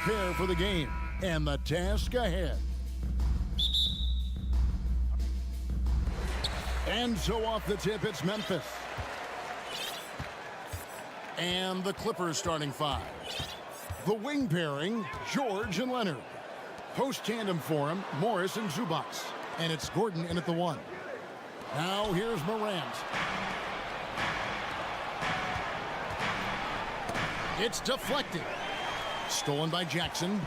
prepare for the game and the task ahead. And so off the tip, it's Memphis. And the Clippers starting five. The wing pairing, George and Leonard. Post tandem for him, Morris and Zubac. And it's Gordon in at the one. Now here's Morant. It's deflected. Stolen by Jackson.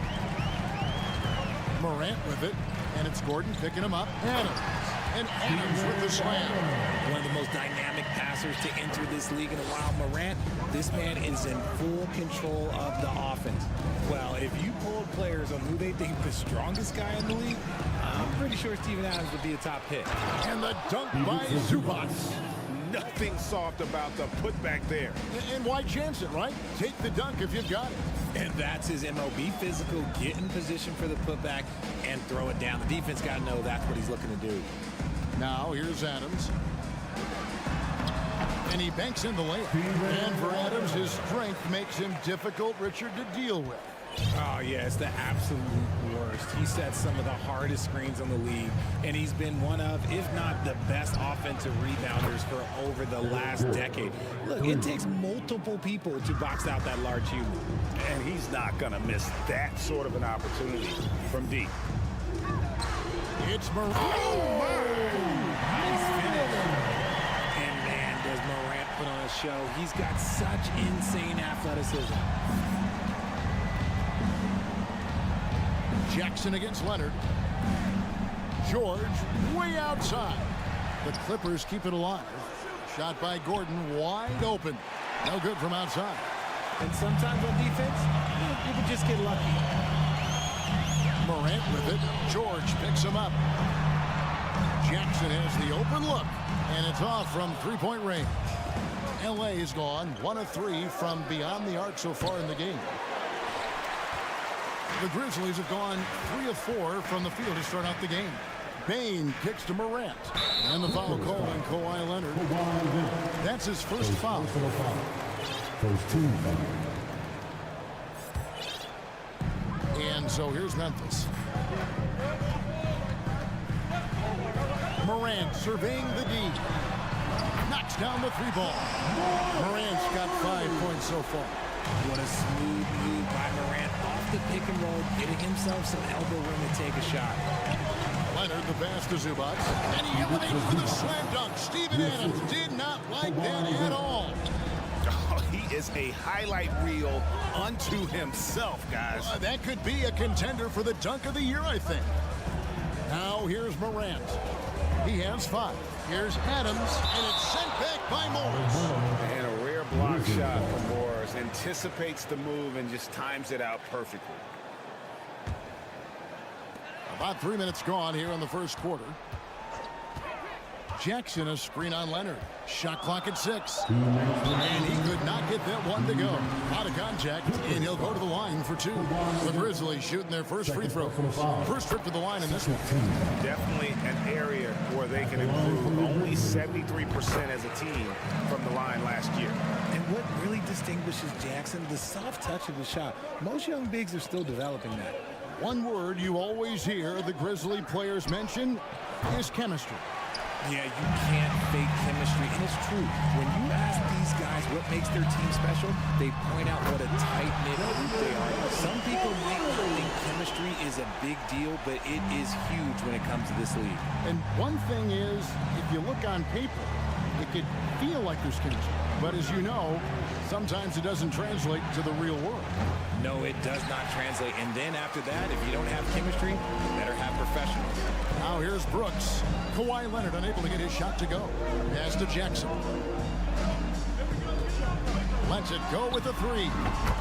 Morant with it. And it's Gordon picking him up. Adams. And Adams with the slam. One of the most dynamic passers to enter this league in a while. Morant, this man is in full control of the offense. Well, if you pulled players on who they think the strongest guy in the league, I'm pretty sure Steven Adams would be a top pick. And the dunk by Zubac. Nothing soft about the putback there. And why chance it, right? Take the dunk if you've got it. And that's his MO. Be physical, get in position for the putback, and throw it down. The defense got to know that's what he's looking to do. Now here's Adams. And he banks in the layup. And for Adams, his strength makes him difficult, Richard, to deal with. Oh, yeah, it's the absolute worst. He sets some of the hardest screens on the league, and he's been one of, if not the best offensive rebounders for over the last decade. Look, it takes multiple people to box out that large human. And he's not going to miss that sort of an opportunity from deep. It's Morant. Nice finish. And, man, does Morant put on a show. He's got such insane athleticism. Jackson against Leonard. George way outside. The Clippers keep it alive. Shot by Gordon wide open. No good from outside. And sometimes on defense, you can just get lucky. Morant with it. George picks him up. Jackson has the open look. And it's off from three-point range. LA is gone 1 of 3 from beyond the arc so far in the game. The Grizzlies have gone 3 of 4 from the field to start out the game. Bain kicks to Morant. And the foul called on Kawhi Leonard. That's his first foul. First team foul. And so here's Memphis. Morant surveying the D. Knocks down the three ball. Morant's got 5 points so far. What a smooth move by Morant off the pick and roll, getting himself some elbow room to take a shot. Leonard the pass to Zubac. And he elevates for the slam dunk. Steven Adams did not like that at all. Oh, he is a highlight reel unto himself, guys. That could be a contender for the dunk of the year, I think. Now here's Morant. He has 5. Here's Adams, and it's sent back by Morris. And a rare block shot from Morris. Anticipates the move and just times it out perfectly. About 3 minutes gone here in the first quarter. Jackson a screen on Leonard. Shot clock at 6. And he could not get that one to go. Out of contact, and he'll go to the line for 2. The Grizzlies shooting their first free throw. First trip to the line in this one. Definitely an area where they can improve. Only 73% as a team from the line last year. And what really distinguishes Jackson, the soft touch of the shot. Most young bigs are still developing that. One word you always hear the Grizzly players mention is chemistry. Yeah, you can't fake chemistry, and it's true. When you ask these guys what makes their team special, they point out what a tight-knit group they are. Some people might not think chemistry is a big deal, but it is huge when it comes to this league. And one thing is, if you look on paper, it could feel like there's chemistry. But as you know, sometimes it doesn't translate to the real world. No, it does not translate. And then after that, if you don't have chemistry, you better have professionals. Now here's Brooks. Kawhi Leonard unable to get his shot to go. Pass to Jackson. Lets it go with the 3.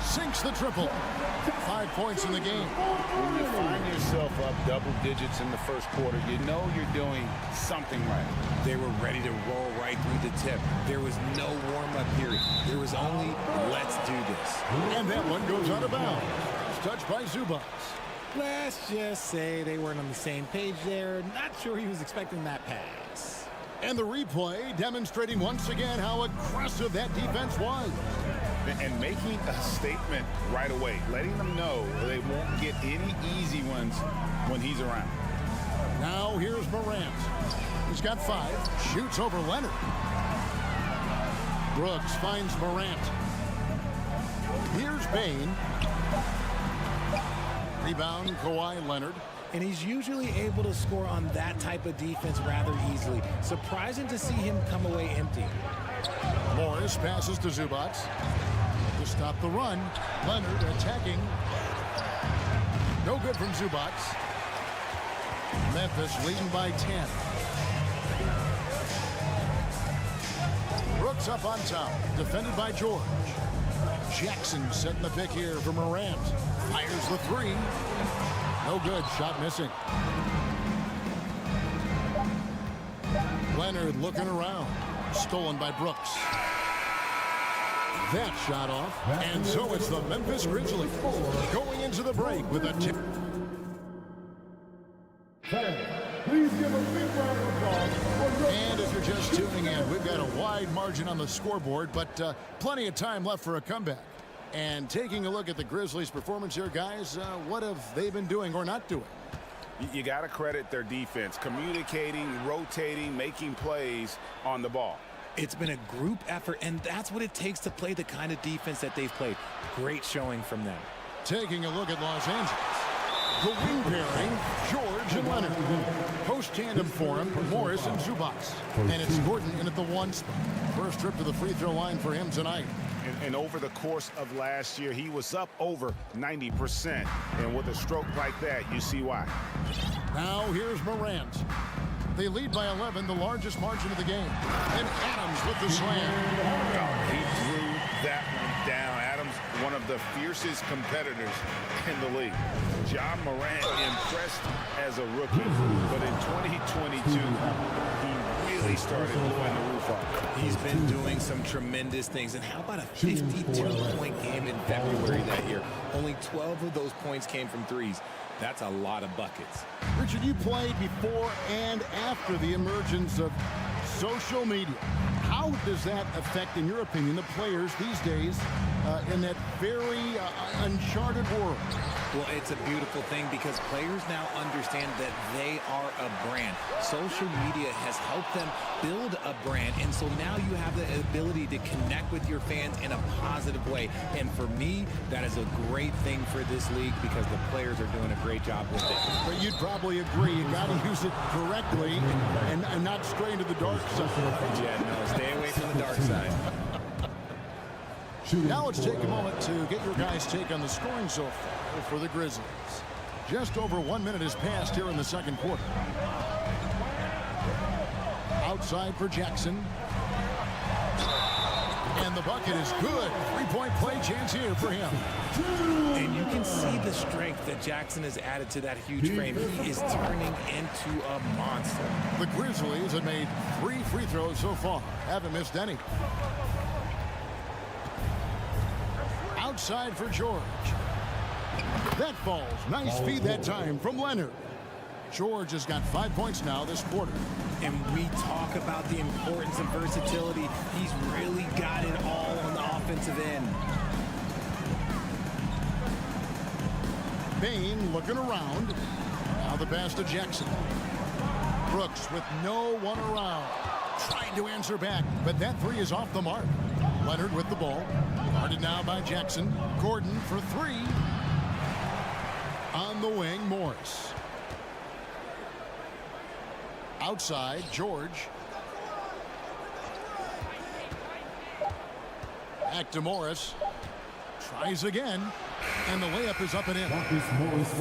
Sinks the triple. 5 points in the game. When you find yourself up double digits in the first quarter, you know you're doing something right. They were ready to roll right through the tip. There was no warm-up period. There was only, let's do this. And that one goes out of bounds. Touched by Zubac. Let's just say they weren't on the same page there. Not sure he was expecting that pass. And the replay demonstrating once again how aggressive that defense was. And making a statement right away, letting them know they won't get any easy ones when he's around. Now here's Morant. He's got 5, shoots over Leonard. Brooks finds Morant. Here's Bain. Rebound, Kawhi Leonard. And he's usually able to score on that type of defense rather easily. Surprising to see him come away empty. Morris passes to Zubac. To stop the run, Leonard attacking. No good from Zubac. Memphis leading by 10. Brooks up on top, defended by George. Jackson setting the pick here for Morant. Fires the 3. No good, shot missing. Leonard looking around. Stolen by Brooks. That shot off. And so it's the Memphis Grizzlies going into the break with a tip. Please give a big round of applause. And if you're just tuning in, we've got a wide margin on the scoreboard, but plenty of time left for a comeback. And taking a look at the Grizzlies' performance here, guys, what have they been doing or not doing? You got to credit their defense, communicating, rotating, making plays on the ball. It's been a group effort, and that's what it takes to play the kind of defense that they've played. Great showing from them. Taking a look at Los Angeles. The wing pairing, George and Leonard. Post tandem for him, Morris and Zubac. And it's Gordon in at the 1 spot. First trip to the free throw line for him tonight. And over the course of last year, he was up over 90%. And with a stroke like that, you see why. Now here's Morant. They lead by 11, the largest margin of the game. And Adams with the slam. He threw that one down. Adams, one of the fiercest competitors in the league. John Morant impressed as a rookie, but in 2022, he really started blowing the roof off. He's been doing some tremendous things. And how about a 52-point game in February that year? Only 12 of those points came from threes. That's a lot of buckets. Richard, you played before and after the emergence of social media. How does that affect, in your opinion, the players these days in that very uncharted world? Well, it's a beautiful thing because players now understand that they are a brand. Social media has helped them build a brand, and so now you have the ability to connect with your fans in a positive way. And for me, that is a great thing for this league because the players are doing a great job with it. But you'd probably agree you got to use it correctly and not stray into the dark side. Yeah, no, stay away from the dark side. Now let's take a moment to get your guys' take on the scoring so far for the Grizzlies. Just over 1 minute has passed here in the second quarter. Outside for Jackson. And the bucket is good. 3-point play chance here for him. And you can see the strength that Jackson has added to that huge frame. He is turning into a monster. The Grizzlies have made 3 free throws so far. Haven't missed any. Outside for George. That falls. Nice feed that time from Leonard. George has got 5 points now this quarter. And we talk about the importance of versatility. He's really got it all on the offensive end. Bain looking around. Now the pass to Jackson. Brooks with no one around. Trying to answer back, but that 3 is off the mark. Leonard with the ball. Guarded now by Jackson. Gordon for 3. On the wing, Morris. Outside, George. Back to Morris. Tries again. And the layup is up and in.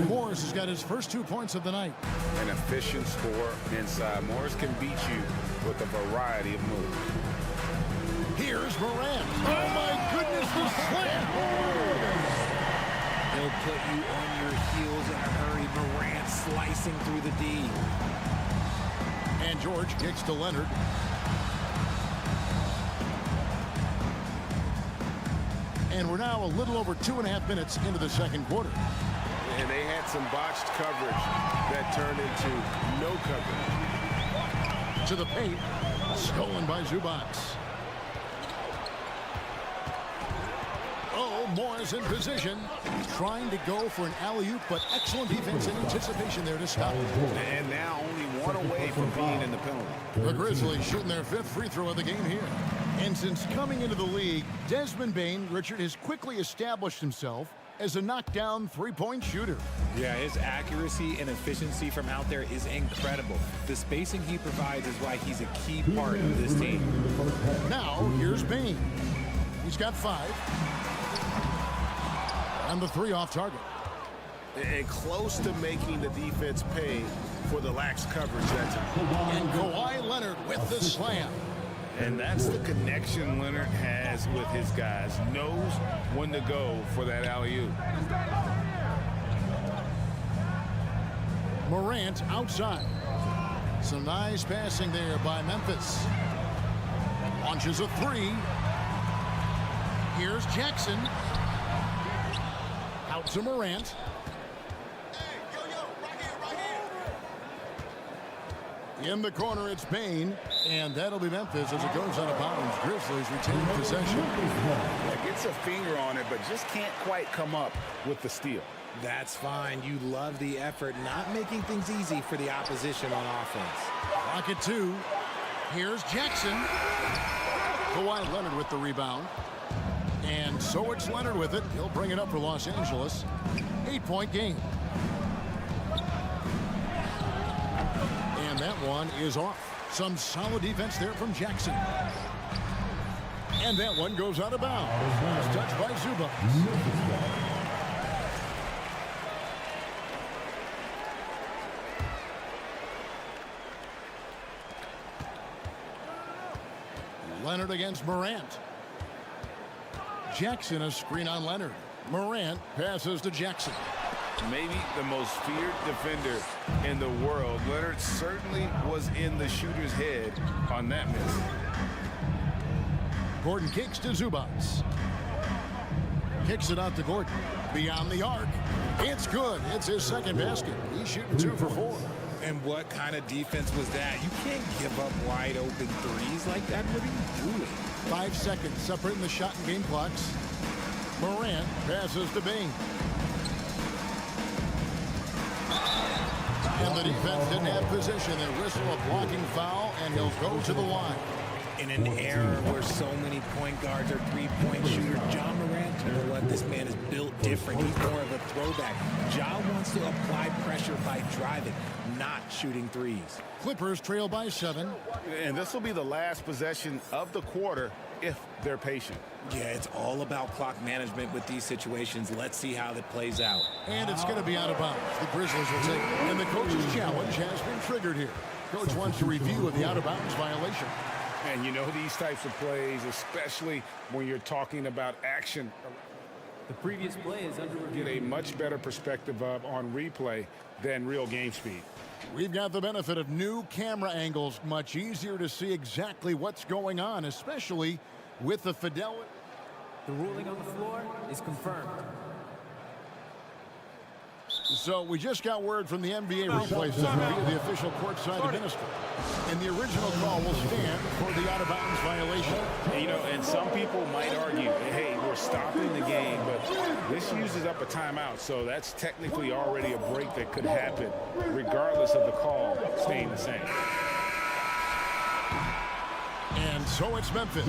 Morris has got his first 2 points of the night. An efficient scorer inside. Morris can beat you with a variety of moves. Here's Morant. Oh, my goodness, the slam. He'll put you on your heels in a hurry. Morant slicing through the D. And George kicks to Leonard. And we're now a little over 2.5 minutes into the second quarter. And they had some botched coverage that turned into no coverage. To the paint. Stolen by Zubac. Morris in position, trying to go for an alley-oop, but excellent defense and anticipation there to stop it. And now only one away from being in the penalty. The Grizzlies shooting their 5th free throw of the game here. And since coming into the league, Desmond Bane, Richard, has quickly established himself as a knockdown three-point shooter. Yeah, his accuracy and efficiency from out there is incredible. The spacing he provides is why he's a key part of this team. Now, here's Bane. He's got 5. And the 3 off target. And close to making the defense pay for the lax coverage that time. And Kawhi Leonard with the slam. And that's the connection Leonard has with his guys. Knows when to go for that alley-oop. Morant outside. Some nice passing there by Memphis. Launches a 3. Here's Jackson. Out to Morant. In the corner, it's Bane, and that'll be Memphis as it goes out of bounds. Grizzlies retain possession. Yeah, gets a finger on it, but just can't quite come up with the steal. That's fine. You love the effort, not making things easy for the opposition on offense. Rocket 2. Here's Jackson. Kawhi Leonard with the rebound. And so it's Leonard with it. He'll bring it up for Los Angeles. 8-point game. And that one is off. Some solid defense there from Jackson. And that one goes out of bounds. Last touch by Zubac. Leonard against Morant. Jackson a screen on Leonard. Morant passes to Jackson. Maybe the most feared defender in the world. Leonard certainly was in the shooter's head on that miss. Gordon kicks to Zubac. Kicks it out to Gordon. Beyond the arc. It's good. It's his second basket. He's shooting 2 for 4. And what kind of defense was that? You can't give up wide open threes like that. What are you doing? 5 seconds separating the shot and game clocks. Morant passes to Bane. And the defense didn't have position. They whistle a blocking foul, and he'll go to the line. In an era where so many point guards are three-point shooters, Ja Morant, you know what? This man is built different. He's more of a throwback. Ja wants to apply pressure by driving, not shooting threes. Clippers trail by 7. And this will be the last possession of the quarter if they're patient. Yeah, it's all about clock management with these situations. Let's see how that plays out. And it's going to be out of bounds. The Grizzlies will take it. And the coach's challenge has been triggered here. Coach wants a review of the out-of-bounds violation. And you know these types of plays, especially when you're talking about action. The previous play is under review. Get a much better perspective on replay than real game speed. We've got the benefit of new camera angles. Much easier to see exactly what's going on, especially with the fidelity. The ruling on the floor is confirmed. So we just got word from the NBA replay center via the official courtside administrator. And the original call will stand for the out-of-bounds violation. And, you know, and some people might argue, hey, we're stopping the game, but this uses up a timeout, so that's technically already a break that could happen, regardless of the call staying the same. And so it's Memphis.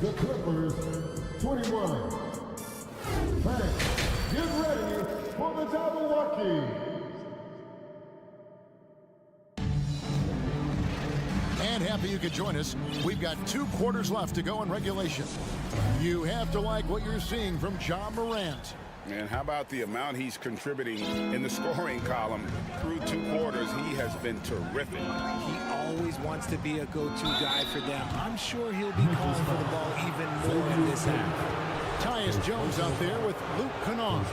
The Clippers, 21. Thanks. Get ready for the Jabberwocky. And happy you could join us. We've got 2 quarters left to go in regulation. You have to like what you're seeing from Ja Morant. And how about the amount he's contributing in the scoring column? Through 2 quarters, he has been terrific. He always wants to be a go-to guy for them. I'm sure he'll be calling for the ball even more in this half. Tyus Jones out there with Luke Kennard.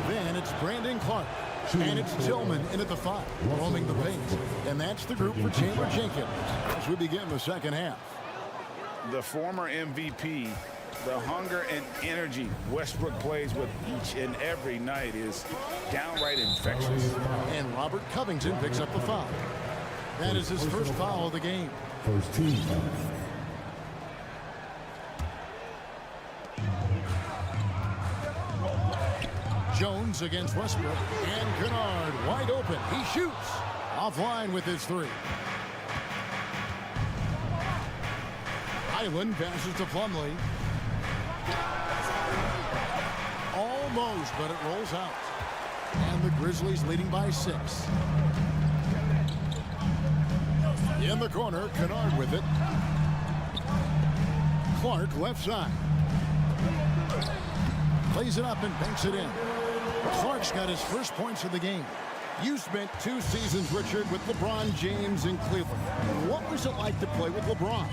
Then it's Brandon Clark. And it's Tillman in at the 5, roaming the paint. And that's the group for Taylor Jenkins as we begin the second half. The former MVP, the hunger and energy Westbrook plays with each and every night is downright infectious. And Robert Covington picks up the foul. That is his first foul of the game. First team foul. Jones against Westbrook. And Kennard wide open. He shoots. Offline with his three. Highland passes to Plumlee. Almost, but it rolls out. And the Grizzlies leading by 6. In the corner, Kennard with it. Clark left side. Plays it up and banks it in. Clark's got his first points of the game. You spent 2 seasons, Richard, with LeBron James in Cleveland. What was it like to play with LeBron?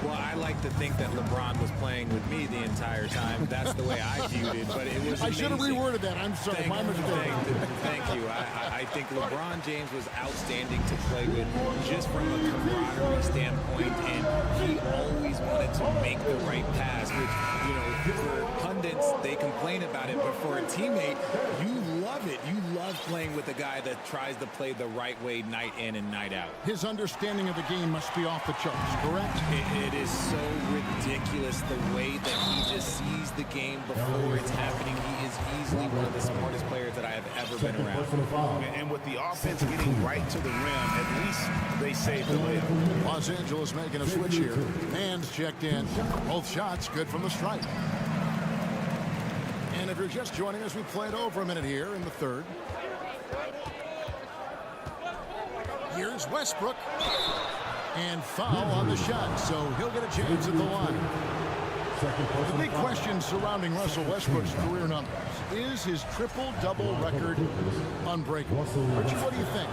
Well, I like to think that LeBron was playing with me the entire time. That's the way I viewed it, but it was I should have amazing. reworded that. I'm sorry. My mistake. Thank you. I think LeBron James was outstanding to play with just from a camaraderie standpoint, and he always wanted to make the right pass, which, you know, for pundits, they complain about it, but for a teammate, you love it. You love playing with a guy that tries to play the right way night in and night out. His understanding of the game must be off the charts, correct? It is so ridiculous the way that he just sees the game before it's happening. He is easily one of the smartest players that I have ever been around. And with the offense getting right to the rim, at least they saved the layup. Los Angeles making a switch here. Hands checked in. Both shots good from the stripe. And if you're just joining us, we played over a minute here in the third. Here's Westbrook. And foul on the shot, so he'll get a chance at the line. The big question surrounding Russell Westbrook's career numbers. Is his triple-double record unbreakable? Richie, what do you think?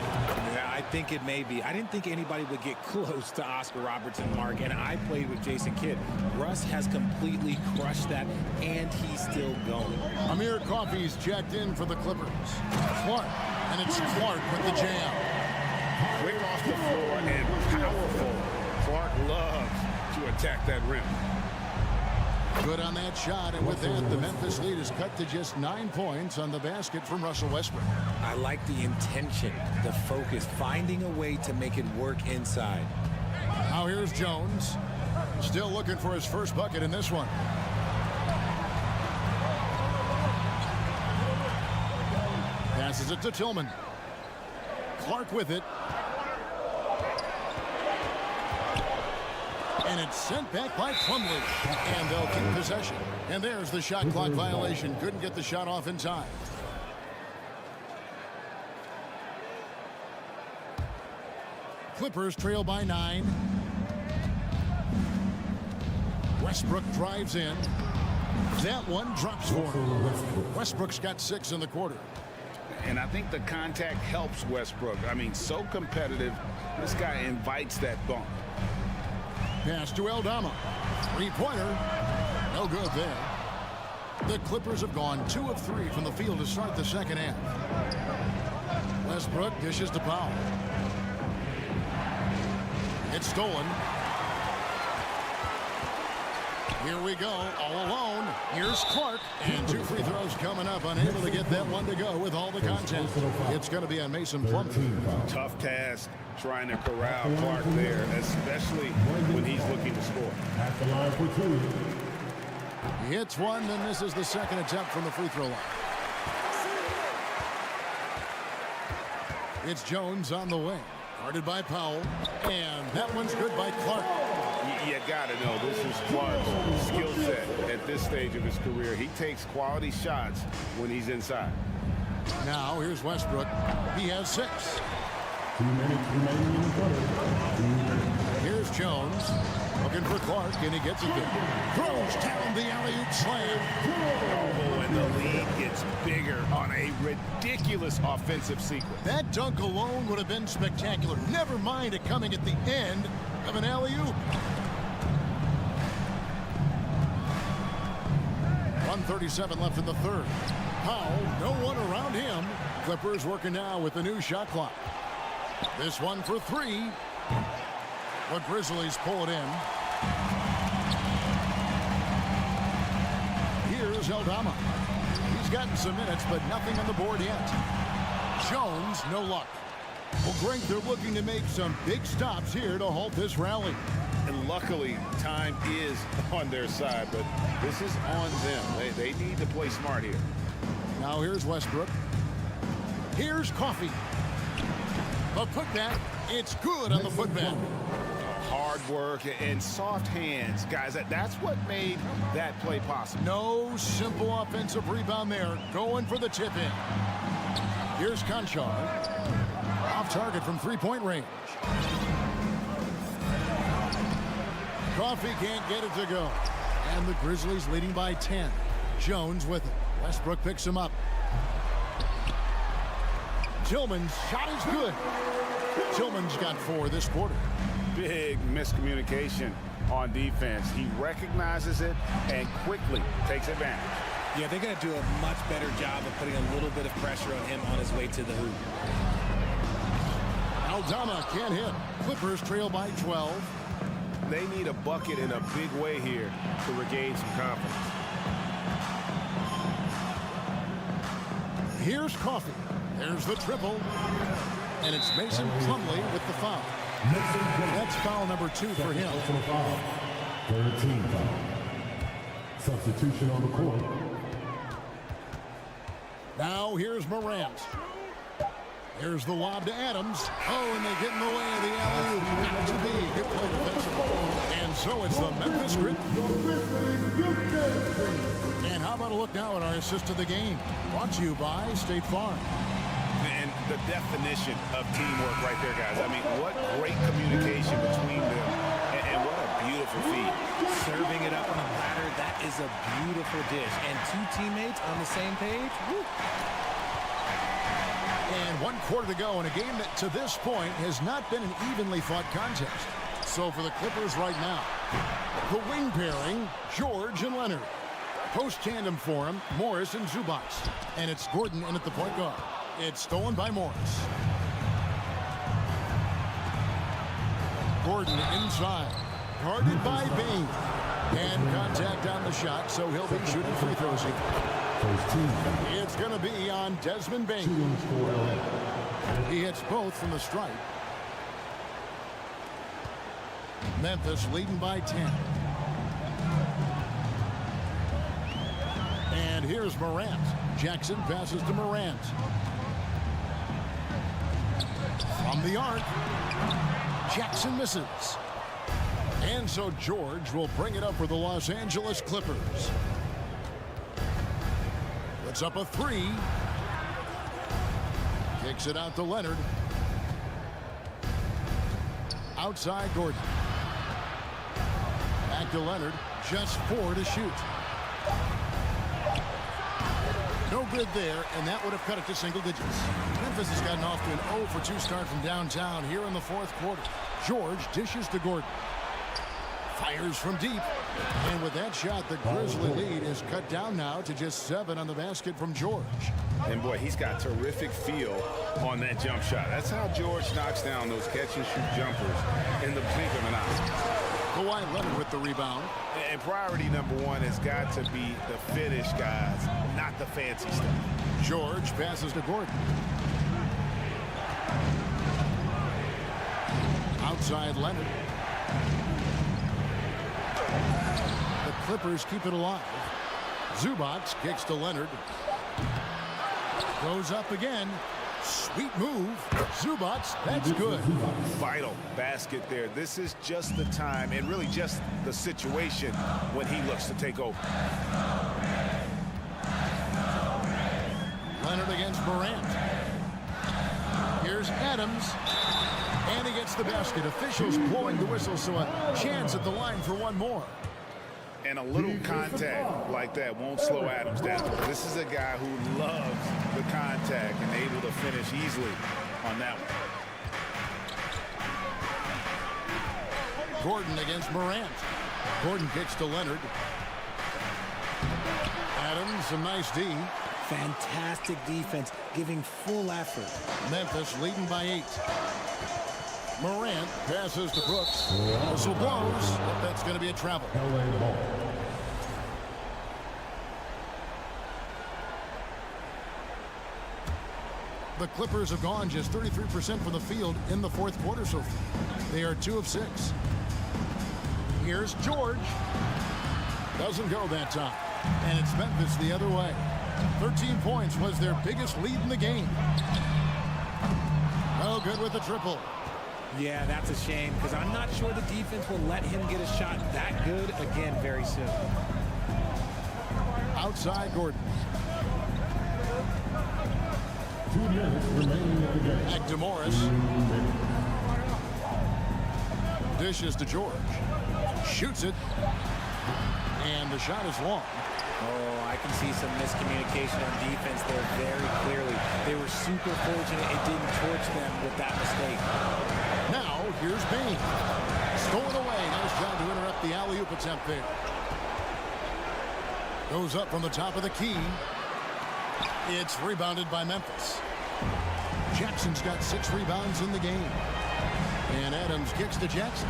Yeah, I think it may be. I didn't think anybody would get close to Oscar Robertson, Mark, and I played with Jason Kidd. Russ has completely crushed that, and he's still going. Amir Coffey's checked in for the Clippers. Clark, and it's Clark with the jam. Quick off the floor and powerful. Clark loves to attack that rim. Good on that shot, and with that, the Memphis lead is cut to just 9 points on the basket from Russell Westbrook. I like the intention, the focus, finding a way to make it work inside. Now here's Jones. Still looking for his first bucket in this one. Passes it to Tillman. Clark with it. And it's sent back by Plumlee. And they'll keep possession. And there's the shot clock violation. Couldn't get the shot off in time. Clippers trail by 9. Westbrook drives in. That one drops for him. Westbrook's got 6 in the quarter. And I think the contact helps Westbrook. I mean, so competitive. This guy invites that bump. Pass to Aldama. Three-pointer. No good there. The Clippers have gone 2 of 3 from the field to start the second half. Westbrook dishes to Powell. It's stolen. Here we go, all alone. Here's Clark, and 2 free throws coming up, unable to get that one to go with all the content. It's going to be on Mason Plumlee. Tough task trying to corral Clark there, especially when he's looking to score. At the line for 2. He hits one, and this is the second attempt from the free throw line. It's Jones on the wing, guarded by Powell, and that one's good by Clark. You got to know this is Clark's skill set at this stage of his career. He takes quality shots when he's inside. Now here's Westbrook. He has 6. 2 minutes remaining in the quarter. Here's Jones looking for Clark, and he gets it there. Throws down the alley-oop slam. Oh, and the lead gets bigger on a ridiculous offensive sequence. That dunk alone would have been spectacular. Never mind it coming at the end of an alley-oop. 1:37 left in the third. Powell, no one around him. Clippers working now with the new shot clock. This one for 3. The Grizzlies pull it in. Here's Aldama. He's gotten some minutes, but nothing on the board yet. Jones, no luck. Well, Greg, they're looking to make some big stops here to halt this rally. And luckily, time is on their side, but this is on them. They need to play smart here. Now here's Westbrook. Here's Coffee. A putback. It's good on the putback. Hard work and soft hands. Guys, that's what made that play possible. No simple offensive rebound there. Going for the tip-in. Here's Conchar. Off target from three-point range. Coffee can't get it to go. And the Grizzlies leading by 10. Jones with it. Westbrook picks him up. Tillman's shot is good. Tillman's got 4 this quarter. Big miscommunication on defense. He recognizes it and quickly takes advantage. Yeah, they're going to do a much better job of putting a little bit of pressure on him on his way to the hoop. Aldama can't hit. Clippers trail by 12. They need a bucket in a big way here to regain some confidence. Here's Coffee. There's the triple. And it's Mason Plumlee with the foul. That's foul number 2 for him. 13 foul. Substitution on the court. Now here's Morant. Here's the lob to Adams. Oh, and they get in the way of the alley-oop. Got to be. Good play defensively. And so it's the Memphis Grizzlies. And how about a look now at our assist of the game? Brought to you by State Farm. And the definition of teamwork right there, guys. I mean, what great communication between them, and what a beautiful feed. Serving it up on a platter, that is a beautiful dish. And 2 teammates on the same page. Woo. And 1 quarter to go in a game that to this point has not been an evenly fought contest. So for the Clippers right now, the wing pairing, George and Leonard. Post tandem for him, Morris and Zubac. And it's Gordon in at the point guard. It's stolen by Morris. Gordon inside. Guarded by Bain. And contact on the shot, so he'll be shooting free throws here. It's going to be on Desmond Bain. He hits both from the stripe. Memphis leading by 10. And here's Morant. Jackson passes to Morant. From the arc. Jackson misses. And so George will bring it up for the Los Angeles Clippers. Puts up a 3. Kicks it out to Leonard. Outside Gordon. Back to Leonard. Just 4 to shoot. No good there, and that would have cut it to single digits. Memphis has gotten off to an 0 for 2 start from downtown here in the 4th quarter. George dishes to Gordon. Fires from deep. And with that shot, the Grizzly lead is cut down now to just 7 on the basket from George. And boy, he's got terrific feel on that jump shot. That's how George knocks down those catch-and-shoot jumpers in the blink of an eye. Kawhi Leonard with the rebound. And priority number 1 has got to be the finish, guys, not the fancy stuff. George passes to Gordon. Outside Leonard. The Clippers keep it alive. Zubac kicks to Leonard. Goes up again. Sweet move. Zubac, that's good. Vital basket there. This is just the time and really just the situation when he looks to take over. Leonard against Morant. Here's Adams. And he gets the basket. Officials blowing the whistle, so a chance at the line for one more. And a little contact like that won't slow Adams down. This is a guy who loves the contact and able to finish easily on that one. Gordon against Morant. Gordon kicks to Leonard. Adams, a nice D. Fantastic defense, giving full effort. Memphis leading by 8. Morant passes to Brooks. Whistle blows. That's going to be a travel. The Clippers have gone just 33% from the field in the fourth quarter so far. They are 2 of 6. Here's George. Doesn't go that time. And it's Memphis the other way. 13 points was their biggest lead in the game. No good with the triple. Yeah, that's a shame because I'm not sure the defense will let him get a shot that good again very soon. Outside Gordon. 2 minutes remaining in the game. Back to Morris. Dishes to George. Shoots it. And the shot is long. Oh, I can see some miscommunication on defense there very clearly. They were super fortunate it didn't torch them with that mistake. Now, here's Bain. Stolen away. Nice job to interrupt the alley-oop attempt there. Goes up from the top of the key. It's rebounded by Memphis. Jackson's got 6 rebounds in the game. And Adams kicks to Jackson.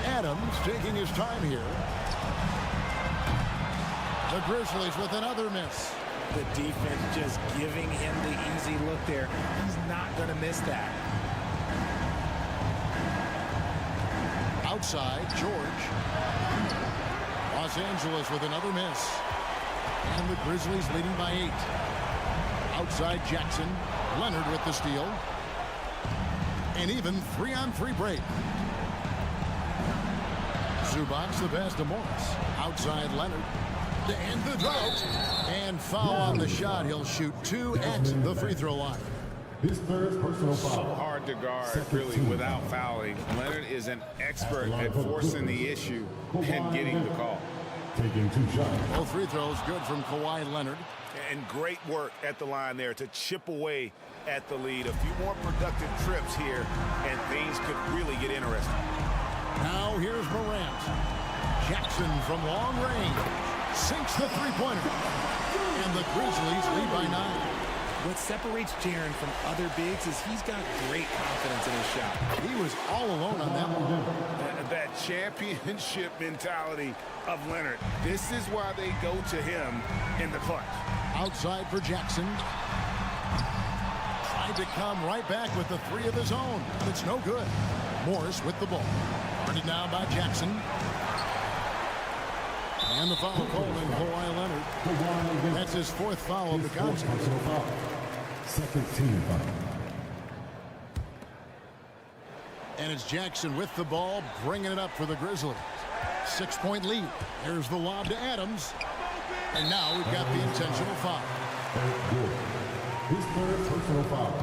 Adams taking his time here. The Grizzlies with another miss. The defense just giving him the easy look there. He's not going to miss that. Outside, George. Los Angeles with another miss. And the Grizzlies leading by 8. Outside Jackson. Leonard with the steal. An even 3-on-3 break. Zubac the pass to Morris. Outside Leonard. To end the drought. And foul on the shot. He'll shoot 2 at the free throw line. His third personal So foul. hard to guard, really, without fouling. Leonard is an expert at forcing the issue and getting the call. Taking 2 shots. Both free throws good from Kawhi Leonard. And great work at the line there to chip away at the lead. A few more productive trips here, and things could really get interesting. Now here's Morant. Jackson from long range. Sinks the three-pointer. And the Grizzlies lead by 9. What separates Jaren from other bigs is he's got great confidence in his shot. He was all alone on that one. That championship mentality of Leonard. This is why they go to him in the clutch. Outside for Jackson. Tried to come right back with the 3 of his own. But it's no good. Morris with the ball. Guarded now by Jackson. And the foul called in Kawhi Leonard. That's his 4th foul of the contest. Second team foul. And it's Jackson with the ball, bringing it up for the Grizzlies. 6-point lead. Here's the lob to Adams. And now we've got the intentional foul. His third personal foul.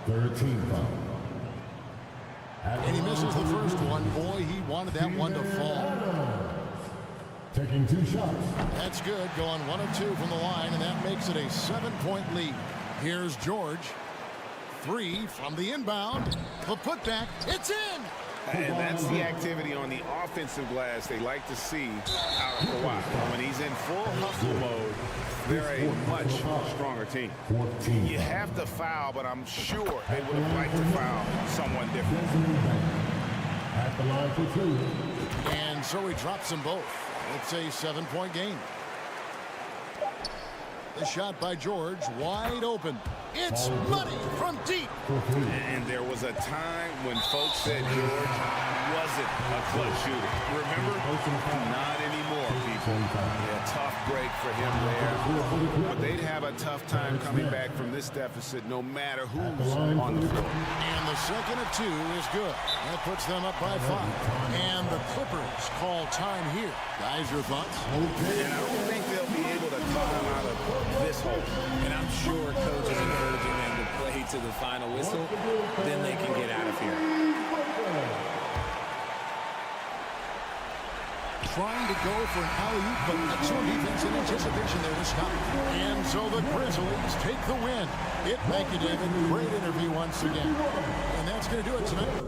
Third team foul. And he misses the first one. Boy, he wanted that one to fall. Taking 2 shots. That's good. Going 1 of 2 from the line, and that makes it a 7-point lead. Here's George. 3 from the inbound. The putback. It's in! And that's the activity on the offensive glass they like to see out of Kawhi. When he's in full hustle mode, they're a much stronger team. 14. You have to foul, but I'm sure they would have liked to foul someone different. At the line for 2. And so he drops them both. It's a 7-point game. The shot by George, wide open. It's money from deep. And there was a time when folks said George wasn't a clutch shooter. Remember? Not anymore, people. Yeah, tough break for him there. But they'd have a tough time coming back from this deficit no matter who's on the floor. And the second of 2 is good. That puts them up by 5. And the Clippers call time here. Guys, your thoughts? And I don't think they'll be able to come out of this hole. And I'm sure coach is encouraging them to play to the final whistle. Then they can get out of here. Trying to go for an alley-oop, but excellent defense in anticipation there to stop. And so the Grizzlies take the win. Thank you, David. Great interview once again. And that's going to do it tonight.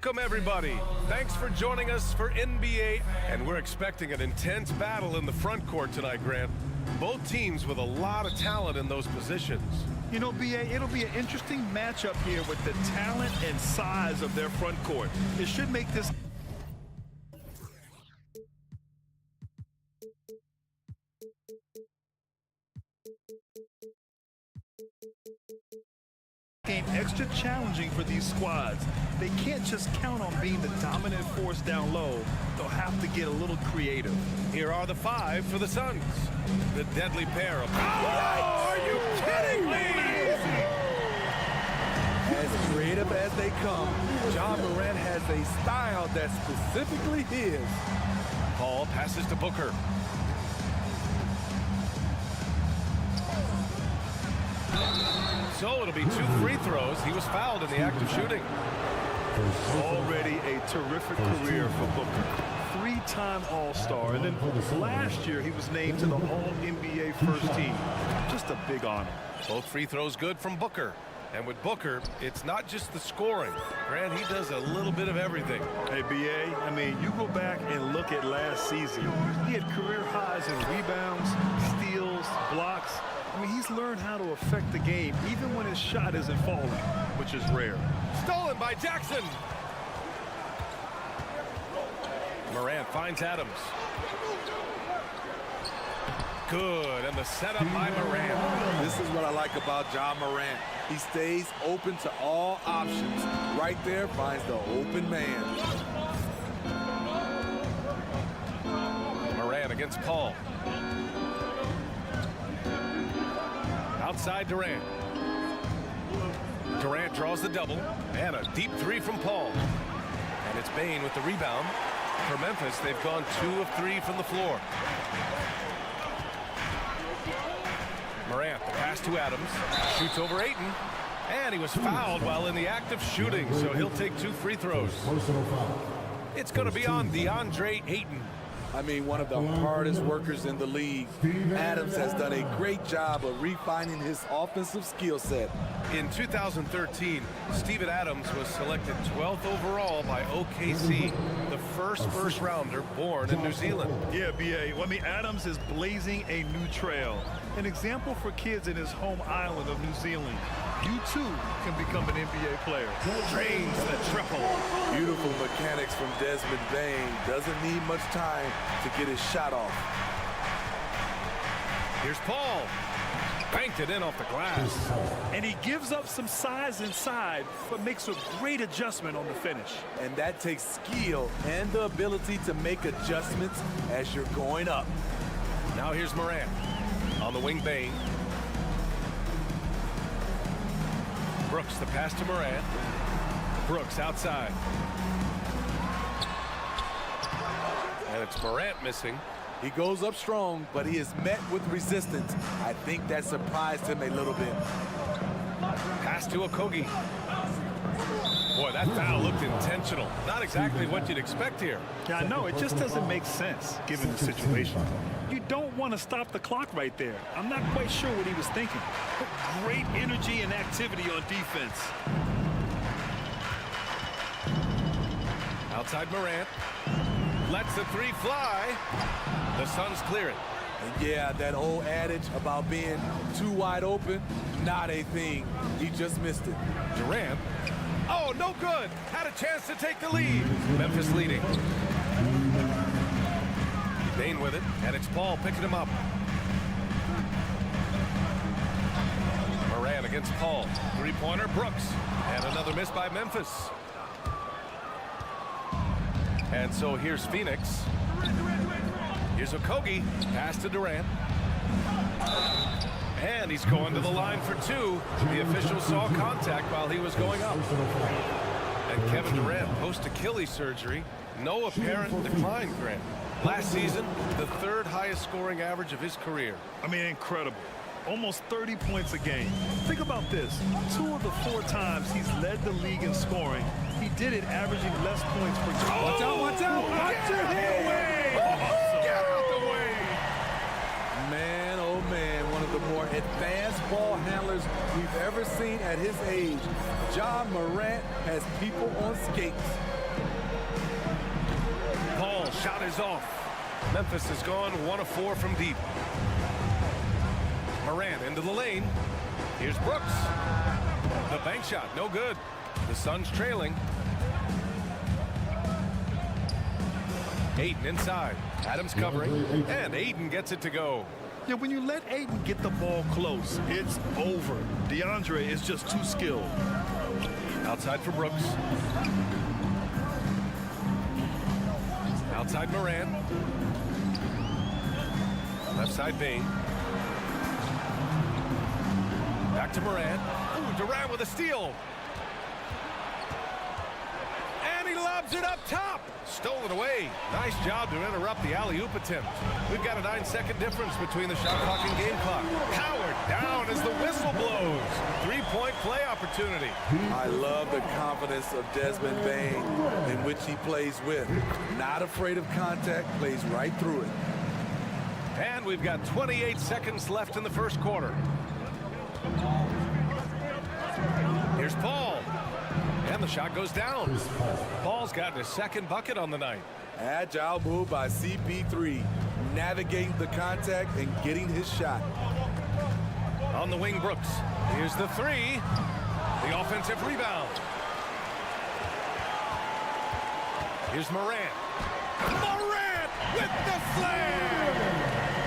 Welcome, everybody. Thanks for joining us for NBA, and we're expecting an intense battle in the front court tonight, Grant. Both teams with a lot of talent in those positions. You know, B.A., it'll be an interesting matchup here with the talent and size of their front court. It should make this game extra challenging. challenging for these squads. They can't just count on being the dominant force down low. They'll have to get a little creative. Here are the 5 for the Suns. The deadly pair of... Oh, are you kidding me? As creative as they come, Ja Morant has a style that's specifically his. Paul passes to Booker. So it'll be 2 free throws. He was fouled in the act of shooting. Already a terrific career for Booker. 3-time All-Star, and then last year he was named to the All-NBA first team. Just a big honor. Both free throws good from Booker. And with Booker, it's not just the scoring. Grant, he does a little bit of everything. Hey, B.A., I mean, you go back and look at last season. He had career highs in rebounds, steals, blocks. I mean, he's learned how to affect the game, even when his shot isn't falling, which is rare. Stolen by Jackson. Morant finds Adams. Good, and the setup by Morant. This is what I like about Ja Morant. He stays open to all options. Right there finds the open man. Morant against Paul. Outside Durant. Durant draws the double, and a deep 3 from Paul. And it's Bane with the rebound. For Memphis, they've gone 2 of 3 from the floor. Morant, the pass to Adams, shoots over Ayton, and he was fouled while in the act of shooting, so he'll take 2 free throws. It's going to be on DeAndre Ayton. I mean, one of the hardest workers in the league. Adams has done a great job of refining his offensive skill set. In 2013, Steven Adams was selected 12th overall by OKC, the first rounder born in New Zealand. Yeah, B.A. Well, I mean, Adams is blazing a new trail. An example for kids in his home island of New Zealand. You, too, can become an NBA player. Drains the triple. Beautiful mechanics from Desmond Bane. Doesn't need much time to get his shot off. Here's Paul. Banked it in off the glass. And he gives up some size inside, but makes a great adjustment on the finish. And that takes skill and the ability to make adjustments as you're going up. Now here's Morant. On the wing, Bane. Brooks, the pass to Morant. Brooks outside. And it's Morant missing. He goes up strong, but he is met with resistance. I think that surprised him a little bit. Pass to Okogie. Boy, that foul looked intentional. Not exactly what you'd expect here. Yeah, I know. It just doesn't make sense, given the situation. You don't want to stop the clock right there. I'm not quite sure what he was thinking. But great energy and activity on defense. Outside Morant. Lets the 3 fly. The Suns clear it. And yeah, that old adage about being too wide open, not a thing. He just missed it. Durant. Oh, no good. Had a chance to take the lead. Memphis leading. Bane with it, and it's Paul picking him up. Morant against Paul. 3-pointer, Brooks. And another miss by Memphis. And so here's Phoenix. Here's Okogie. Pass to Durant. And he's going to the line for 2. The official saw contact while he was going up. And Kevin Durant post-Achilles surgery. No apparent decline, Grant. Last season, the 3rd highest scoring average of his career. I mean, incredible. Almost 30 points a game. Think about this. 2 of the 4 times he's led the league in scoring, he did it averaging less points per game. Watch out, watch out, watch your head! Get out the way! Man, oh man, one of the more advanced ball handlers we've ever seen at his age. Ja Morant has people on skates. Paul, shot is off. Memphis has gone 1 of 4 from deep. Morant into the lane. Here's Brooks. The bank shot, no good. The Suns trailing. Ayton inside. Adams covering. And Ayton gets it to go. Yeah, when you let Ayton get the ball close, it's over. DeAndre is just too skilled. Outside for Brooks. Outside Moran. Left side Bain. Back to Moran. Ooh, Durant with a steal. And he lobs it up top. Stolen away. Nice job to interrupt the alley-oop attempt. We've got a 9-second difference between the shot clock and game clock. Howard down as the whistle blows. 3-point play opportunity. I love the confidence of Desmond Bain in which he plays with. Not afraid of contact, plays right through it. And we've got 28 seconds left in the first quarter. Here's Paul. And the shot goes down. Paul's gotten his second bucket on the night. Agile move by CP3, navigating the contact and getting his shot. On the wing, Brooks. Here's the three. The offensive rebound. Here's Morant. Morant with the slam!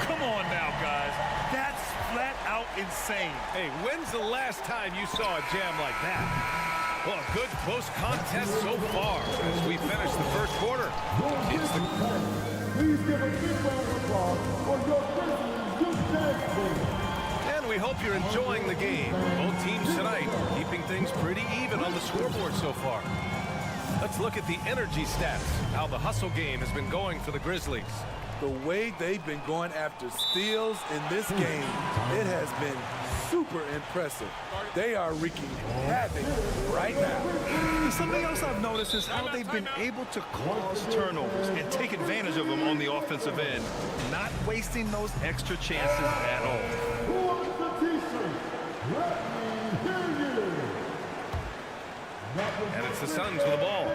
Come on now, guys. That's flat out insane. Hey, when's the last time you saw a jam like that? Well, good close contest so far as we finish the first quarter. It's the... Please give a big round of applause for your Grizzlies youth dance team. And we hope you're enjoying the game. Both teams tonight keeping things pretty even on the scoreboard so far. Let's look at the energy stats, how the hustle game has been going for the Grizzlies. The way they've been going after steals in this game, it has been super impressive. They are wreaking havoc right now. Something else I've noticed is how they've been able to cause turnovers and take advantage of them on the offensive end, not wasting those extra chances at all. Who wants the t-shirt? Let me hear you. And it's the Suns with the ball,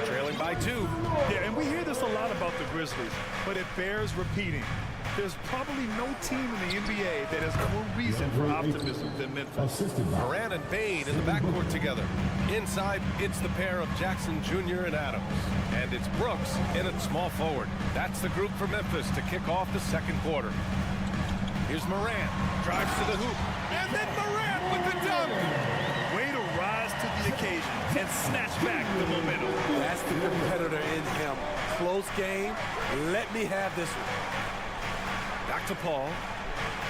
trailing by 2. Yeah, and we hear this a lot about the Grizzlies, but it bears repeating. There's probably no team in the NBA that has more reason for optimism than Memphis. Moran and Bain in the backcourt together. Inside, it's the pair of Jackson Jr. and Adams. And it's Brooks in at small forward. That's the group for Memphis to kick off the second quarter. Here's Moran, drives to the hoop, and then Moran with the dunk. Way to rise to the occasion and snatch back the momentum. That's the competitor in him. Close game. Let me have this one. Back to Paul.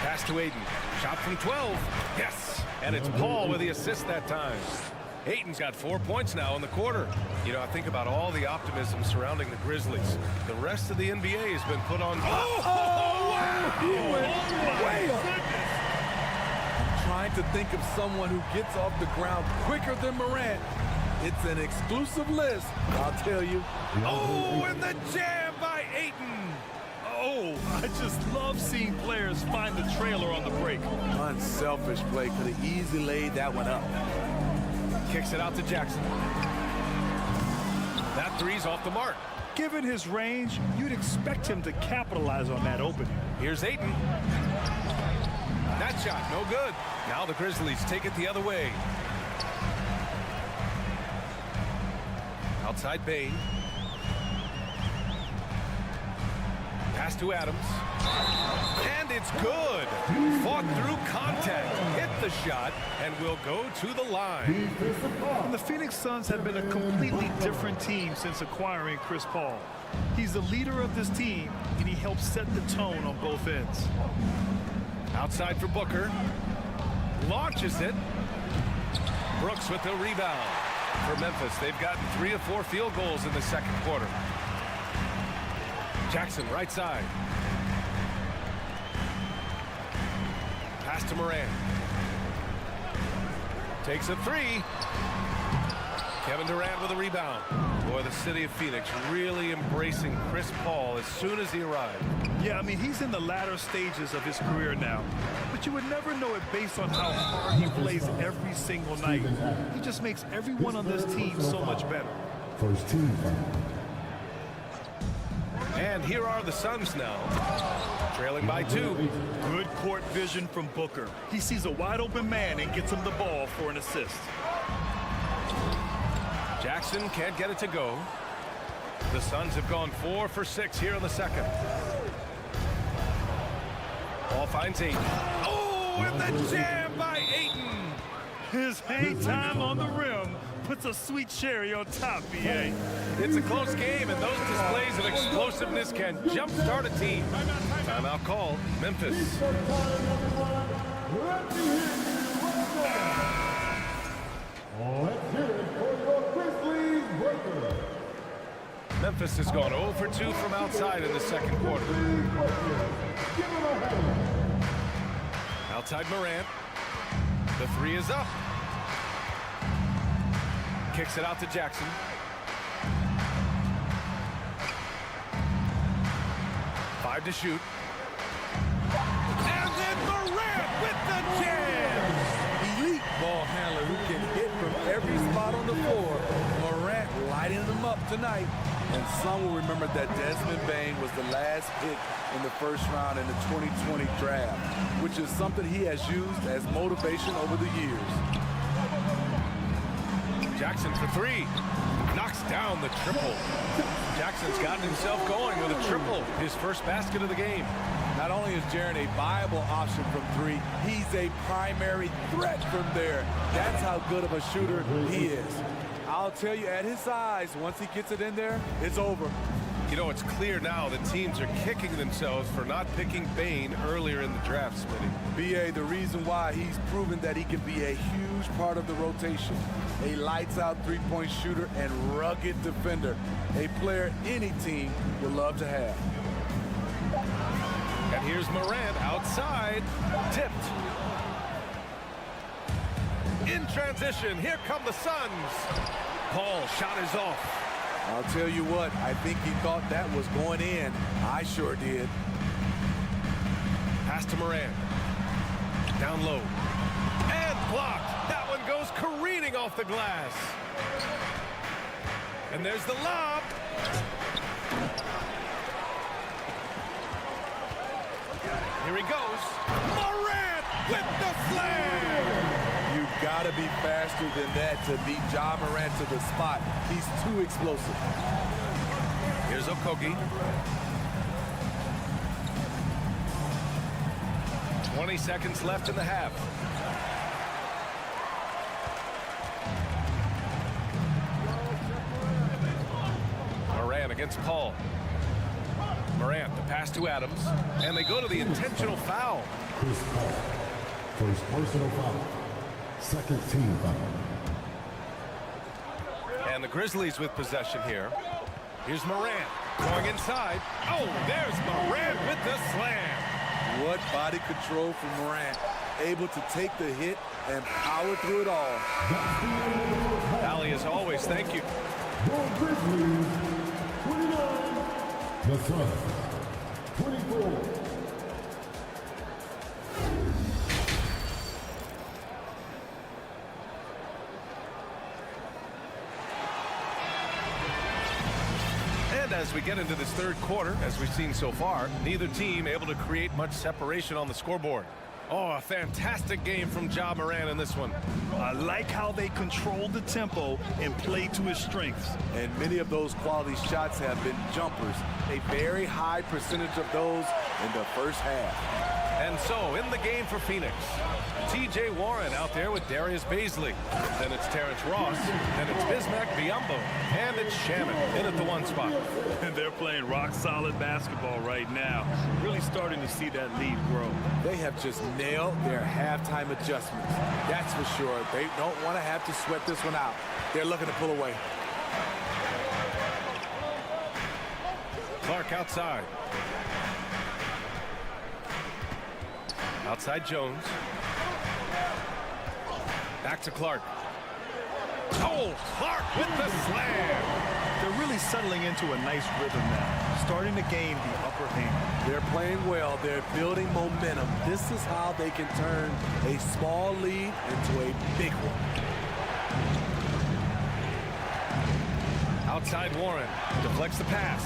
Pass to Aiden. Shot from 12. Yes. And it's Paul with the assist that time. Aiden's got 4 points now in the quarter. You know, I think about all the optimism surrounding the Grizzlies. The rest of the NBA has been put on... Oh, wow! He went way up. I'm trying to think of someone who gets off the ground quicker than Morant. It's an exclusive list, I'll tell you. Oh, and the jam by Ayton. Oh, I just love seeing players find the trailer on the break. Unselfish play. Could have easily laid that one up. Kicks it out to Jackson. That three's off the mark. Given his range, you'd expect him to capitalize on that opening. Here's Ayton. That shot, no good. Now the Grizzlies take it the other way. Outside Bain. Pass to Adams. And it's good. Fought through contact, hit the shot, and will go to the line. And the Phoenix Suns have been a completely different team since acquiring Chris Paul. He's the leader of this team, and he helps set the tone on both ends. Outside for Booker. Launches it. Brooks with the rebound. For Memphis, they've gotten 3 of 4 field goals in the second quarter. Jackson, right side. Pass to Moran. Takes a 3. Kevin Durant with a rebound. Boy, the city of Phoenix really embracing Chris Paul as soon as he arrived. Yeah, I mean, he's in the latter stages of his career now. But you would never know it based on how hard he plays every single night. He just makes everyone on this team so much better. First team. And here are the Suns now, trailing by 2. Good court vision from Booker. He sees a wide open man and gets him the ball for an assist. Jackson can't get it to go. The Suns have gone 4 for 6 here in the second. Ball finds Ayton. Oh, and the jam by Ayton. His hang time on the rim puts a sweet cherry on top, B.A. It's a close game, and those displays of explosiveness can jumpstart a team. Timeout call, Memphis. Let's hear it for your Grizzlies breaker. Memphis has gone 0 for 2 from outside in the second quarter. Outside Morant. The three is up. Kicks it out to Jackson. Five to shoot. And then Morant with the jam! Elite ball handler who can hit from every spot on the floor. Morant lighting them up tonight. And some will remember that Desmond Bane was the last pick in the first round in the 2020 draft, which is something he has used as motivation over the years. Jackson for three. Knocks down the triple. Jackson's gotten himself going with a triple. His first basket of the game. Not only is Jaren a viable option from three, he's a primary threat from there. That's how good of a shooter he is. I'll tell you, at his size, once he gets it in there, it's over. You know, it's clear now that teams are kicking themselves for not picking Bane earlier in the draft, Smitty. B.A., the reason why he's proven that he can be a huge part of the rotation. A lights-out three-point shooter and rugged defender. A player any team would love to have. And here's Morant outside. Tipped. In transition, here come the Suns. Paul shot is off. I'll tell you what, I think he thought that was going in. I sure did. Pass to Morant. Down low. And blocked. That one goes careening off the glass. And there's the lob. Here he goes. Morant with the slam. You've got to be faster than that to beat Ja Morant to the spot. He's too explosive. Here's Okogie. 20 seconds left in the half. Morant against Paul. Morant, the pass to Adams. And they go to the intentional foul. Chris Paul, first personal foul. Second team foul. And the Grizzlies with possession here. Here's Morant going inside. Oh, there's Morant with the slam. What body control from Morant. Able to take the hit and power through it all. Allie, as always, thank you. Your Grizzlies, 29. The Suns, 24. And as we get into this third quarter, as we've seen so far, neither team able to create much separation on the scoreboard. Oh, a fantastic game from Ja Morant in this one. I like how they controlled the tempo and played to his strengths. And many of those quality shots have been jumpers. A very high percentage of those in the first half. And so, in the game for Phoenix, T.J. Warren out there with Darius Baisley. Then it's Terrence Ross. Then it's Bismack Biyombo. And it's Shannon in at the one spot. And they're playing rock-solid basketball right now. Really starting to see that lead grow. They have just nailed their halftime adjustments. That's for sure. They don't want to have to sweat this one out. They're looking to pull away. Clark outside. Outside Jones. Back to Clark. Oh, Clark with the slam. They're really settling into a nice rhythm now, starting to gain the upper hand. They're playing well. They're building momentum. This is how they can turn a small lead into a big one. Outside Warren. Deflects the pass.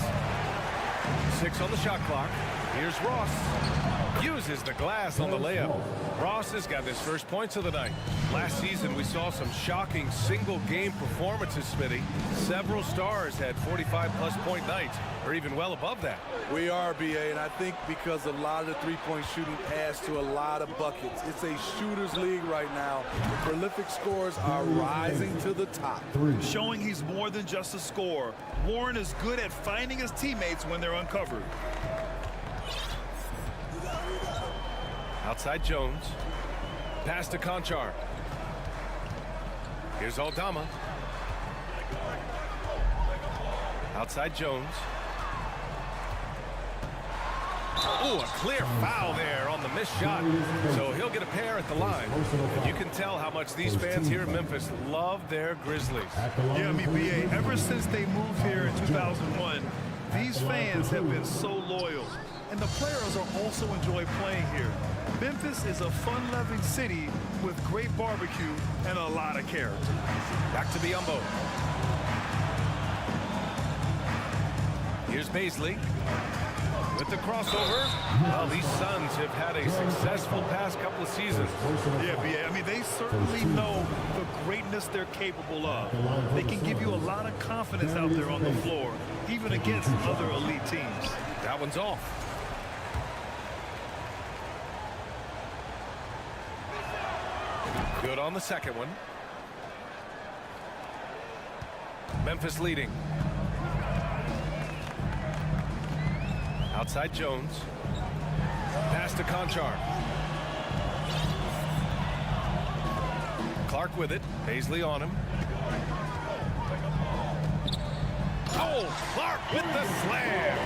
6 on the shot clock. Here's Ross. Uses the glass on the layup. Ross has got his first points of the night. Last season, we saw some shocking single-game performances, Smitty. Several stars had 45-plus point nights, or even well above that. We are, BA, and I think because a lot of the three-point shooting adds to a lot of buckets. It's a shooter's league right now. The prolific scores are rising to the top. Showing he's more than just a scorer. Warren is good at finding his teammates when they're uncovered. Outside Jones. Pass to Conchar. Here's Aldama. Outside Jones. Oh, a clear foul there on the missed shot. So he'll get a pair at the line. And you can tell how much these fans here in Memphis love their Grizzlies. Yeah, I mean, BA, ever since they moved here in 2001, these fans have been so loyal. And the players are also enjoy playing here. Memphis is a fun-loving city with great barbecue and a lot of character. Back to Biyombo. Here's Baisley with the crossover. Well, these Suns have had a successful past couple of seasons. Yeah, BA, I mean, they certainly know the greatness they're capable of. They can give you a lot of confidence out there on the floor, even against other elite teams. That one's off. Good on the second one. Memphis leading. Outside Jones. Pass to Conchar. Clark with it. Baisley on him. Oh, Clark with the slam.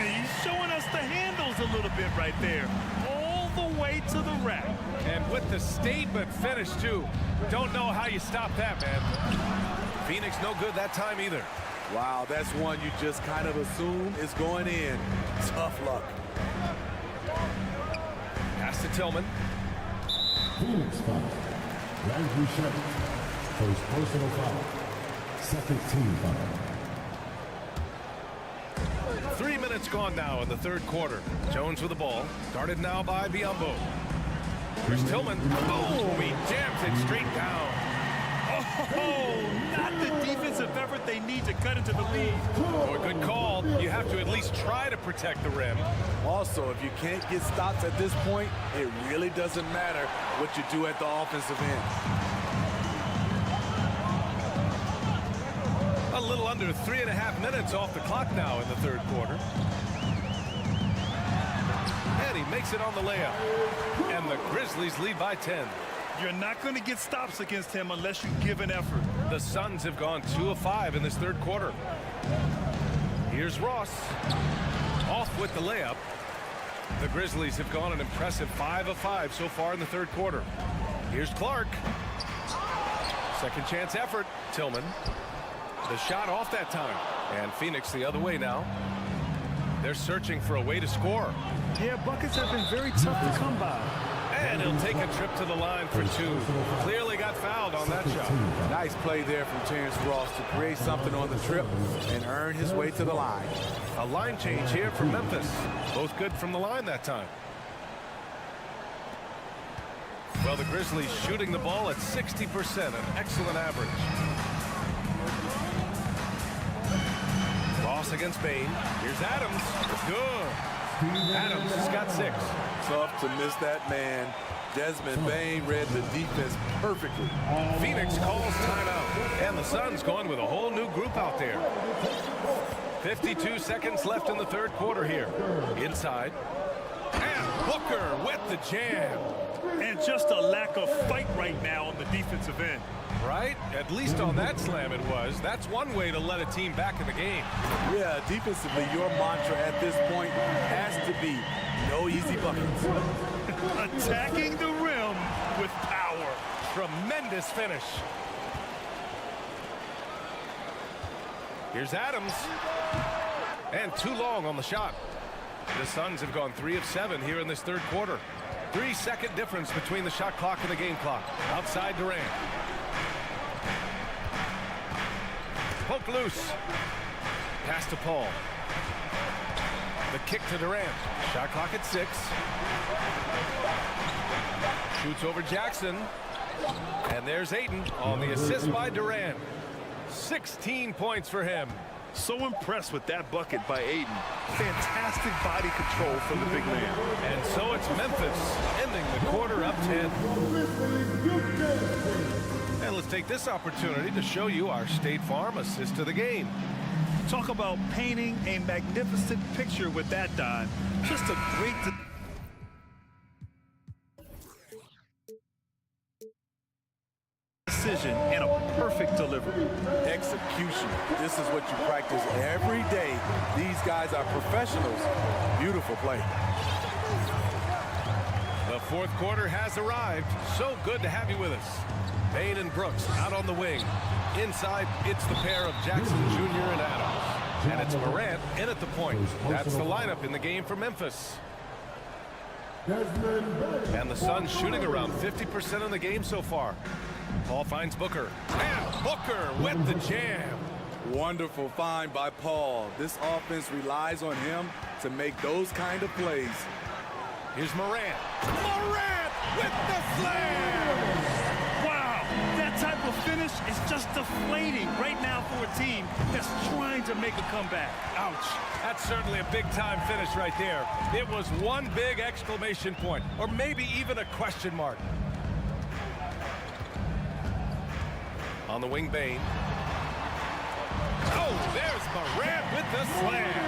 He's showing us the handles a little bit right there. All the way to the rack. And with the statement finish, too. Don't know how you stop that, man. Phoenix no good that time either. Wow, that's one you just kind of assume is going in. Tough luck. Pass to Tillman. Phoenix foul. Landry Shamet. First personal foul. Second team foul. 3 minutes gone now in the third quarter. Jones with the ball. Guarded now by Biyombo. Here's Tillman. Oh, he jams it straight down. Oh, not the defensive effort they need to cut into the lead. Oh, good call. You have to at least try to protect the rim. Also, if you can't get stops at this point, it really doesn't matter what you do at the offensive end. A little under 3.5 minutes off the clock now in the third quarter. And he makes it on the layup. And the Grizzlies lead by 10. You're not going to get stops against him unless you give an effort. The Suns have gone 2 of 5 in this third quarter. Here's Ross. Off with the layup. The Grizzlies have gone an impressive 5 of 5 so far in the third quarter. Here's Clark. Second chance effort. Tillman. The shot off that time. And Phoenix the other way now. They're searching for a way to score. Yeah, buckets have been very tough to come by. And he'll take a trip to the line for 2. Clearly got fouled on that shot. Nice play there from Terrence Ross to create something on the trip and earn his way to the line. A line change here for Memphis. Both good from the line that time. Well, the Grizzlies shooting the ball at 60%, an excellent average. Ross against Bain. Here's Adams. Good. Adams has got 6. Tough to miss that man. Desmond Bain read the defense perfectly. Phoenix calls timeout. And the Suns going with a whole new group out there. 52 seconds left in the third quarter here. Inside. And Booker with the jam. And just a lack of fight right now on the defensive end. Right? At least on that slam it was. That's one way to let a team back in the game. Yeah, defensively, your mantra at this point has to be no easy buckets. Attacking the rim with power. Tremendous finish. Here's Adams. And too long on the shot. The Suns have gone 3 of 7 here in this third quarter. 3-second difference between the shot clock and the game clock. Outside Durant. Poke loose. Pass to Paul. The kick to Durant. Shot clock at 6. Shoots over Jackson. And there's Ayton on the assist by Durant. 16 points for him. So impressed with that bucket by Ayton. Fantastic body control from the big man. And so it's Memphis ending the quarter up 10. And let's take this opportunity to show you our State Farm assist to the game. Talk about painting a magnificent picture with that, Don. Just a great decision and a perfect delivery. Execution. This is what you practice every day. These guys are professionals. Beautiful play. The fourth quarter has arrived. So good to have you with us. Payne and Brooks out on the wing. Inside, it's the pair of Jackson Jr. and Adams. And it's Morant in at the point. That's the lineup in the game for Memphis. And the Suns shooting around 50% in the game so far. Paul finds Booker. And Booker with the jam. Wonderful find by Paul. This offense relies on him to make those kind of plays. Here's Morant. Morant with the slam! Wow, that type of finish is just deflating right now for a team that's trying to make a comeback. Ouch. That's certainly a big-time finish right there. It was one big exclamation point, or maybe even a question mark. On the wing, Bane. Oh, there's Morant with the slam.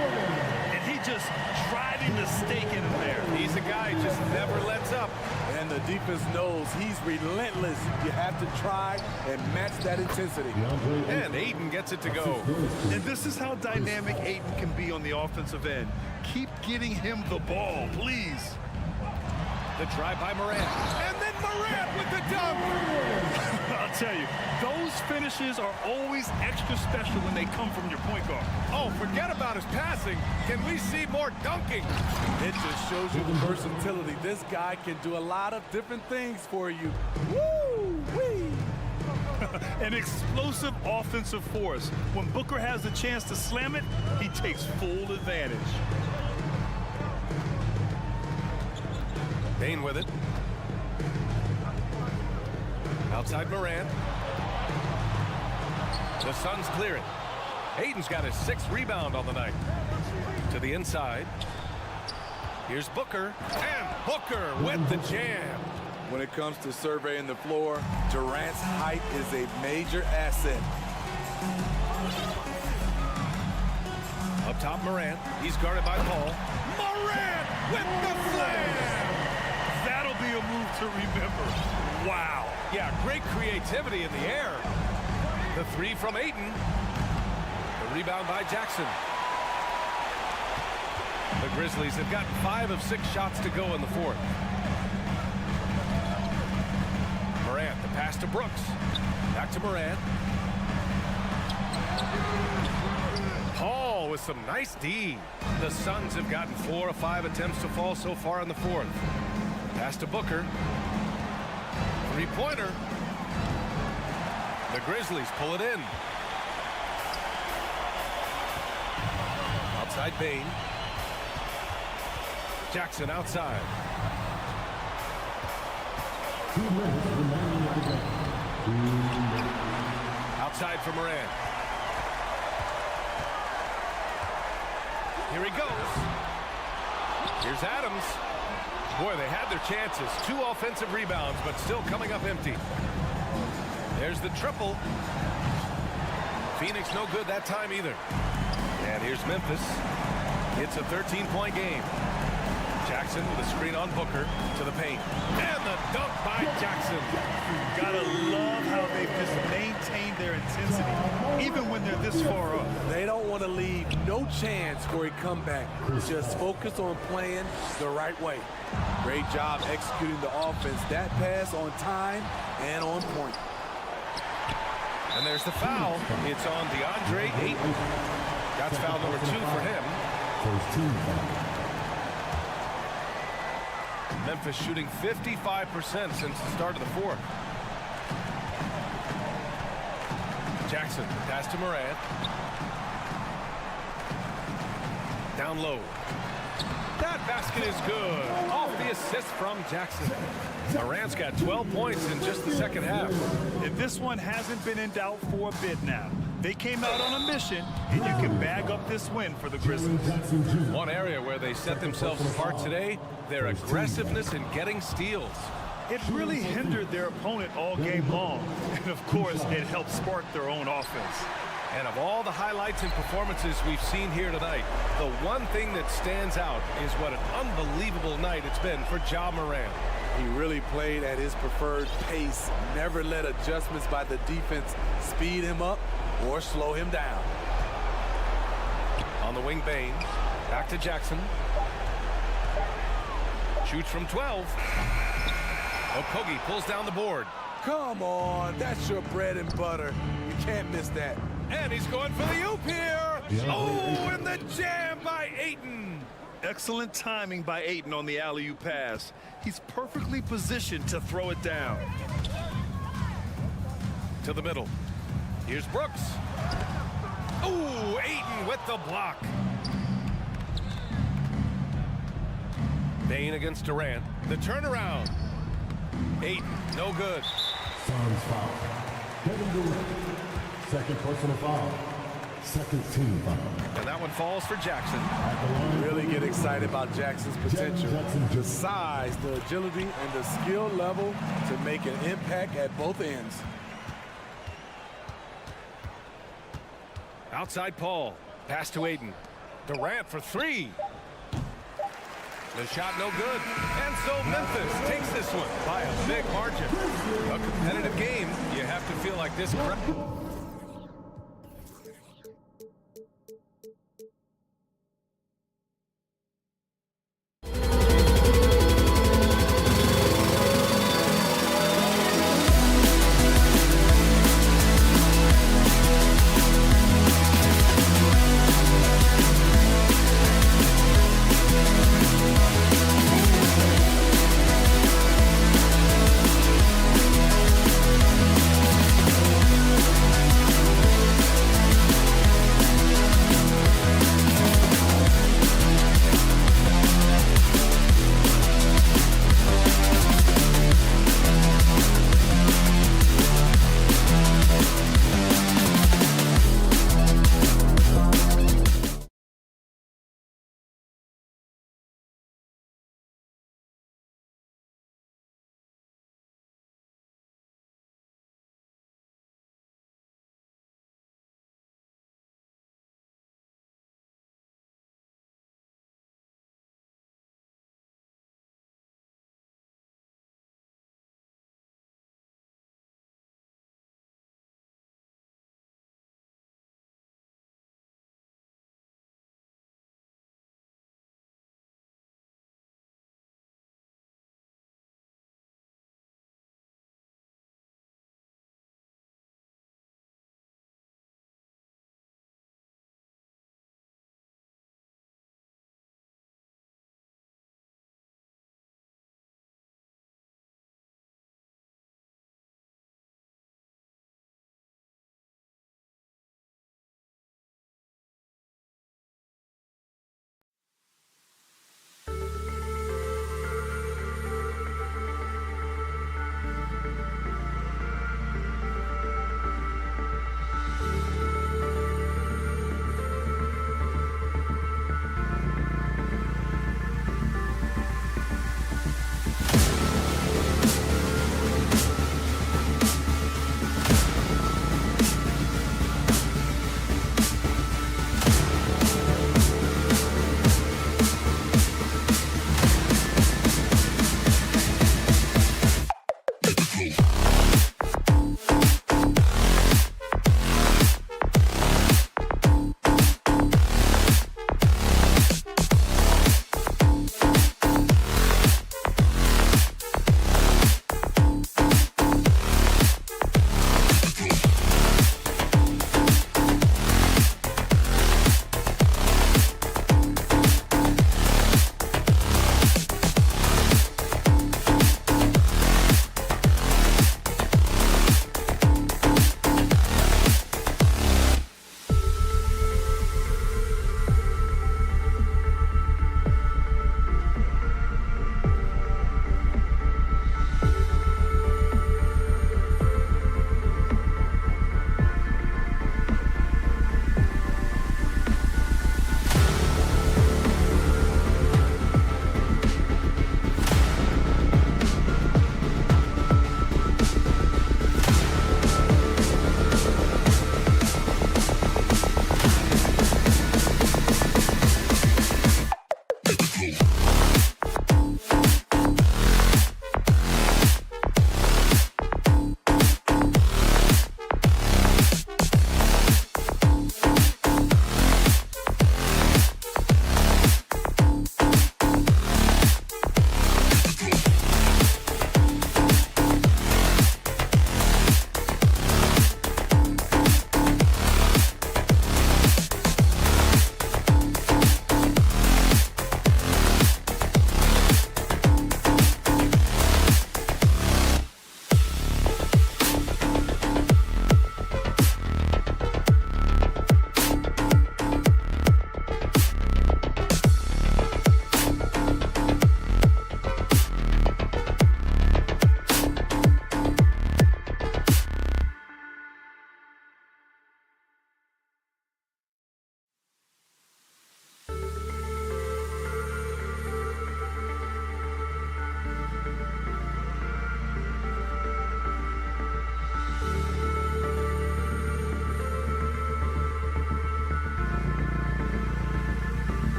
And he just driving the stake in there. He's a guy who just never lets up. And the defense knows he's relentless. You have to try and match that intensity. And Ayton gets it to go. And this is how dynamic Ayton can be on the offensive end. Keep getting him the ball, please. The drive by Morant. And then Morant with the dunk. I'll tell you, those finishes are always extra special when they come from your point guard. Oh, forget about his passing. Can we see more dunking? It just shows you the versatility. This guy can do a lot of different things for you. Woo-wee! An explosive offensive force. When Booker has the chance to slam it, he takes full advantage. Payne with it. Outside Morant. The Suns clear it. Ayton's got his 6th rebound on the night. To the inside. Here's Booker. And Booker with the jam. When it comes to surveying the floor, Durant's height is a major asset. Up top, Morant. He's guarded by Paul. Morant with the slam! That'll be a move to remember. Wow. Yeah, great creativity in the air. The 3 from Ayton. The rebound by Jackson. The Grizzlies have gotten 5 of 6 shots to go in the fourth. Morant, the pass to Brooks. Back to Morant. Paul with some nice D. The Suns have gotten 4 of 5 attempts to fall so far in the fourth. Pass to Booker. Three-pointer. The Grizzlies pull it in. Outside Bane. Jackson outside. Outside for Morant. Here he goes. Here's Adams. Boy, they had their chances. 2 offensive rebounds, but still coming up empty. There's the triple. Phoenix no good that time either. And here's Memphis. It's a 13-point game. Jackson with a screen on Booker to the paint. And the dunk by Jackson. Gotta love how they've just maintained their intensity, even when they're this far up. They don't want to leave no chance for a comeback. Just focus on playing the right way. Great job executing the offense. That pass on time and on point. And there's the foul. It's on DeAndre Ayton. That's foul number 2 for him. Memphis shooting 55% since the start of the fourth. Jackson, pass to Morant. Down low. That basket is good. Off the assist from Jackson. Morant's got 12 points in just the second half. And this one hasn't been in doubt for a bit now. They came out on a mission, and you can bag up this win for the Grizzlies. One area where they set themselves apart today, their aggressiveness in getting steals. It really hindered their opponent all game long. And, of course, it helped spark their own offense. And of all the highlights and performances we've seen here tonight, the one thing that stands out is what an unbelievable night it's been for Ja Morant. He really played at his preferred pace, never let adjustments by the defense speed him up or slow him down. On the wing, Bane. Back to Jackson. Shoots from 12. Okogie pulls down the board. Come on, that's your bread and butter. You can't miss that. And he's going for the oop here. Oh, and the jam by Ayton. Excellent timing by Ayton on the alley-oop pass. He's perfectly positioned to throw it down. To the middle. Here's Brooks. Oh, Ayton with the block. Bane against Durant. The turnaround. Ayton, no good. Suns foul. Kevin Durant. Second personal foul. Second team foul. And that one falls for Jackson. Really get excited about Jackson's potential. The size, the agility, and the skill level to make an impact at both ends. Outside Paul. Pass to Ayton. Durant for three. The shot no good. And so Memphis takes this one by a big margin. A competitive game. You have to feel like this.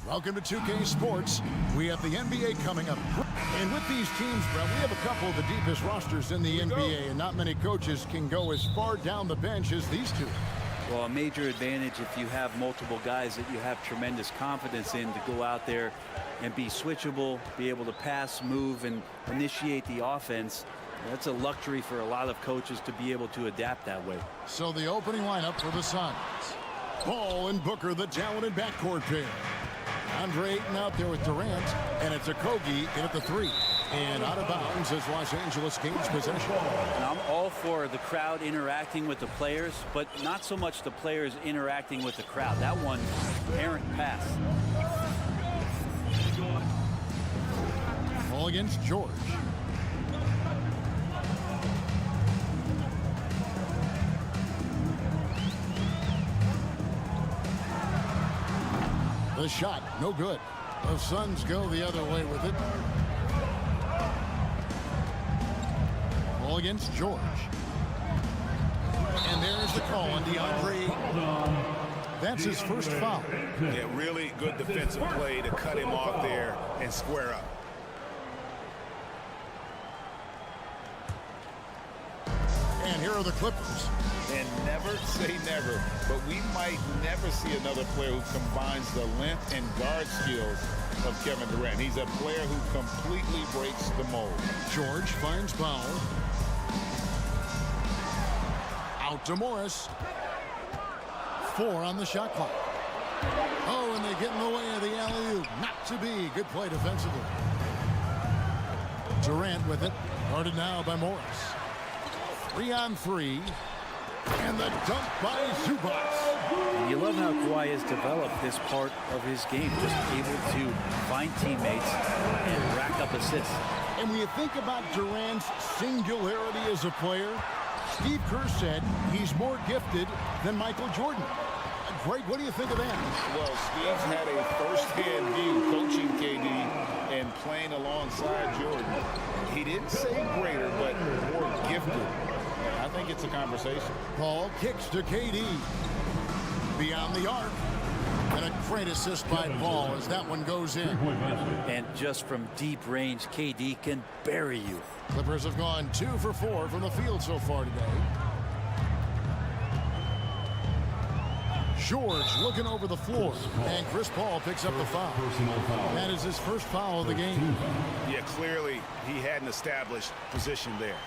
Welcome to 2K Sports. We have the NBA coming up. And with these teams, Brett, we have a couple of the deepest rosters in the NBA, and not many coaches can go as far down the bench as these two. Well, a major advantage if you have multiple guys that you have tremendous confidence in to go out there and be switchable, be able to pass, move, and initiate the offense. That's a luxury for a lot of coaches to be able to adapt that way. So the opening lineup for the Suns. Paul and Booker, the talented backcourt pair. Andre Ayton out there with Durant, and it's Okogie in at the 3. And out of bounds as Los Angeles gains possession. And I'm all for the crowd interacting with the players, but not so much the players interacting with the crowd. That one, errant pass. Ball against George. The shot, no good. The Suns go the other way with it. Ball against George. And there's the call on DeAndre. That's his first foul. Yeah, really good defensive play to cut him off there and square up. And here are the Clippers. And never say never, but we might never see another player who combines the length and guard skills of Kevin Durant. He's a player who completely breaks the mold. George finds Powell. Out to Morris. 4 on the shot clock. Oh, and they get in the way of the alley-oop. Not to be. Good play defensively. Durant with it. Guarded now by Morris. 3 on 3. And the dunk by Zubac. You love how Kawhi has developed this part of his game, just able to find teammates and rack up assists. And when you think about Durant's singularity as a player, Steve Kerr said he's more gifted than Michael Jordan. Greg, what do you think of that? Well, Steve's had a first-hand view coaching KD and playing alongside Jordan. He didn't say greater, but more gifted. I think it's a conversation. Paul kicks to KD. Beyond the arc. And a great assist by Paul as that one goes in. And just from deep range, KD can bury you. Clippers have gone 2 for 4 from the field so far today. George looking over the floor. And Chris Paul picks up the foul. That is his first foul of the game. Yeah, clearly he hadn't established position there.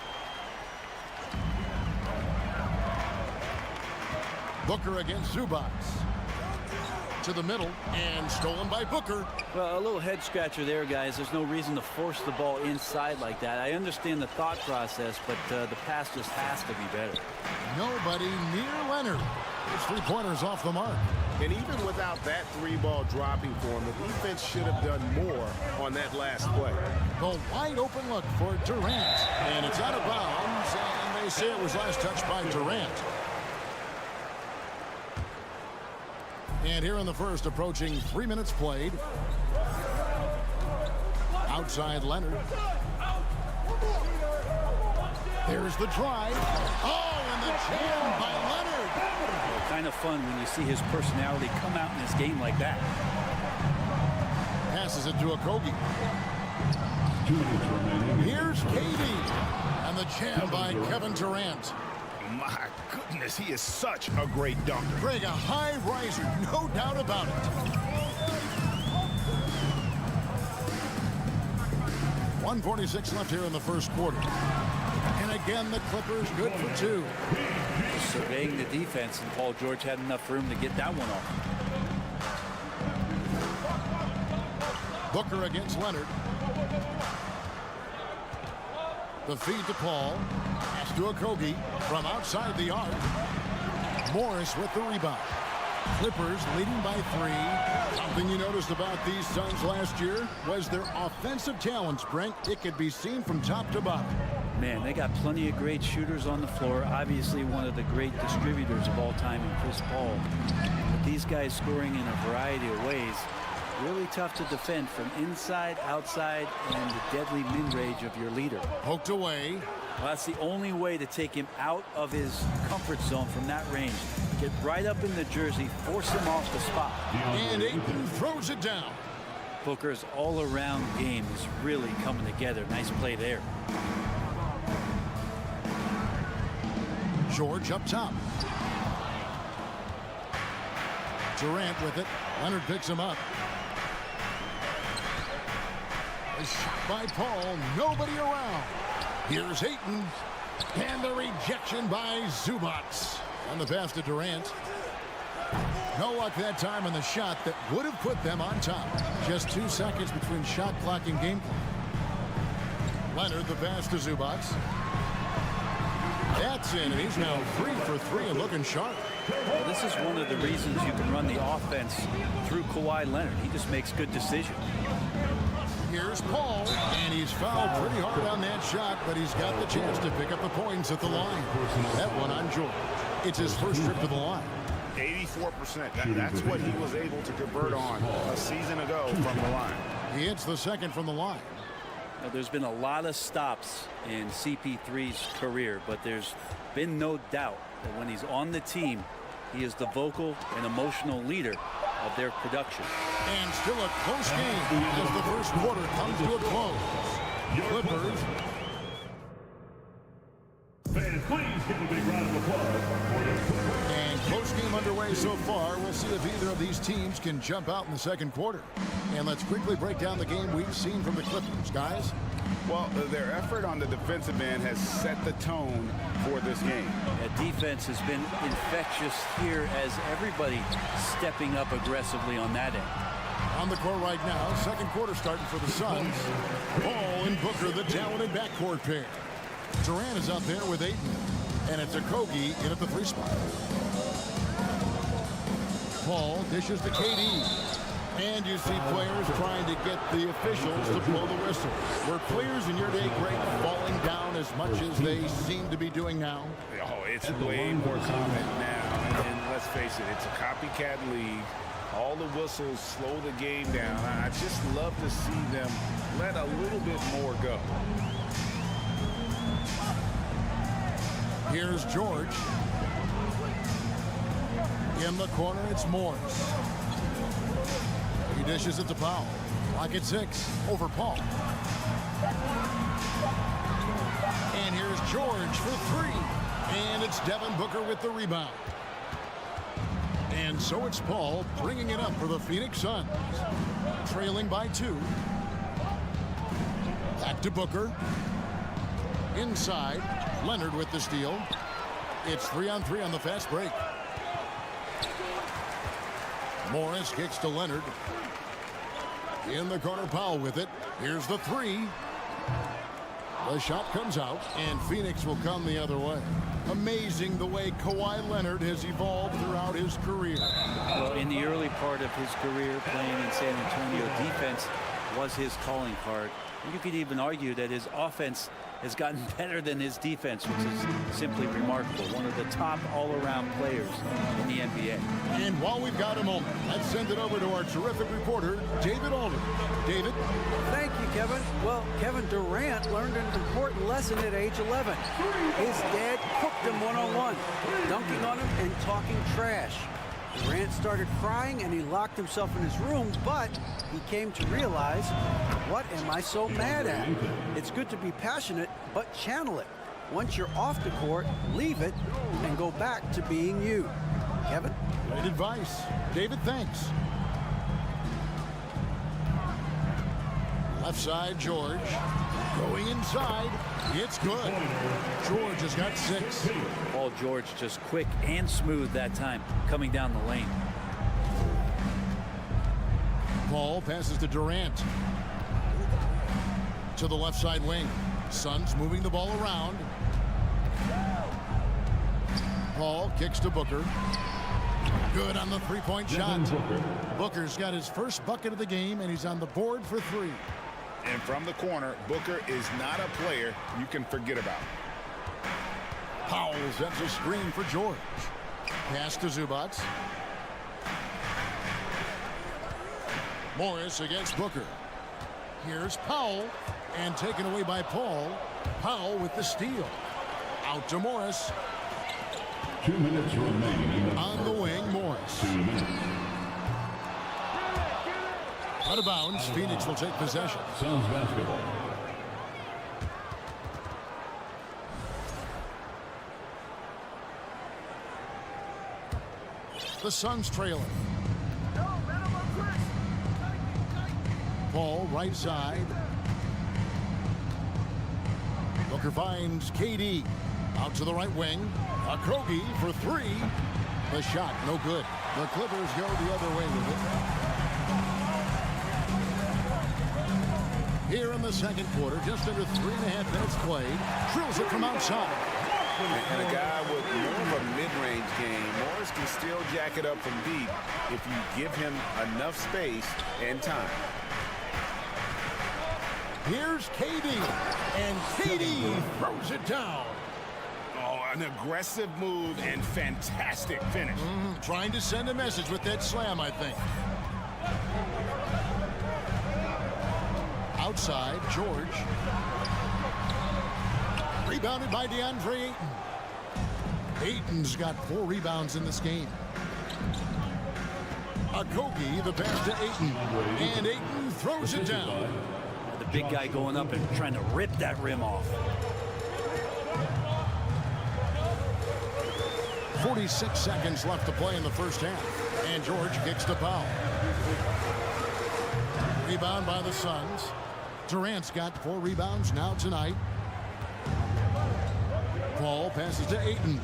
Booker against Zubac. To the middle and stolen by Booker. Well, a little head scratcher there, guys. There's no reason to force the ball inside like that. I understand the thought process, but the pass just has to be better. Nobody near Leonard. His 3-pointers off the mark. And even without that 3-ball dropping for him, the defense should have done more on that last play. The wide open look for Durant. And it's out of bounds. And they say it was last touched by Durant. And here in the first, approaching 3 minutes played. Outside Leonard. There's the drive. Oh, and the jam by Leonard. Well, kind of fun when you see his personality come out in this game like that. Passes it to Okogie. Here's KD. And the jam by Kevin Durant. My goodness, he is such a great dunker. Greg, a high riser, no doubt about it. 1:46 left here in the first quarter. And again, the Clippers good for 2. Just surveying the defense, and Paul George had enough room to get that one off. Booker against Leonard. The feed to Paul. Pass to Okogie from outside the arc. Morris with the rebound. Clippers leading by 3. Something you noticed about these Suns last year was their offensive talents, Brent. It could be seen from top to bottom. Man, they got plenty of great shooters on the floor. Obviously, one of the great distributors of all time in Chris Paul. But these guys scoring in a variety of ways. Really tough to defend from inside, outside, and the deadly mid-range of your leader. Poked away. Well, that's the only way to take him out of his comfort zone from that range. Get right up in the jersey, force him off the spot. And Ayton throws it down. Booker's all-around game is really coming together. Nice play there. George up top. Durant with it. Leonard picks him up. A shot by Paul. Nobody around. Here's Ayton. And the rejection by Zubac. On the pass to Durant. No luck that time on the shot that would have put them on top. Just 2 seconds between shot clock and game clock. Leonard, the pass to Zubac. That's in, and he's now 3 for 3 and looking sharp. Well, this is one of the reasons you can run the offense through Kawhi Leonard. He just makes good decisions. Here's Paul, and he's fouled pretty hard on that shot, but he's got the chance to pick up the points at the line. That one on George. It's his first trip to the line. 84%. That's what he was able to convert on a season ago from the line. He hits the second from the line. Now, there's been a lot of stops in CP3's career, but there's been no doubt that when he's on the team, he is the vocal and emotional leader of their production. And still a close game as the first quarter comes to a close. Clippers. Fans, please give a big round of applause. And close game underway so far. We'll see if either of these teams can jump out in the second quarter. And let's quickly break down the game we've seen from the Clippers, guys. Well, their effort on the defensive end has set the tone for this game. That defense has been infectious here as everybody stepping up aggressively on that end. On the court right now, second quarter starting for the Suns. Paul and Booker, the talented backcourt pair. Durant is out there with Ayton, and it's Okogie in at the 3 spot. Paul dishes to KD. And you see players trying to get the officials to blow the whistle. Were players in your day great falling down as much as they seem to be doing now? Oh, it's way more common now. And let's face it, it's a copycat league. All the whistles slow the game down. I just love to see them let a little bit more go. Here's George. In the corner, it's Morris. He dishes it to Powell. Clock at 6 over Paul. And here's George for 3. And it's Devin Booker with the rebound. And so it's Paul bringing it up for the Phoenix Suns. Trailing by 2. Back to Booker. Inside. Leonard with the steal. It's 3-on-3 on the fast break. Morris kicks to Leonard. In the corner, Powell with it. Here's the 3. The shot comes out, and Phoenix will come the other way. Amazing the way Kawhi Leonard has evolved throughout his career. Well, in the early part of his career playing in San Antonio, defense was his calling card. You could even argue that his offense has gotten better than his defense, which is simply remarkable. One of the top all-around players in the NBA. And while we've got a moment, let's send it over to our terrific reporter, David Alden. David? Thank you, Kevin. Well, Kevin Durant learned an important lesson at age 11. His dad cooked him one-on-one, dunking on him and talking trash. Durant started crying and he locked himself in his room, but he came to realize, what am I so mad at? It's good to be passionate, but channel it. Once you're off the court, leave it and go back to being you. Kevin? Great advice. David, thanks. Left side, George. Going inside. It's good. George has got 6. Paul George just quick and smooth that time, coming down the lane. Paul passes to Durant. To the left side wing. Suns moving the ball around. Paul kicks to Booker. Good on the 3-point shot. Booker's got his first bucket of the game, and he's on the board for 3. And from the corner, Booker is not a player you can forget about. Powell sets a screen for George. Pass to Zubac. Morris against Booker. Here's Powell, and taken away by Paul. Powell with the steal. Out to Morris. 2 minutes remaining. On the wing, Morris. 2 minutes. Out of bounds, Phoenix will take possession. Suns basketball. The Suns trailing. Paul right side. Booker finds KD. Out to the right wing. Okogie for 3. The shot, no good. The Clippers go the other way with it. Here in the second quarter, just under 3.5 minutes played. Drills it from outside. And a guy with more of a mid-range game, Morris can still jack it up from deep if you give him enough space and time. Here's KD, and KD throws it down. Oh, An aggressive move and fantastic finish. Trying to send a message with that slam, I think. Outside, George. Rebounded by DeAndre Ayton. Ayton's got 4 rebounds in this game. Akogi, the pass to Ayton. And Ayton throws it down. The big guy going up and trying to rip that rim off. 46 seconds left to play in the first half. And George kicks the foul. Rebound by the Suns. Durant's got 4 rebounds now tonight. Paul passes to Ayton.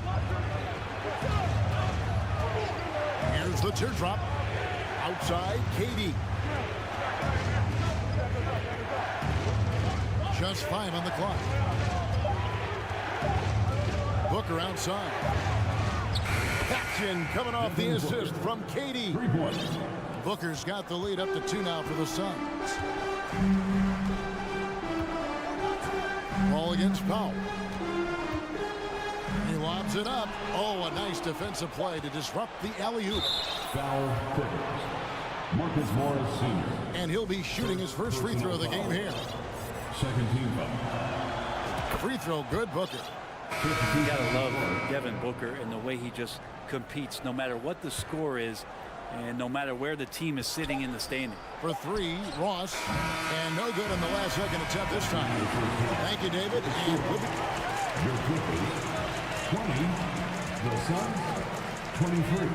Here's the teardrop. Outside, KD. Just 5 on the clock. Booker outside. Action coming off the assist from KD. Booker's got the lead up to 2 now for the Suns. Ball against Powell. He lobs it up. Oh, a nice defensive play to disrupt the alley-oop. Foul Clippers. Marcus Morris Sr. And he'll be shooting his first free throw of the game here. Second team foul. Free throw good, Booker. You gotta love Devin Booker and the way he just competes no matter what the score is and no matter where the team is sitting in the standing. For 3, Ross. And no good on the last second attempt this time. Thank you, David. And Your Clippers, 20. The Suns, 23.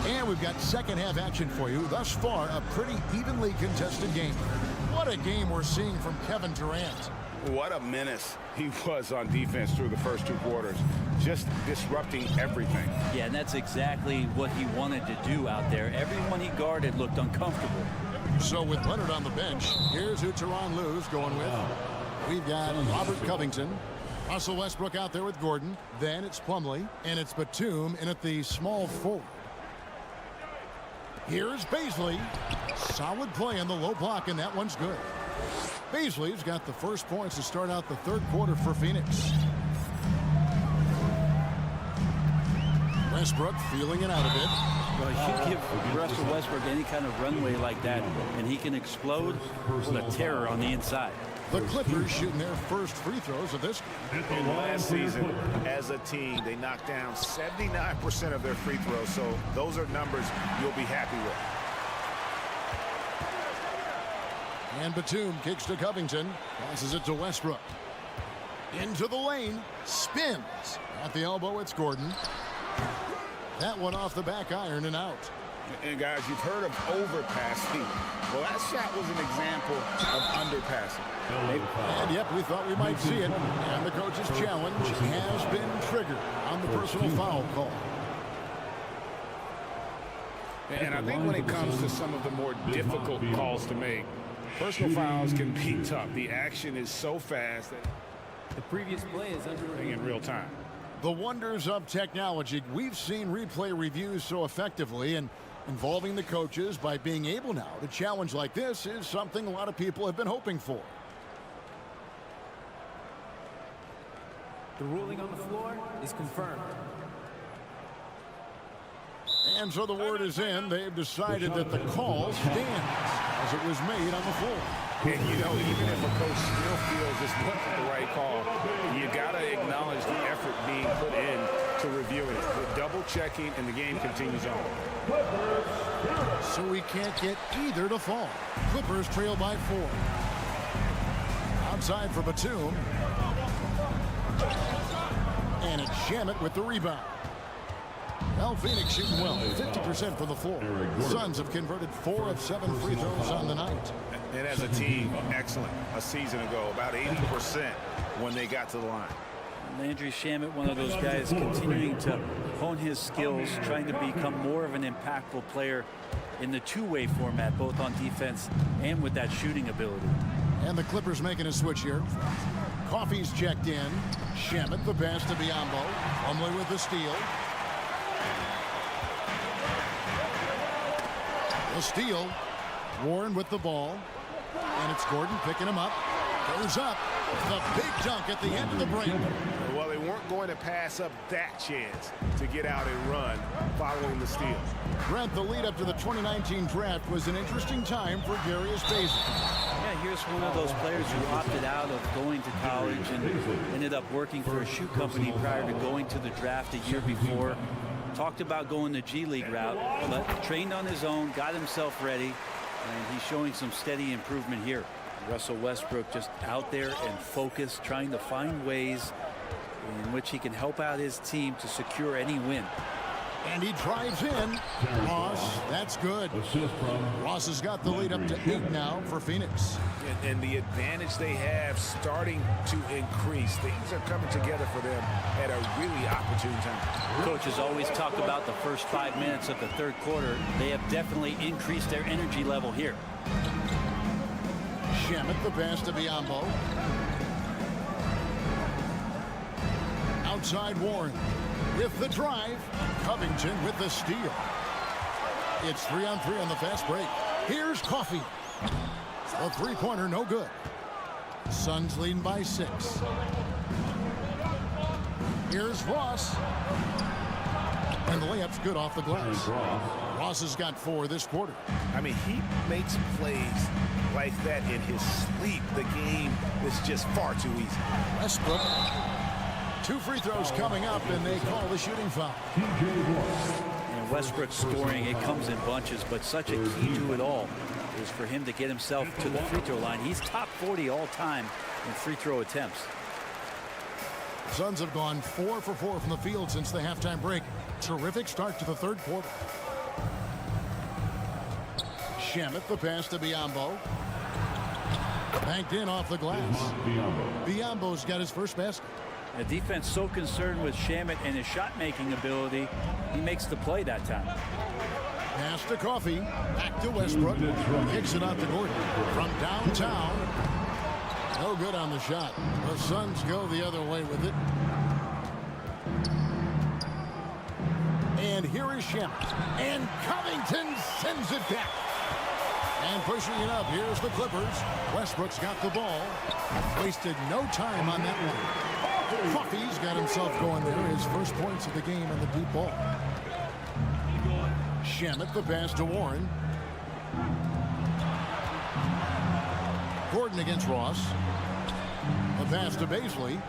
And we've got second half action for you. Thus far, a pretty evenly contested game. What a game we're seeing from Kevin Durant. What a menace he was on defense through the first 2 quarters. Just disrupting everything. Yeah, and that's exactly what he wanted to do out there. Everyone he guarded looked uncomfortable. So with Leonard on the bench, here's who Tyronn Lue's going with. We've got Robert Covington. Russell Westbrook out there with Gordon. Then it's Plumlee. And it's Batum in at the small forward. Here's Baisley. Solid play in the low block, and that one's good. Baisley's got the first points to start out the 3rd quarter for Phoenix. Westbrook feeling it out a bit. Well, you give Russell Westbrook any kind of runway like that, and he can explode. What a terror on the inside. The Clippers shooting their first free throws of this game. In last season, as a team, they knocked down 79% of their free throws, so those are numbers you'll be happy with. And Batum kicks to Covington. Passes it to Westbrook. Into the lane. Spins. At the elbow, it's Gordon. That one off the back iron and out. And guys, you've heard of overpassing. Well, that shot was an example of underpassing. And yep, we thought we might see it. And the coach's challenge has been triggered on the personal foul call. And I think when it comes to some of the more difficult calls to make, personal fouls can be tough. The action is so fast that The previous play is under review. in real time. The wonders of technology. We've seen replay reviews so effectively, and involving the coaches by being able now to challenge like this is something a lot of people have been hoping for. The ruling on the floor is confirmed. And so the word is in. They've decided that the call stands as it was made on the floor. And, you know, even if a coach still feels this wasn't the right call, you got to acknowledge the effort being put in to reviewing it. The double checking, and the game continues on. So we can't get either to fall. Clippers trail by 4. Outside for Batum. And it's Shamet with the rebound. Well, Phoenix shooting well, 50% from the floor. Suns have converted 4 of 7 free throws on the night. And as a team, excellent. A season ago, about 80% when they got to the line. Landry Shamet, one of those guys continuing to hone his skills, trying to become more of an impactful player in the two-way format, both on defense and with that shooting ability. And the Clippers making a switch here. Coffey's checked in. Shamet the pass to Biyombo. Plumlee with the steal. A steal. Warren with the ball. And it's Gordon picking him up. Goes up. The big dunk at the end of the break. Well, they weren't going to pass up that chance to get out and run following the steal. Brent, the lead up to the 2019 draft was an interesting time for Darius Bazley. Yeah, here's one of those players who opted out of going to college and ended up working for a shoe company prior to going to the draft a year before. Talked about going the G League route, but trained on his own, got himself ready, and he's showing some steady improvement here. Russell Westbrook just out there and focused, trying to find ways in which he can help out his team to secure any win. And he drives in. Ross, that's good. Ross has got the lead up to 8 now for Phoenix. And the advantage they have starting to increase. Things are coming together for them at a really opportune time. Coaches always talk about the first 5 minutes of the third quarter. They have definitely increased their energy level here. Shamet the pass to Biyombo. Outside Warren with the drive. Covington with the steal. It's 3-on-3 on the fast break. Here's Coffey. A three-pointer, no good. Suns leading by 6. Here's Ross. And the layup's good off the glass. Ross has got 4 this quarter. I mean, he makes plays like that in his sleep. The game is just far too easy. Westbrook. 2 free throws coming up, and they call the shooting foul. And Westbrook scoring, it comes in bunches, but such a key to it all is for him to get himself to the free throw line. He's top 40 all time in free throw attempts. Suns have gone 4 for 4 from the field since the halftime break. Terrific start to the third quarter. Shamet the pass to Biyombo. Banked in off the glass. Biyombo's got his first basket. The defense so concerned with Shamet and his shot-making ability, he makes the play that time. Pass to Coffey. Back to Westbrook. Kicks it out to Gordon. From downtown. No good on the shot. The Suns go the other way with it. And here is Shamet. And Covington sends it back. And pushing it up, here's the Clippers. Westbrook's got the ball. Wasted no time on that one. Coffey's got himself going there. His first points of the game on the deep ball. Shamet the pass to Warren. Gordon against Ross. The pass to Bazley.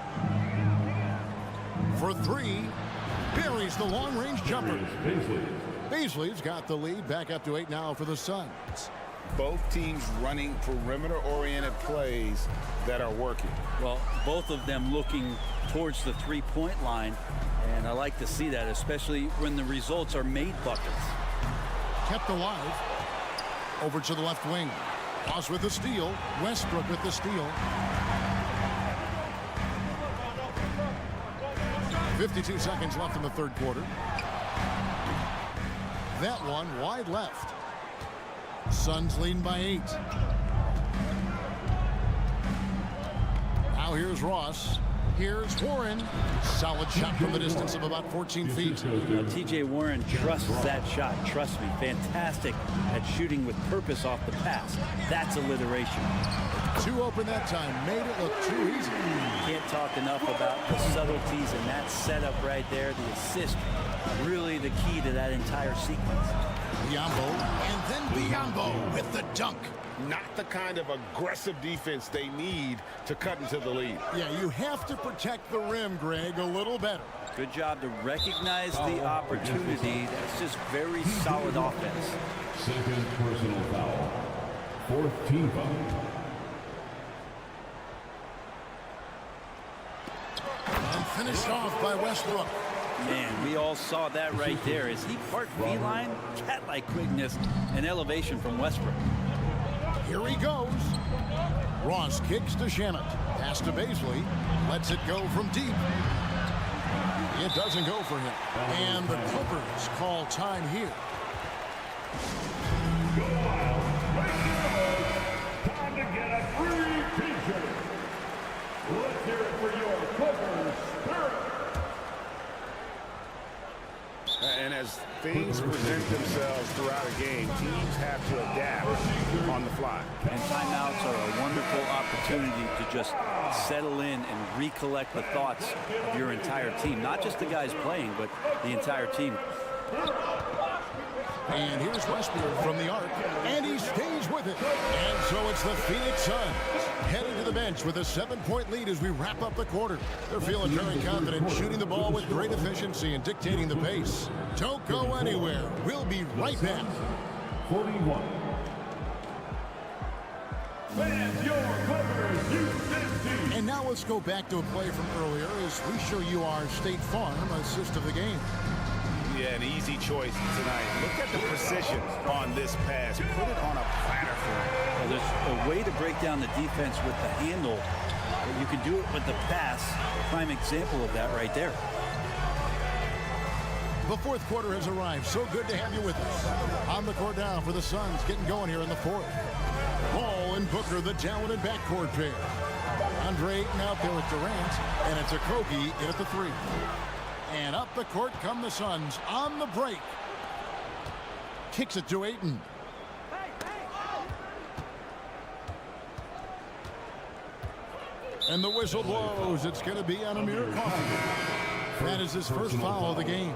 For 3. Buries the long-range jumper. Bazley's got the lead. Back up to 8 now for the Suns. Both teams running perimeter-oriented plays that are working. Well, both of them looking towards the three-point line, and I like to see that, especially when the results are made buckets. Kept alive. Over to the left wing. Ross with the steal. Westbrook with the steal. 52 seconds left in the third quarter. That one wide left. Suns leading by 8. Now here's Ross. Here's Warren. Solid shot from the distance of about 14 feet. T.J. Warren trusts that shot. Trust me. Fantastic at shooting with purpose off the pass. That's alliteration. 2 open that time. Made it look too easy. Can't talk enough about the subtleties in that setup right there. The assist, really the key to that entire sequence. Biyombo, and then Biyombo with the dunk. Not the kind of aggressive defense they need to cut into the lead. Yeah, you have to protect the rim, Greg, a little better. Good job to recognize the opportunity. That's just very solid offense. Second personal foul. 4th team foul. And finished off by Westbrook. Man, we all saw that right there. As he part V-line, cat-like quickness and elevation from Westbrook. Here he goes. Ross kicks to Shamet. Pass to Bazley. Lets it go from deep. It doesn't go for him. And the Clippers call time here. Time to get a free t-shirt. Let's hear it for your Clippers Spirit. And as things present themselves throughout a game, teams have to adapt on the fly. And timeouts are a wonderful opportunity to just settle in and recollect the thoughts of your entire team. Not just the guys playing, but the entire team. And here's Westbrook from the arc, and he stays with it. And so it's the Phoenix Suns heading to the bench with a 7-point lead as we wrap up the quarter. They're feeling very confident, shooting the ball with great efficiency and dictating the pace. Don't go anywhere. We'll be right back. 41. And now let's go back to a play from earlier as we show you our State Farm assist of the game. Yeah, an easy choice tonight. Look at the precision on this pass. Put it on a platter for him. Well, there's a way to break down the defense with the handle. But you can do it with the pass. Prime example of that right there. The fourth quarter has arrived. So good to have you with us. On the court now for the Suns, getting going here in the fourth. Ball and Booker, the talented backcourt pair. Andre Ayton out there with Durant, and it's Okogie in at the three. And up the court come the Suns on the break. Kicks it to Ayton. And the whistle blows. It's going to be on Amir Coffey. That is his first foul of the game.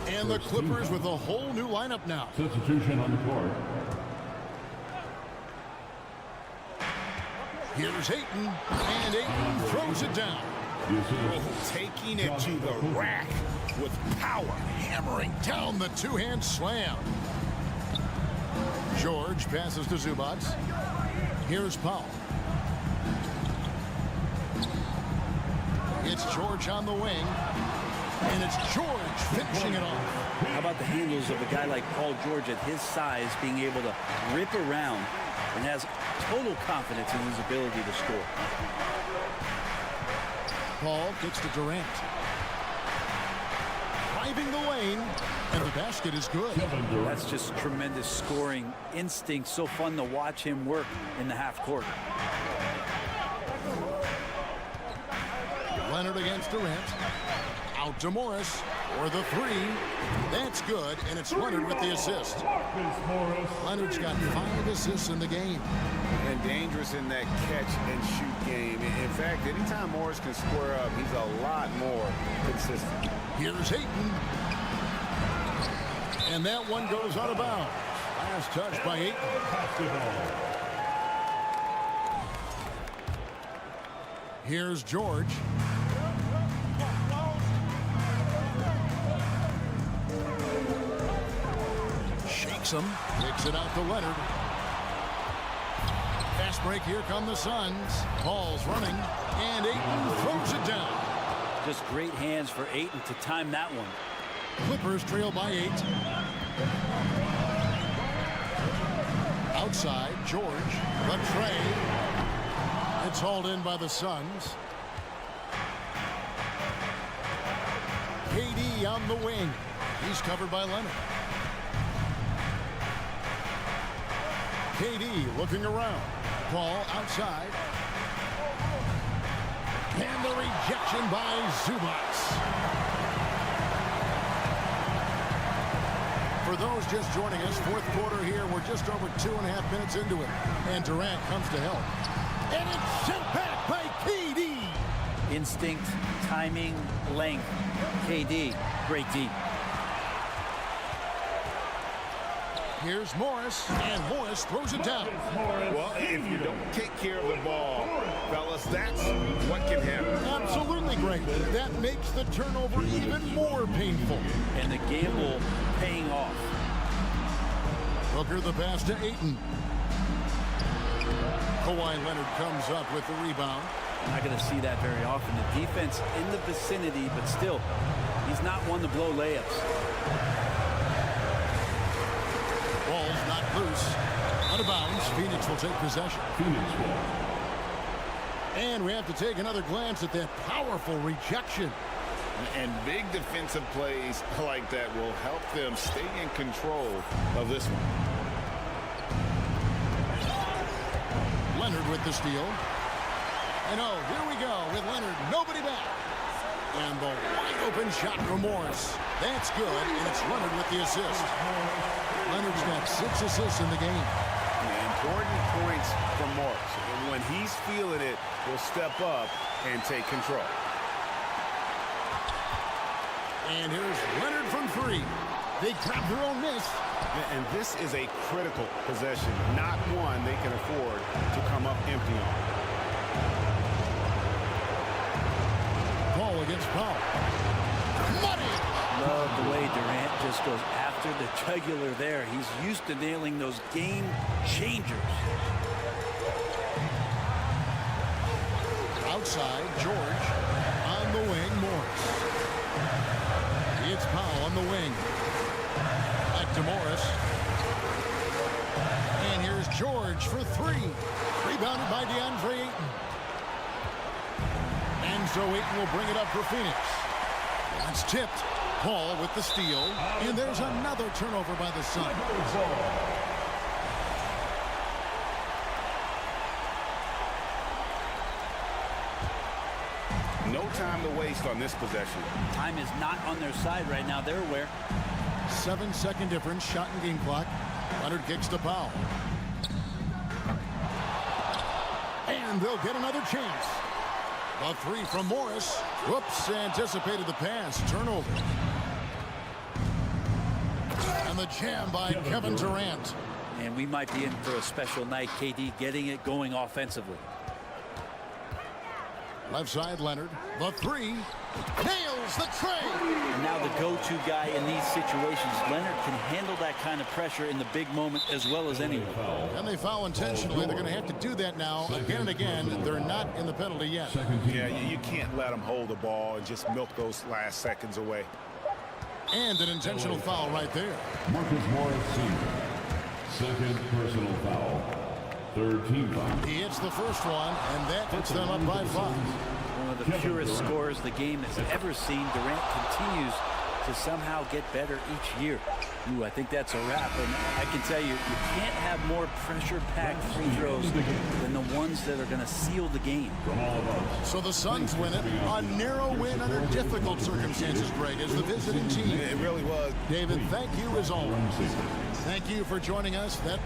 And the Clippers with a whole new lineup now. Substitution on the court. Here's Ayton, and Ayton throws it down. Taking it to the rack with power. Hammering down the two-hand slam. George passes to Zubac. Here's Powell. It's George on the wing. And it's George finishing it off. How about the handles of a guy like Paul George at his size being able to rip around and has total confidence in his ability to score. Paul kicks to Durant. Driving the lane, and the basket is good. That's just tremendous scoring instinct. So fun to watch him work in the half court. Leonard against Durant. Out to Morris for the three. That's good, and it's Leonard with the assist. Leonard's got 5 assists in the game. And dangerous in that catch-and-shoot game. In fact, anytime Morris can square up, he's a lot more consistent. Here's Ayton. And that one goes out of bounds. Last touch by Ayton. Here's George. Shakes him. Kicks it out to Leonard. Fast break. Here come the Suns. Ball's running. And Ayton throws it down. Just great hands for Ayton to time that one. Clippers trail by 8. Outside, George. The tray. It's hauled in by the Suns. KD on the wing. He's covered by Leonard. KD looking around. Ball outside. And the rejection by Zubac. For those just joining us, fourth quarter here. We're just over 2.5 minutes into it. And Durant comes to help. And it's sent back by KD. Instinct, timing, length. KD, great D. Here's Morris, and Morris throws it down. Well, if you don't take care of the ball, fellas, that's what can happen. Absolutely great. That makes the turnover even more painful. And the gamble paying off. Booker the pass to Ayton. Kawhi Leonard comes up with the rebound. Not going to see that very often. The defense in the vicinity, but still, he's not one to blow layups. Ball's not loose. Out of bounds. Phoenix will take possession. Phoenix ball. And we have to take another glance at that powerful rejection. And big defensive plays like that will help them stay in control of this one. Leonard with the steal. And oh, here we go with Leonard. Nobody back. And the wide open shot from Morris. That's good, and it's Leonard with the assist. Leonard's got 6 assists in the game. Important points from Morris. And when he's feeling it, he'll step up and take control. And here's Leonard from 3. They grab their own miss. And this is a critical possession, not one they can afford to come up empty on. Ball against Powell. Money! Love the way Durant just goes after the jugular there. He's used to nailing those game changers. Outside, George. On the wing, Morris. It's Powell on the wing. Back to Morris. And here's George for 3. Rebounded by DeAndre Ayton. And so Ayton will bring it up for Phoenix. That's tipped. Paul with the steal. And there's another turnover by the Suns. No time to waste on this possession. Time is not on their side right now. They're aware. 7-second difference, shot and game clock. Leonard kicks to Powell. And they'll get another chance. A 3 from Morris. Whoops, anticipated the pass. Turnover. And the jam by Kevin Durant. And we might be in for a special night. KD getting it going offensively. Left side, Leonard. The 3. Nails the tray. And now the go-to guy in these situations. Leonard can handle that kind of pressure in the big moment as well as anyone. And they foul intentionally. They're going to have to do that now again and again. They're not in the penalty yet. Yeah, you can't let them hold the ball and just milk those last seconds away. And an intentional foul right there. Marcus Morris Sr. Second personal foul. Third team foul. He hits the first one, and that puts them up by 5. One of the purest scorers the game has ever seen. Durant continues to somehow get better each year. Ooh, I think that's a wrap. And I can tell you, you can't have more pressure-packed free throws than the ones that are going to seal the game. So the Suns win it. A narrow win under difficult circumstances, Greg, as the visiting team. It really was. David, thank you as always. Thank you for joining us. That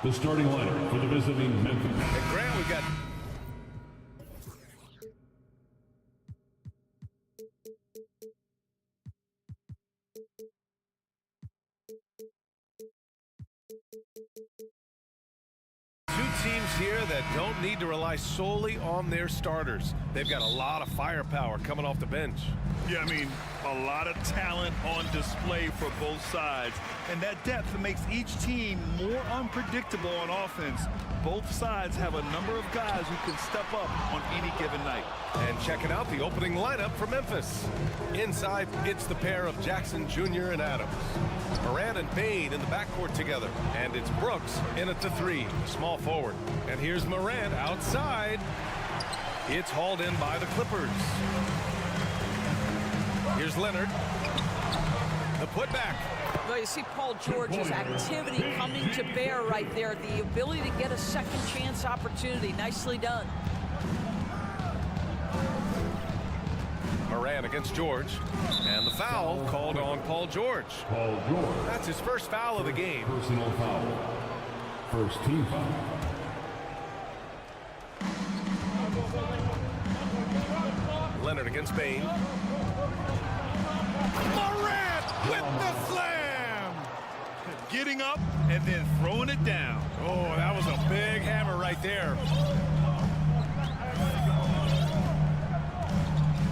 The starting lineup for the visiting Memphis. And Grant, we got two teams here that don't need to rely solely on their starters. They've got a lot of firepower coming off the bench. Yeah, I mean, a lot of talent on display for both sides. And that depth makes each team more unpredictable on offense. Both sides have a number of guys who can step up on any given night. And checking out the opening lineup for Memphis. Inside, it's the pair of Jackson Jr. and Adams. Morant and Bain in the backcourt together. And it's Brooks in at the 3, small forward. And here's Morant outside. It's hauled in by the Clippers. Here's Leonard. The putback. Well, you see Paul George's activity coming to bear right there. The ability to get a second chance opportunity. Nicely done. Morant against George. And the foul called on Paul George. Paul George. That's his first foul of the game. Personal foul. First team foul. Leonard against Bain. Morant with the slam! Getting up and then throwing it down. Oh, that was a big hammer right there.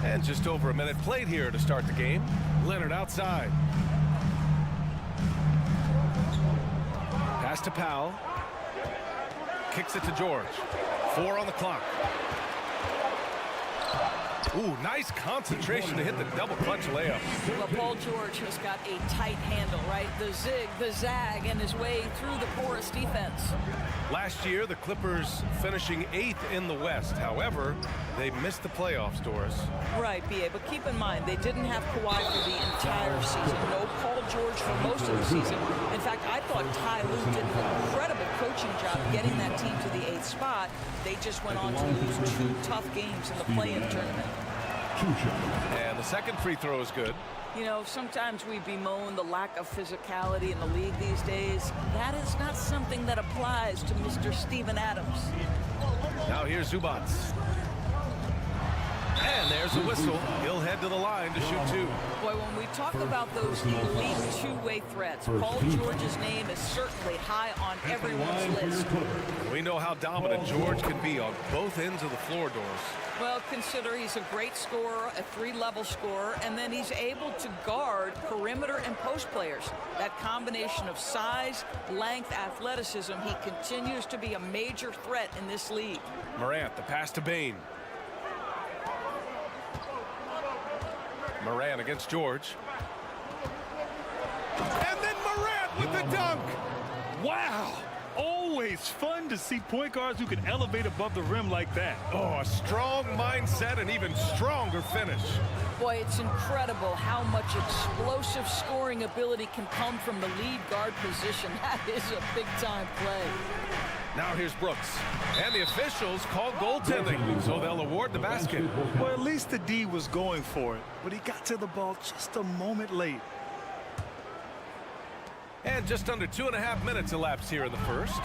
And just over a minute played here to start the game. Leonard outside. Pass to Powell. Kicks it to George. 4 on the clock. Ooh, nice concentration to hit the double clutch layup. Well, Paul George has got a tight handle, right? The zig, the zag, and his way through the porous defense. Last year, the Clippers finishing 8th in the West. However, they missed the playoffs, Doris. Right, B.A., but keep in mind, they didn't have Kawhi for the entire season. No Paul George for most of the season. In fact, I thought Ty Lue did an incredible coaching job getting that team to the 8th spot. They just went on to lose 2 tough games in the play-in tournament. And the second free throw is good. You know, sometimes we bemoan the lack of physicality in the league these days. That is not something that applies to Mr. Steven Adams. Now here's Zubac. And there's a whistle. He'll head to the line to shoot 2. Boy, when we talk about those elite two-way threats, Paul George's name is certainly high on everyone's list. We know how dominant George can be on both ends of the floor, Doris. Well, consider he's a great scorer, a 3-level scorer, and then he's able to guard perimeter and post players. That combination of size, length, athleticism, he continues to be a major threat in this league. Morant, the pass to Bain. Morant against George. And then Morant with the dunk. Wow. Always fun to see point guards who can elevate above the rim like that. Oh, a strong mindset and even stronger finish. Boy, it's incredible how much explosive scoring ability can come from the lead guard position. That is a big-time play. Now here's Brooks. And the officials called goaltending, so they'll award the basket. Well, at least the D was going for it, but he got to the ball just a moment late. And just under 2.5 minutes elapsed here in the first.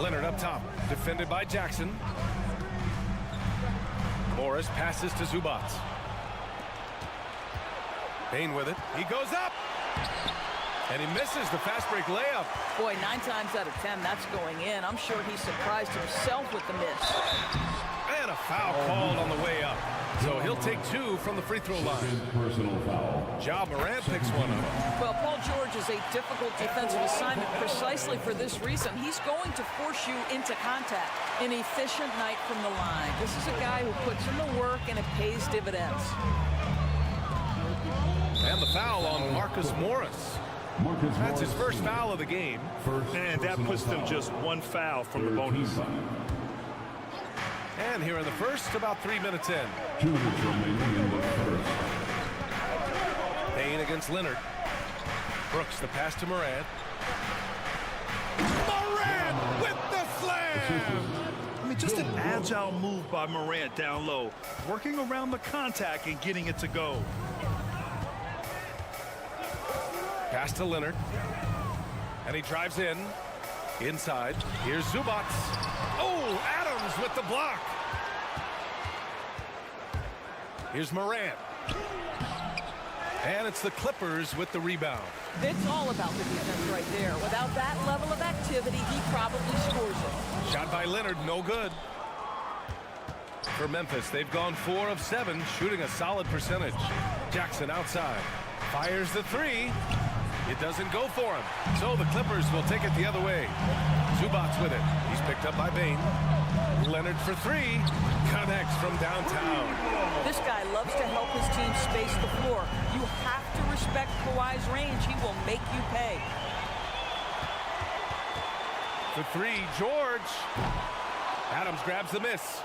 Leonard up top, defended by Jackson. Morris passes to Zubac. Bain with it. He goes up. And he misses the fast break layup. Boy, 9 times out of 10, that's going in. I'm sure he surprised himself with the miss. And a foul called on the way up. So he'll take 2 from the free throw line. Personal foul. Ja Morant picks one up. Well, Paul George is a difficult defensive assignment precisely for this reason. He's going to force you into contact. An efficient night from the line. This is a guy who puts in the work and it pays dividends. And the foul on Marcus Morris. That's his first foul of the game. And that puts them just 1 foul from the bonus. And here in the first, about 3 minutes in. 2 minutes remaining in the first. Bain against Leonard. Brooks, the pass to Morant. Morant with the slam! I mean, just an agile move by Morant down low, working around the contact and getting it to go. Pass to Leonard. And he drives in. Inside. Here's Zubac. Oh, Adams with the block. Here's Morant. And it's the Clippers with the rebound. It's all about the defense right there. Without that level of activity, he probably scores it. Shot by Leonard, no good. For Memphis, they've gone 4 of 7, shooting a solid percentage. Jackson outside. Fires the 3. It doesn't go for him. So the Clippers will take it the other way. Zubac with it. He's picked up by Bane. Leonard for 3. Connects from downtown. This guy loves to help his team space the floor. You have to respect Kawhi's range. He will make you pay. For 3, George. Adams grabs the miss.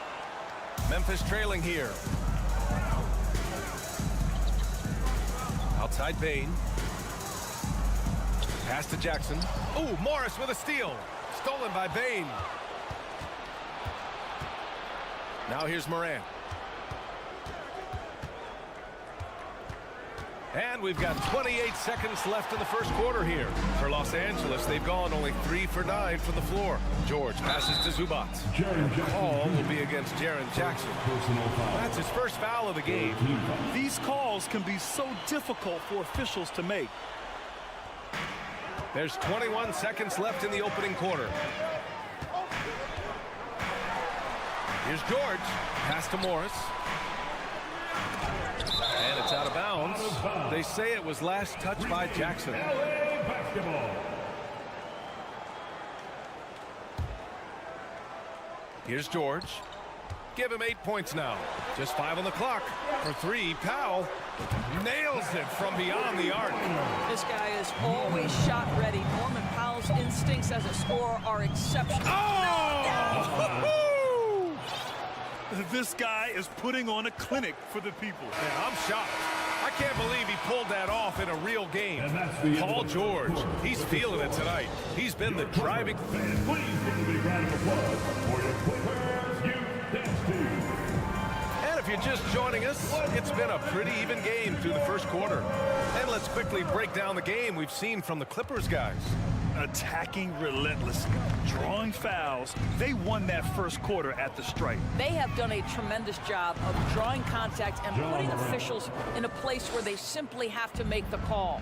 Memphis trailing here. Outside Bane. Pass to Jackson. Ooh, Morris with a steal. Stolen by Bane. Now here's Morant. And we've got 28 seconds left in the first quarter here. For Los Angeles, they've gone only 3 for 9 from the floor. George passes to Zubac. The call will be against Jaren Jackson. That's his first foul of the game. These calls can be so difficult for officials to make. There's 21 seconds left in the opening quarter. Here's George. Pass to Morris. And it's out of bounds. They say it was last touched by Jackson. Here's George. Give him 8 points now. Just 5 on the clock. For 3, Powell nails it from beyond the arc. This guy is always shot ready. Norman Powell's instincts as a scorer are exceptional. Oh! This guy is putting on a clinic for the people. Yeah, I'm shocked. I can't believe he pulled that off in a real game. Paul George, he's feeling it tonight. He's been the driving. Please give a big round of applause for your Clippers Youth Dance Team. And if you're just joining us, it's been a pretty even game through the first quarter. And let's quickly break down the game we've seen from the Clippers guys. Attacking relentlessly, drawing fouls. They won that first quarter at the stripe. They have done a tremendous job of drawing contact and putting officials in a place where they simply have to make the call.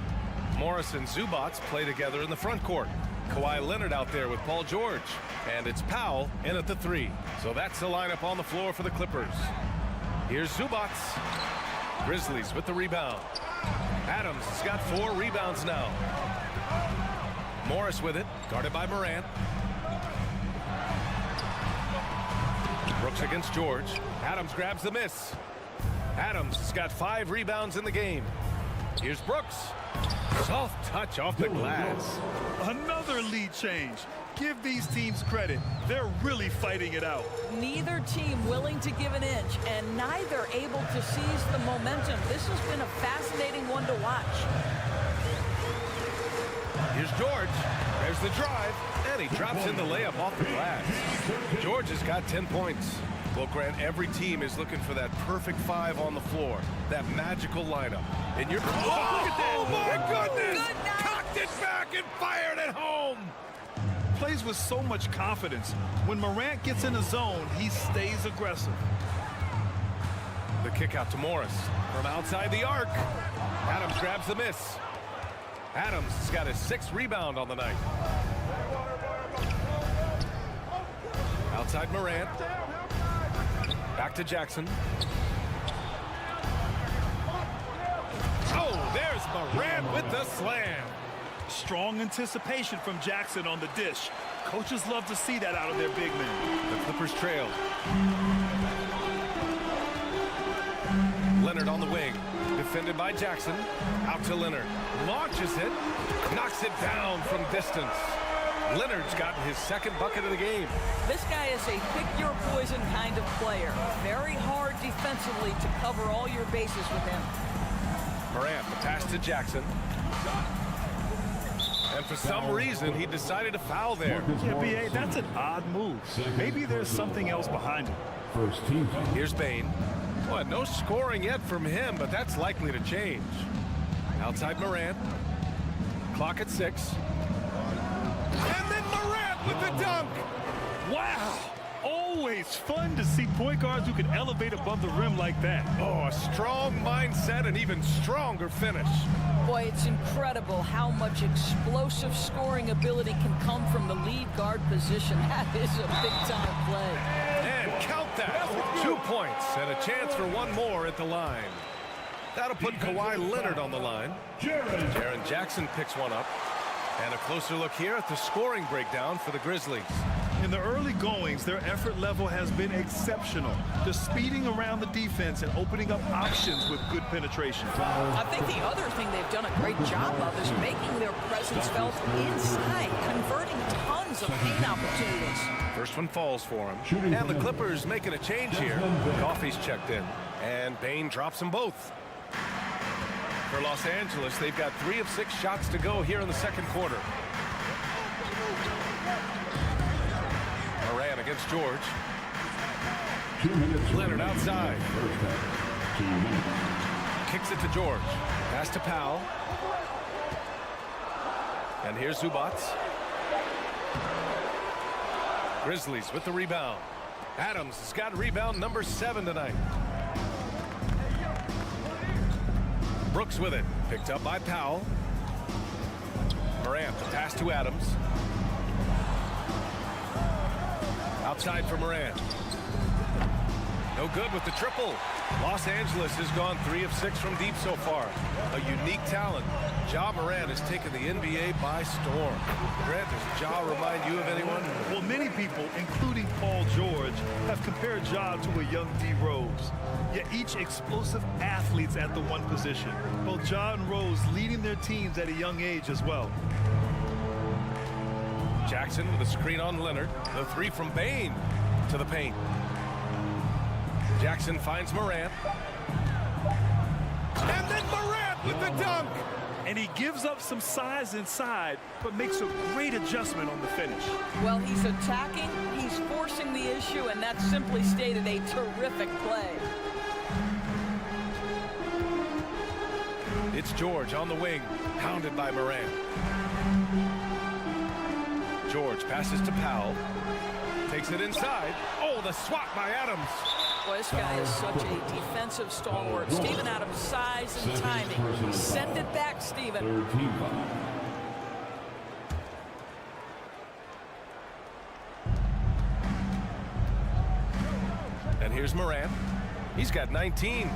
Morris and Zubac play together in the front court. Kawhi Leonard out there with Paul George. And it's Powell in at the 3. So that's the lineup on the floor for the Clippers. Here's Zubac. Grizzlies with the rebound. Adams has got 4 rebounds now. Morris with it, guarded by Morant. Brooks against George. Adams grabs the miss. Adams has got 5 rebounds in the game. Here's Brooks. Soft touch off the glass. Another lead change. Give these teams credit. They're really fighting it out. Neither team willing to give an inch, and neither able to seize the momentum. This has been a fascinating one to watch. Here's George. There's the drive, and he drops in the layup off the glass. George has got 10 points. Well, Grant, every team is looking for that perfect 5 on the floor, that magical lineup. And you're... Oh, look at that! Oh, my goodness! Cocked it back and fired it home! Plays with so much confidence. When Morant gets in the zone, he stays aggressive. The kick out to Morris from outside the arc. Adams grabs the miss. Adams has got his 6th rebound on the night. Outside Morant. Back to Jackson. Oh, there's Morant with the slam. Strong anticipation from Jackson on the dish. Coaches love to see that out of their big men. The Clippers trail. Leonard on the wing. Defended by Jackson. Out to Leonard. Launches it. Knocks it down from distance. Leonard's gotten his 2nd bucket of the game. This guy is a pick-your-poison kind of player. Very hard defensively to cover all your bases with him. Morant, the pass to Jackson. And for some reason, he decided to foul there. Yeah, B.A., that's an odd move. Maybe there's something else behind it. First team. Here's Bane. Well, no scoring yet from him, but that's likely to change. Outside Morant. Clock at 6. And then Morant with the dunk. Wow. Always fun to see point guards who can elevate above the rim like that. Oh, a strong mindset and even stronger finish. Boy, it's incredible how much explosive scoring ability can come from the lead guard position. That is a big-time play. And count that. 2 points and a chance for one more at the line. That'll put Kawhi Leonard on the line. Jaren Jackson picks one up. And a closer look here at the scoring breakdown for the Grizzlies. In the early goings, their effort level has been exceptional. They're speeding around the defense and opening up options with good penetration. I think the other thing they've done a great job of is making their presence felt inside, converting tons of paint opportunities. First one falls for him. And the Clippers making a change here. Coffey's checked in. And Bane drops them both. For Los Angeles, they've got 3 of 6 shots to go here in the second quarter. Morant against George. Leonard outside. Kicks it to George. Pass to Powell. And here's Zubac. Grizzlies with the rebound. Adams has got rebound number 7 tonight. Brooks with it. Picked up by Powell. Morant, the pass to Adams. Outside for Morant. No good with the triple. Los Angeles has gone 3 of 6 from deep so far. A unique talent. Ja Morant has taken the NBA by storm. Grant, does Ja remind you of anyone? Well, many people, including Paul George, have compared Ja to a young D. Rose. Yet each explosive athletes at the one position. Both Ja and Rose leading their teams at a young age as well. Jackson with a screen on Leonard. The 3 from Bane to the paint. Jackson finds Morant. And then Morant with the dunk. And he gives up some size inside, but makes a great adjustment on the finish. Well, he's attacking, he's forcing the issue, and that's simply stated a terrific play. It's George on the wing, pounded by Morant. George passes to Powell. Takes it inside. Oh, the swat by Adams. Boy, this guy is such a defensive stalwart. Steven Adams' size and timing. Send it back, Steven. And here's Morant. He's got 19.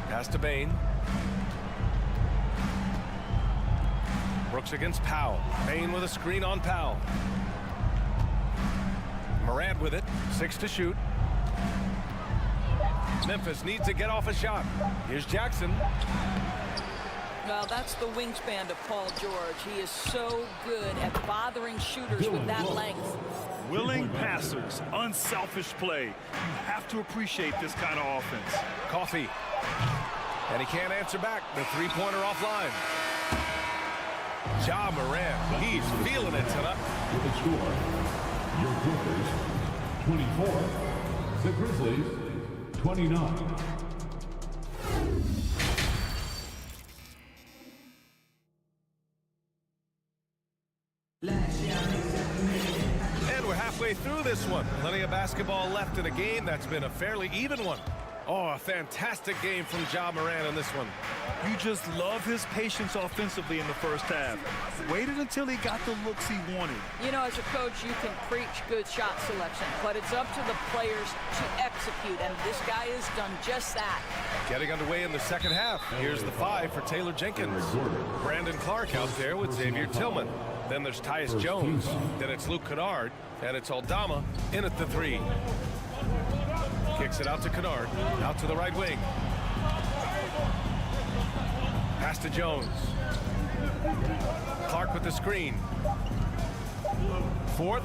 Pass to Bane. Brooks against Powell. Bane with a screen on Powell. Morant with it. 6 to shoot. Memphis needs to get off a shot. Here's Jackson. Well, that's the wingspan of Paul George. He is so good at bothering shooters with that length. Willing passers, unselfish play. You have to appreciate this kind of offense. Coffey. And he can't answer back. The three-pointer offline. Ja Morant, he's feeling it tonight. With the score, your Clippers 24, the Grizzlies 29. And we're halfway through this one. Plenty of basketball left in a game that's been a fairly even one. Oh, a fantastic game from Ja Morant in this one. You just love his patience offensively in the first half. Waited until he got the looks he wanted. You know, as a coach, you can preach good shot selection, but it's up to the players to execute, and this guy has done just that. Getting underway in the second half. Here's the 5 for Taylor Jenkins. Brandon Clark out there with Xavier Tillman. Then there's Tyus Jones. Then it's Luke Kennard. And it's Aldama in at the 3. Kicks it out to Kennard. Out to the right wing. Pass to Jones. Clark with the screen. 4-3.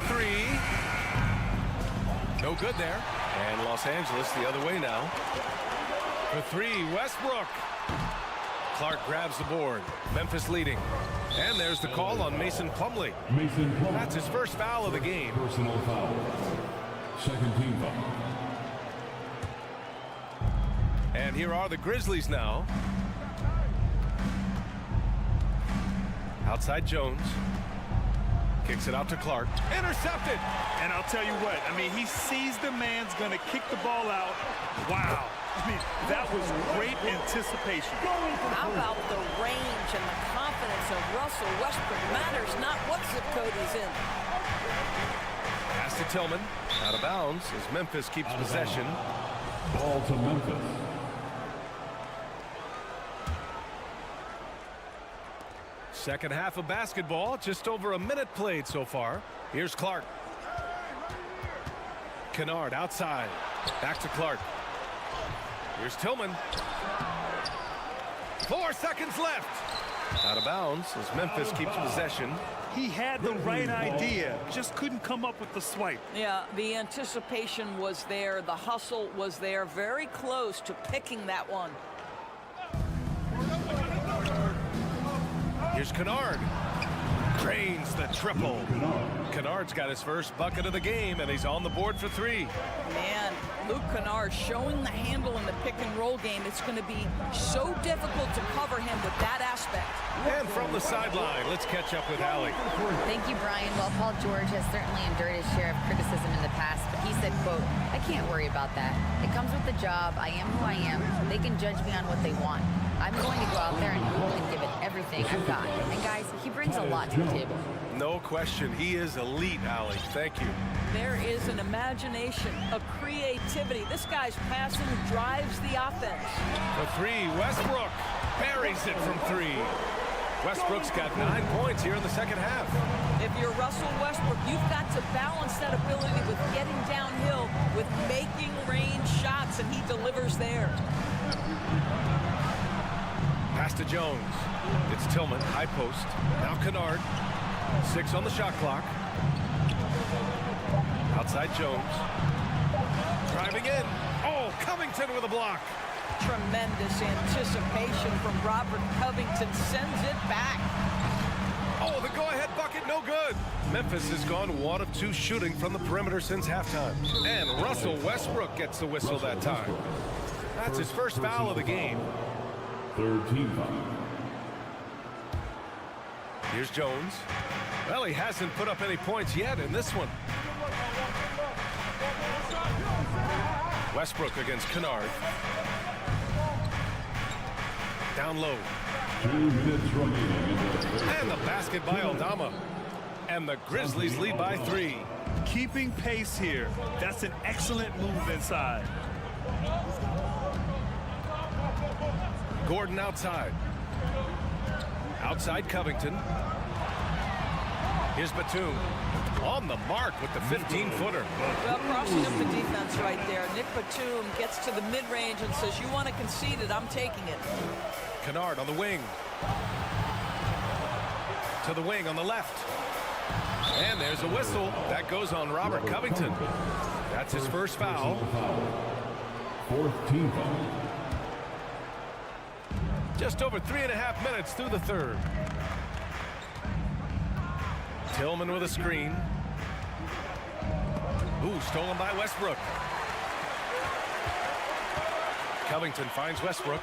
No good there. And Los Angeles the other way now. For 3, Westbrook. Clark grabs the board. Memphis leading. And there's the call on Mason Plumlee. That's his first foul of the game. Personal foul. Second team foul. And here are the Grizzlies now. Outside Jones. Kicks it out to Clark. Intercepted. And I'll tell you what, I mean, he sees the man's going to kick the ball out. Wow. I mean, that was great anticipation. How about the range and the confidence of Russell Westbrook? Matters not what zip code he's in. Pass to Tillman. Out of bounds as Memphis keeps possession. Ball to Memphis. Second half of basketball, just over a minute played so far. Here's Clark. Kennard outside. Back to Clark. Here's Tillman. 4 seconds left. Out of bounds as Memphis keeps possession. He had the right idea, just couldn't come up with the swipe. Yeah, the anticipation was there. The hustle was there. Very close to picking that one. Here's Kennard. Drains the triple. Kennard's got his first bucket of the game, and he's on the board for 3. Man, Luke Kennard showing the handle in the pick-and-roll game. It's going to be so difficult to cover him with that aspect. And from the sideline, let's catch up with Allie. Thank you, Brian. Well, Paul George has certainly endured his share of criticism in the past, but he said, quote, "I can't worry about that. It comes with the job. I am who I am. They can judge me on what they want. I'm going to go out there and give it everything I've got." And guys, he brings a lot to the table. No question. He is elite, Allie. Thank you. There is an imagination, a creativity. This guy's passing drives the offense. For 3, Westbrook buries it from 3. Westbrook's got 9 points here in the second half. If you're Russell Westbrook, you've got to balance that ability with getting downhill, with making range shots, and he delivers there. Pass to Jones. It's Tillman, high post. Now Kennard. 6 on the shot clock. Outside Jones. Driving in. Oh, Covington with a block. Tremendous anticipation from Robert Covington. Sends it back. Oh, the go-ahead bucket, no good. Memphis has gone 1 of 2 shooting from the perimeter since halftime. And Russell Westbrook gets the whistle that time. That's his first foul of the game. Third team foul. Here's Jones. Well, he hasn't put up any points yet in this one. Westbrook against Kennard. Down low. 2 minutes remaining. And the basket by Aldama. And the Grizzlies lead by 3. Keeping pace here. That's an excellent move inside. Gordon outside. Outside Covington. Here's Batum. On the mark with the 15-footer. Well, crossing up the defense right there. Nick Batum gets to the mid-range and says, "You want to concede it, I'm taking it." Kennard on the wing. To the wing on the left. And there's a whistle. That goes on Robert Covington. That's his first foul. 4th team foul. Just over 3.5 minutes through the third. Tillman with a screen. Ooh, stolen by Westbrook. Covington finds Westbrook.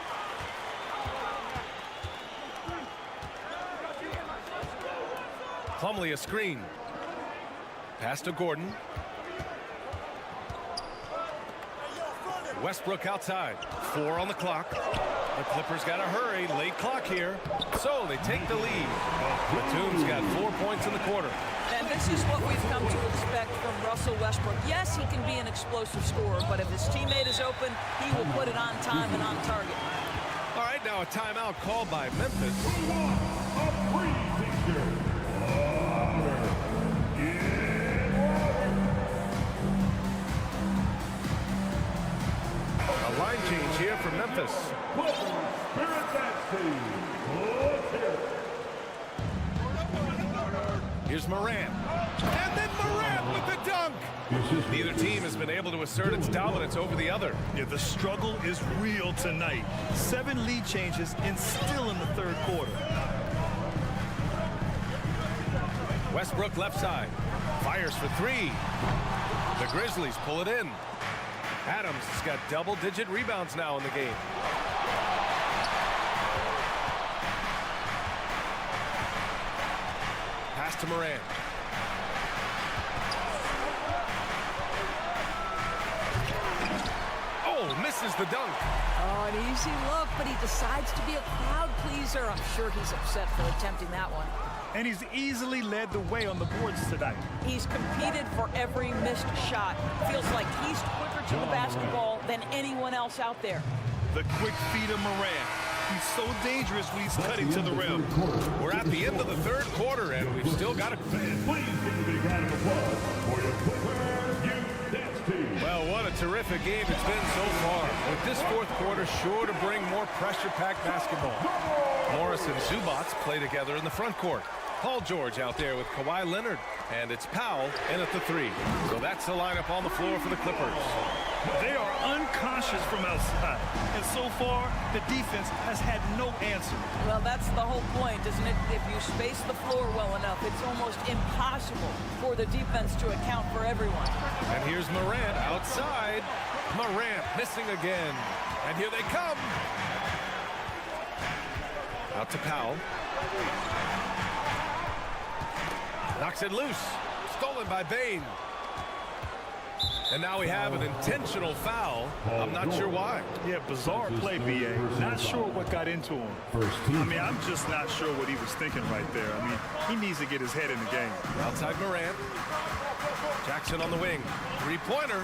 Plumlee a screen. Pass to Gordon. Westbrook outside. 4 on the clock. The Clippers got to hurry. Late clock here. So they take the lead. Batum's got 4 points in the quarter. And this is what we've come to expect from Russell Westbrook. Yes, he can be an explosive scorer, but if his teammate is open, he will put it on time and on target. All right, now a timeout called by Memphis. A line change here for Memphis. Here's Morant. And then Morant with the dunk. Neither team has been able to assert its dominance over the other. Yeah, the struggle is real tonight. 7 lead changes and still in the third quarter. Westbrook left side. Fires for 3. The Grizzlies pull it in. Adams has got double-digit rebounds now in the game. Pass to Morant. Oh, misses the dunk. Oh, an easy look, but he decides to be a crowd pleaser. I'm sure he's upset for attempting that one. And he's easily led the way on the boards tonight. He's competed for every missed shot. Feels like he's quicker to the basketball than anyone else out there. The quick feed of Morant. He's so dangerous when he's cutting to the rim. We're at the end of the third quarter, and we've still got a... Well, what a terrific game it's been so far. With this fourth quarter sure to bring more pressure-packed basketball. Morris and Zubac play together in the front court. Paul George out there with Kawhi Leonard. And it's Powell in at the 3. So that's the lineup on the floor for the Clippers. They are unconscious from outside. And so far, the defense has had no answer. Well, that's the whole point, isn't it? If you space the floor well enough, it's almost impossible for the defense to account for everyone. And here's Morant outside. Morant missing again. And here they come. Out to Powell. Knocks it loose. Stolen by Bane. And now we have an intentional foul. I'm not sure why. Yeah, bizarre play, B.A. Not sure what got into him. I mean, I'm just not sure what he was thinking right there. I mean, he needs to get his head in the game. Outside Morant. Jackson on the wing. Three-pointer.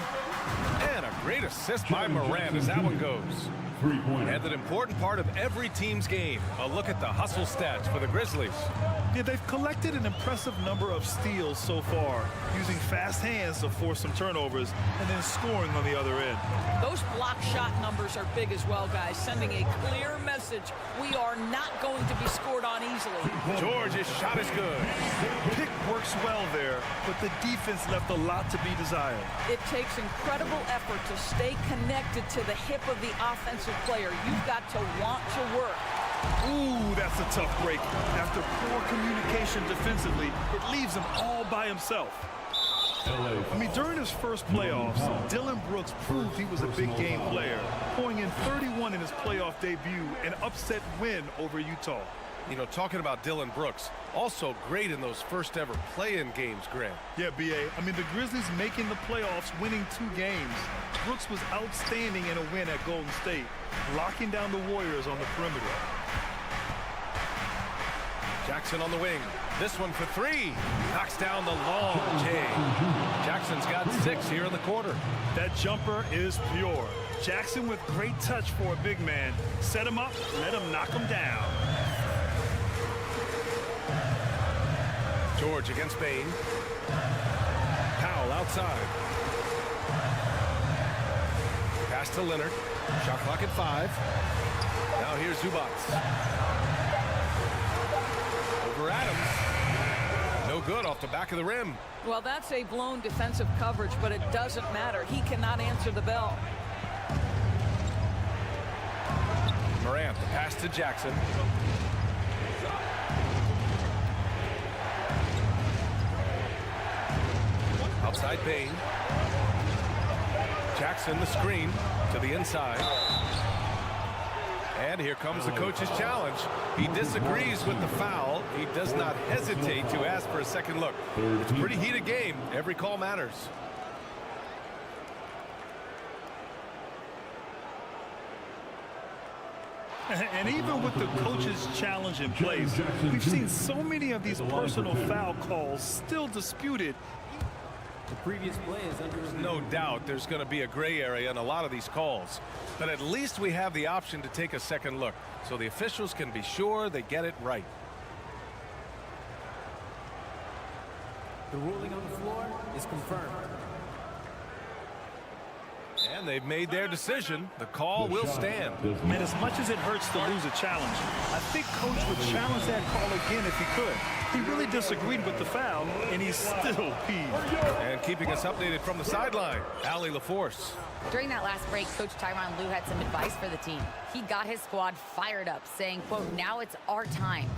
And a great assist by Morant as that one goes. And an important part of every team's game. A look at the hustle stats for the Grizzlies. Yeah, they've collected an impressive number of steals so far, using fast hands to force some turnovers and then scoring on the other end. Those block shot numbers are big as well, guys, sending a clear message. We are not going to be scored on easily. George's shot is good. Pick works well there, but the defense left a lot to be desired. It takes incredible effort to stay connected to the hip of the offensive player. You've got to want to work. Ooh, that's a tough break. After poor communication defensively, it leaves him all by himself. I mean, during his first playoffs, Dylan Brooks proved he was a big game player, pouring in 31 in his playoff debut, an upset win over Utah. You know, talking about Dylan Brooks, also great in those first ever play-in games, Grant. Yeah, B.A. I mean, the Grizzlies making the playoffs, winning 2 games. Brooks was outstanding in a win at Golden State, locking down the Warriors on the perimeter. Jackson on the wing. This one for 3. Knocks down the long J. Jackson's got 6 here in the quarter. That jumper is pure. Jackson with great touch for a big man. Set him up, let him knock him down. George against Bane. Powell outside. Pass to Leonard. Shot clock at 5. Now here's Zubac. Over Adams. No good off the back of the rim. Well, that's a blown defensive coverage, but it doesn't matter. He cannot answer the bell. Morant, the pass to Jackson. Outside Bane. Jackson the screen to the inside. And here comes the coach's challenge. He disagrees with the foul. He does not hesitate to ask for a second look. It's a pretty heated game. Every call matters. And even with the coach's challenge in place, we've seen so many of these personal foul calls still disputed. The previous play is under review. No doubt there's going to be a gray area in a lot of these calls. But at least we have the option to take a second look, so the officials can be sure they get it right. The ruling on the floor is confirmed. And they've made their decision. The call will stand. Man, as much as it hurts to lose a challenge, I think Coach would challenge that call again if he could. He really disagreed with the foul, and he's still peeved. And keeping us updated from the sideline, Allie LaForce. During that last break, Coach Tyronn Lue had some advice for the team. He got his squad fired up, saying, quote, "Now it's our time.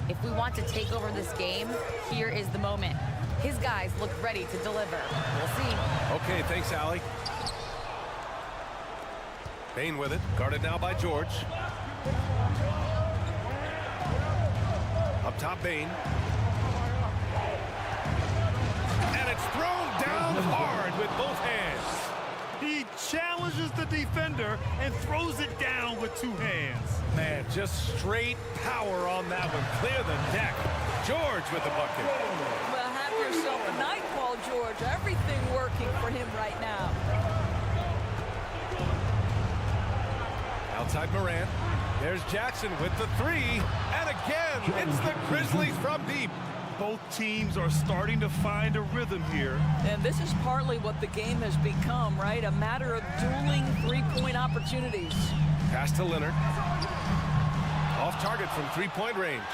If we want to take over this game, here is the moment." His guys look ready to deliver. We'll see. Okay, thanks, Allie. Bane with it, guarded now by George. Up top, Bane. dodges the defender and throws it down with 2 hands. Man, just straight power on that one. Clear the deck. George with the bucket. Well, have yourself a night, Paul George. Everything working for him right now. Outside Morant. There's Jackson with the 3. And again, it's the Grizzlies from deep. Both teams are starting to find a rhythm here. And this is partly what the game has become, right? A matter of dueling three-point opportunities. Pass to Leonard. Off target from three-point range.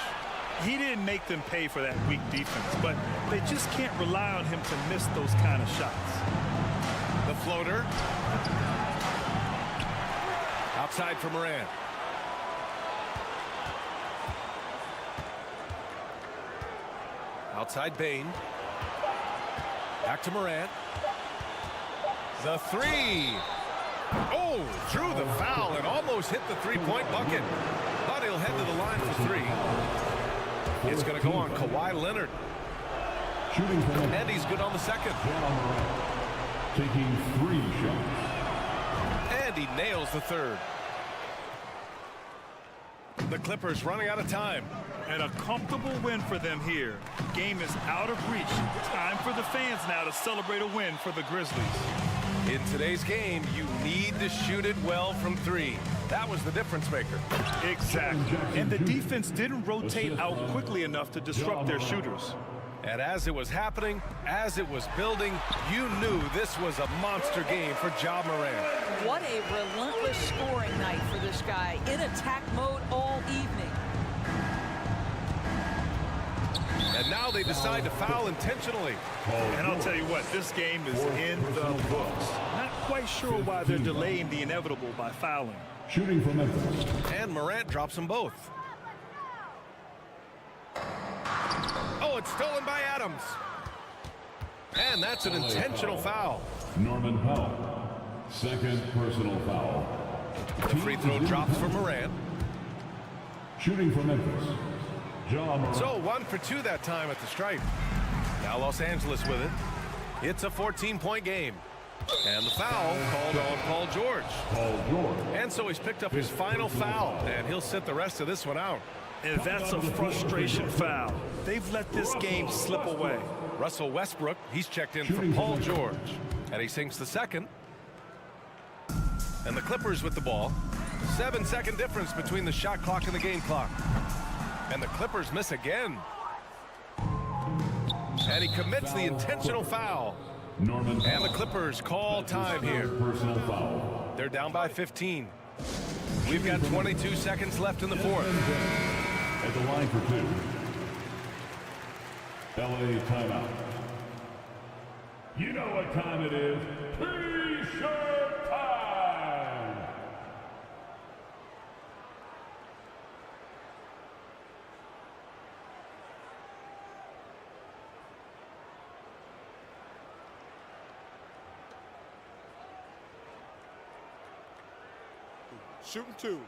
He didn't make them pay for that weak defense, but they just can't rely on him to miss those kind of shots. The floater. Outside for Morant. Outside Bain. Back to Morant. The 3. Oh, drew the foul and almost hit the three-point bucket. But he'll head to the line for 3. It's going to go on Kawhi Leonard. And he's good on the second. Taking 3 shots. And he nails the third. The Clippers running out of time. And a comfortable win for them here. Game is out of reach. Time for the fans now to celebrate a win for the Grizzlies. In today's game, you need to shoot it well from 3. That was the difference maker. Exactly. And the defense didn't rotate out quickly enough to disrupt their shooters. And as it was happening, as it was building, you knew this was a monster game for Ja Morant. What a relentless scoring night for this guy. In attack mode all evening. And now they decide to foul intentionally. And I'll tell you what, this game is in the books. Not quite sure why they're delaying the inevitable by fouling. Shooting from Memphis. And Morant drops them both. Oh, it's stolen by Adams. And that's an intentional foul. Norman Powell. Second personal foul. The free throw drops for Morant. Shooting from Memphis. So 1 for 2 that time at the stripe. Now Los Angeles with it. It's a 14-point game. And the foul called on Paul George. And so he's picked up his final foul, and he'll sit the rest of this one out. And that's a frustration foul. They've let this game slip away. Russell Westbrook, he's checked in for Paul George. And he sinks the second. And the Clippers with the ball. 7-second difference between the shot clock and the game clock. And the Clippers miss again. And he commits the intentional foul. And the Clippers call time here. Personal foul. They're down by 15. We've got 22 seconds left in the fourth. At the line for 2. LA timeout. You know what time it is. T-shirt time! Shooting 2.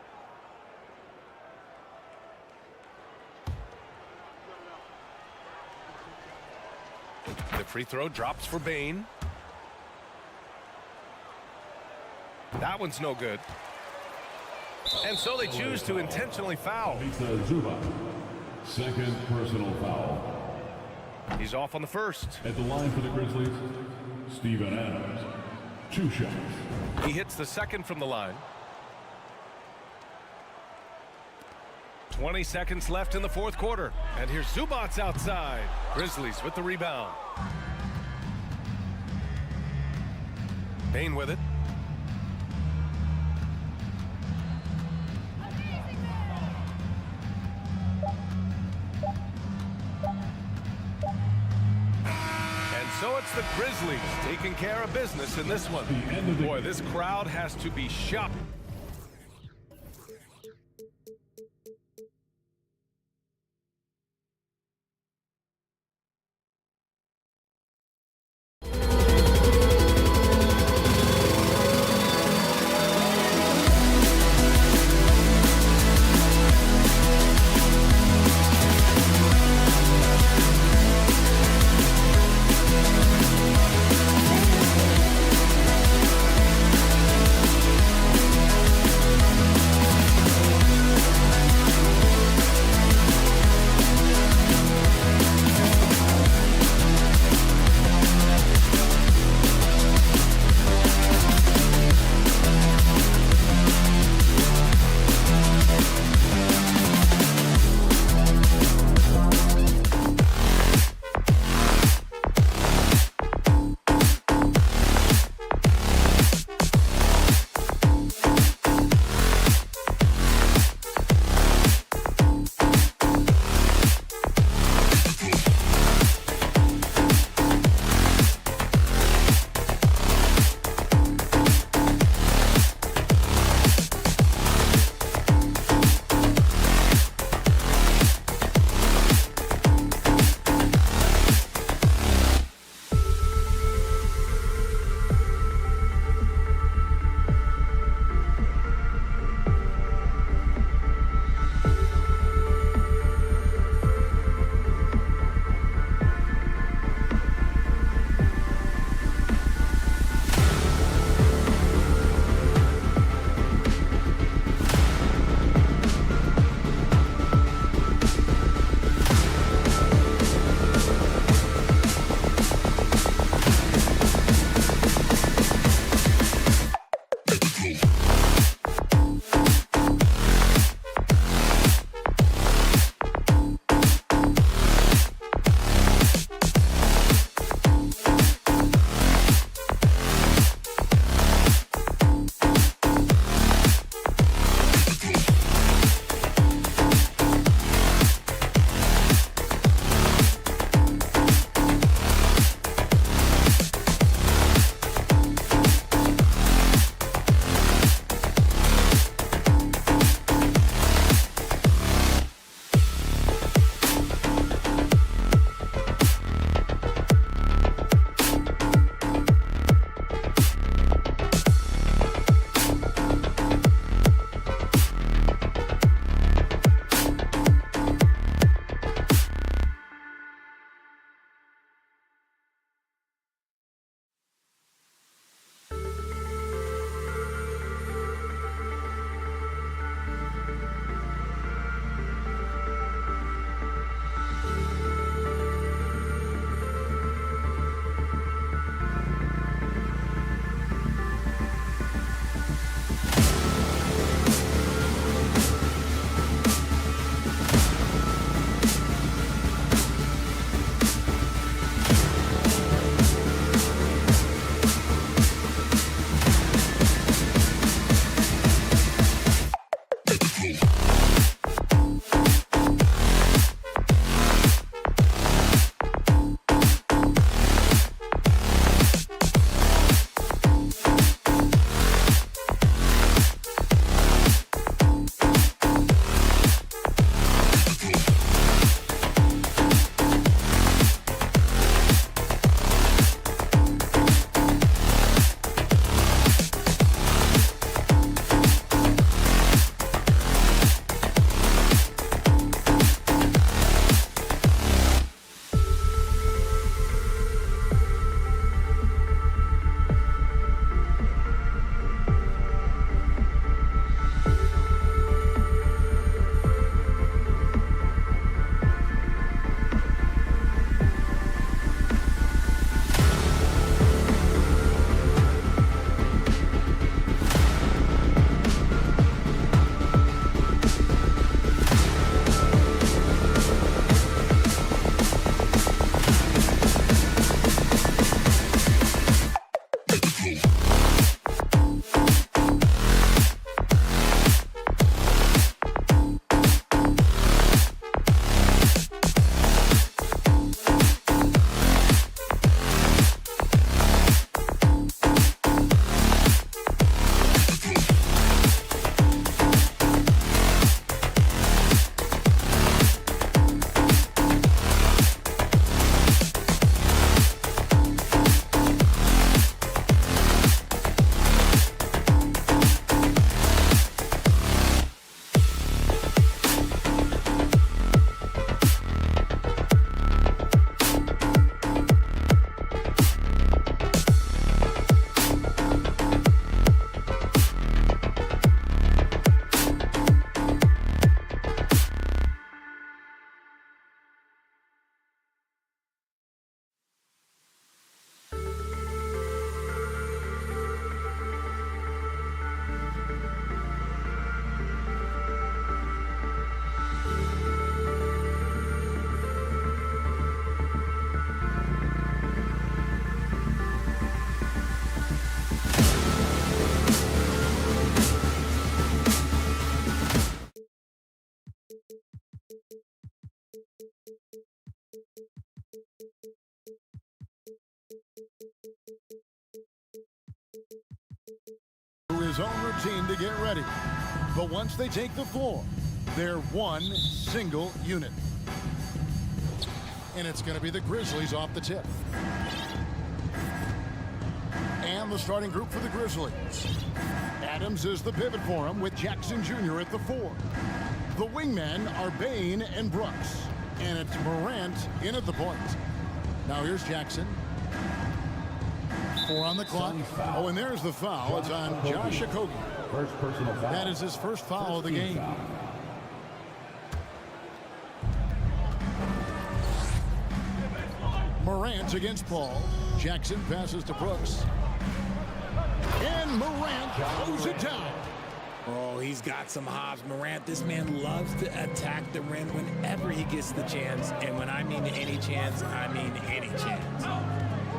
The free throw drops for Bain. That one's no good. And so they choose to intentionally foul. Zubac. Second personal foul. He's off on the first. At the line for the Grizzlies, Steven Adams. 2 shots. He hits the second from the line. 20 seconds left in the fourth quarter. And here's Zubac outside. Grizzlies with the rebound. Bain with it. And so it's the Grizzlies taking care of business in this one. Boy, this crowd has to be shocked. his own routine to get ready. But once they take the floor, they're one single unit. And it's going to be the Grizzlies off the tip. And the starting group for the Grizzlies. Adams is the pivot for him with Jackson Jr. at the 4. The wingmen are Bain and Brooks. And it's Morant in at the point. Now here's Jackson. 4 on the clock. Oh, and there's the foul. It's on Josh Okogie. First personal foul. That is his first foul of the game. Morant against Paul. Jackson passes to Brooks. And Morant throws it down. Oh, he's got some hops. Morant, this man loves to attack the rim whenever he gets the chance. And when I mean any chance, I mean any chance.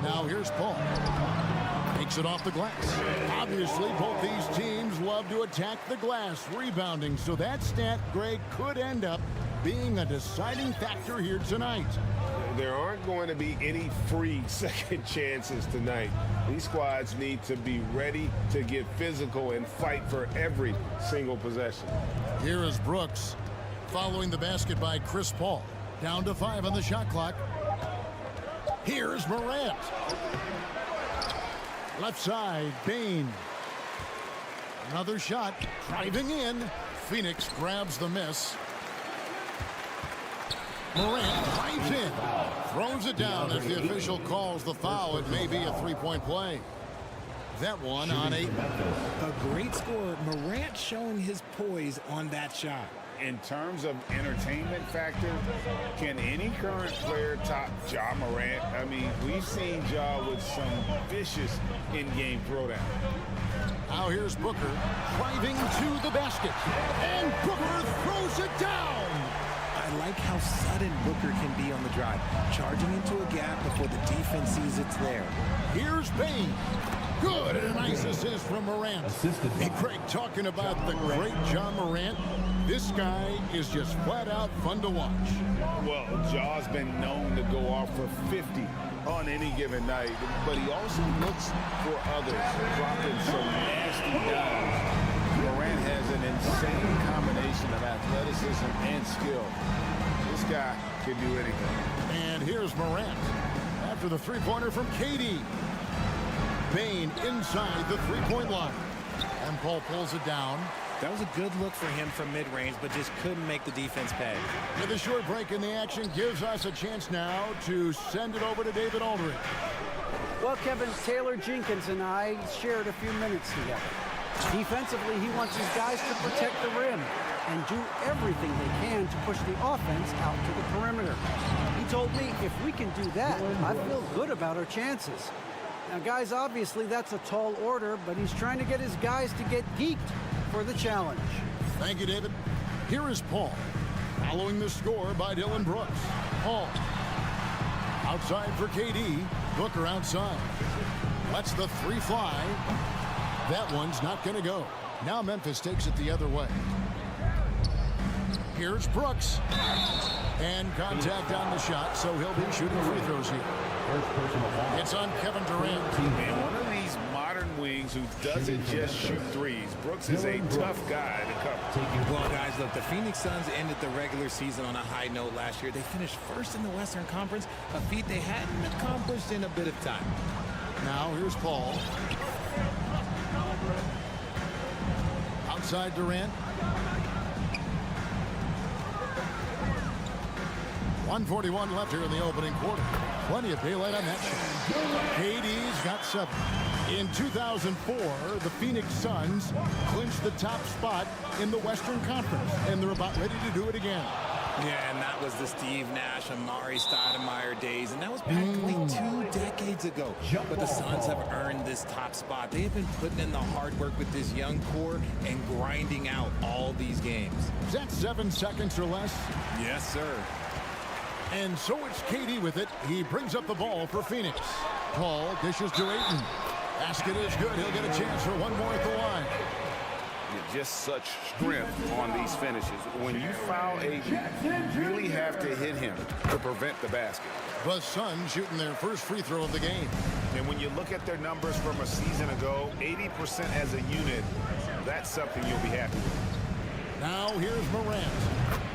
Now here's Paul. Takes it off the glass. Obviously, both these teams love to attack the glass, rebounding. So that stat, Greg, could end up being a deciding factor here tonight. There aren't going to be any free second chances tonight. These squads need to be ready to get physical and fight for every single possession. Here is Brooks following the basket by Chris Paul. Down to 5 on the shot clock. Here's Morant. Left side, Bain. Another shot, driving in. Phoenix grabs the miss. Morant drives in, throws it down. If the official calls the foul, it may be a three-point play. That one on 8. A great scorer. Morant showing his poise on that shot. In terms of entertainment factor, can any current player top Ja Morant? I mean, we've seen Ja with some vicious in-game throwdown. Now here's Booker driving to the basket. And Booker throws it down. I like how sudden Booker can be on the drive, charging into a gap before the defense sees it's there. Here's Bain. Good, and a nice assist from Morant. Hey, Craig, talking about the great Ja Morant, this guy is just flat out fun to watch. Well, Ja's been known to go off for 50 on any given night, but he also looks for others, dropping some nasty dives. Morant has an insane combination of athleticism and skill. This guy can do anything. And here's Morant after the three-pointer from KD. Bain inside the three-point line. And Paul pulls it down. That was a good look for him from mid-range, but just couldn't make the defense pay. With a short break in the action gives us a chance now to send it over to David Aldridge. Well, Kevin, Taylor Jenkins and I shared a few minutes together. Defensively, he wants his guys to protect the rim and do everything they can to push the offense out to the perimeter. He told me if we can do that, I feel good about our chances. Now, guys, obviously that's a tall order, but he's trying to get his guys to get geeked for the challenge. Thank you, David. Here is Paul, following the score by Dylan Brooks. Paul, outside for KD. Booker outside. Lets the three fly. That one's not going to go. Now Memphis takes it the other way. Here's Brooks. And contact on the shot, so he'll be shooting free throws here. It's on Kevin Durant. And one of these modern wings who doesn't just shoot threes. Brooks is a tough guy to cover. Well, guys, look, the Phoenix Suns ended the regular season on a high note last year. They finished first in the Western Conference, a feat they hadn't accomplished in a bit of time. Now here's Paul. Outside Durant. 1:41 left here in the opening quarter. Plenty of daylight on that shot. KD's got 7. In 2004, the Phoenix Suns clinched the top spot in the Western Conference, and they're about ready to do it again. Yeah, and that was the Steve Nash, Amari Stoudemire days, and that was back like 2 decades ago. But the Suns have earned this top spot. They have been putting in the hard work with this young core and grinding out all these games. Is that 7 seconds or less? Yes, sir. And so it's KD with it. He brings up the ball for Phoenix. Paul dishes to Ayton. Basket is good. He'll get a chance for one more at the line. Just such strength on these finishes. When you foul Ayton, you really have to hit him to prevent the basket. The Suns shooting their first free throw of the game. And when you look at their numbers from a season ago, 80% as a unit, that's something you'll be happy with. Now here's Morant.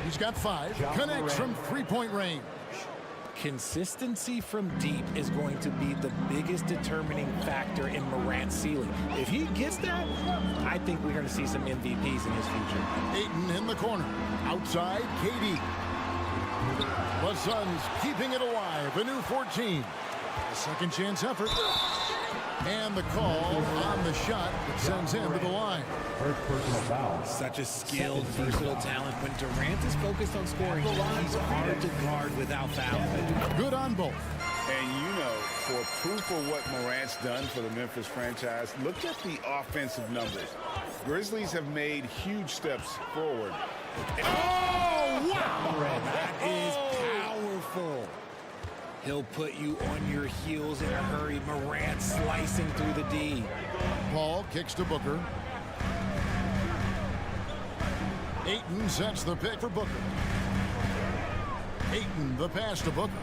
He's got 5. Connects from three-point range. Consistency from deep is going to be the biggest determining factor in Morant's ceiling. If he gets that, I think we're going to see some MVPs in his future. Ayton in the corner. Outside, KD. The Suns keeping it alive. A new 14. A second chance effort. And the call on the shot that sends him to the line. First personal foul. Such a skilled, versatile talent. When Durant is focused on scoring, he's hard to guard without fouling. Good on both. And you know, for proof of what Morant's done for the Memphis franchise, look at the offensive numbers. Grizzlies have made huge steps forward. Oh, wow! That is powerful. He'll put you on your heels in a hurry. Morant slicing through the D. Paul kicks to Booker. Ayton sets the pick for Booker. Ayton, the pass to Booker.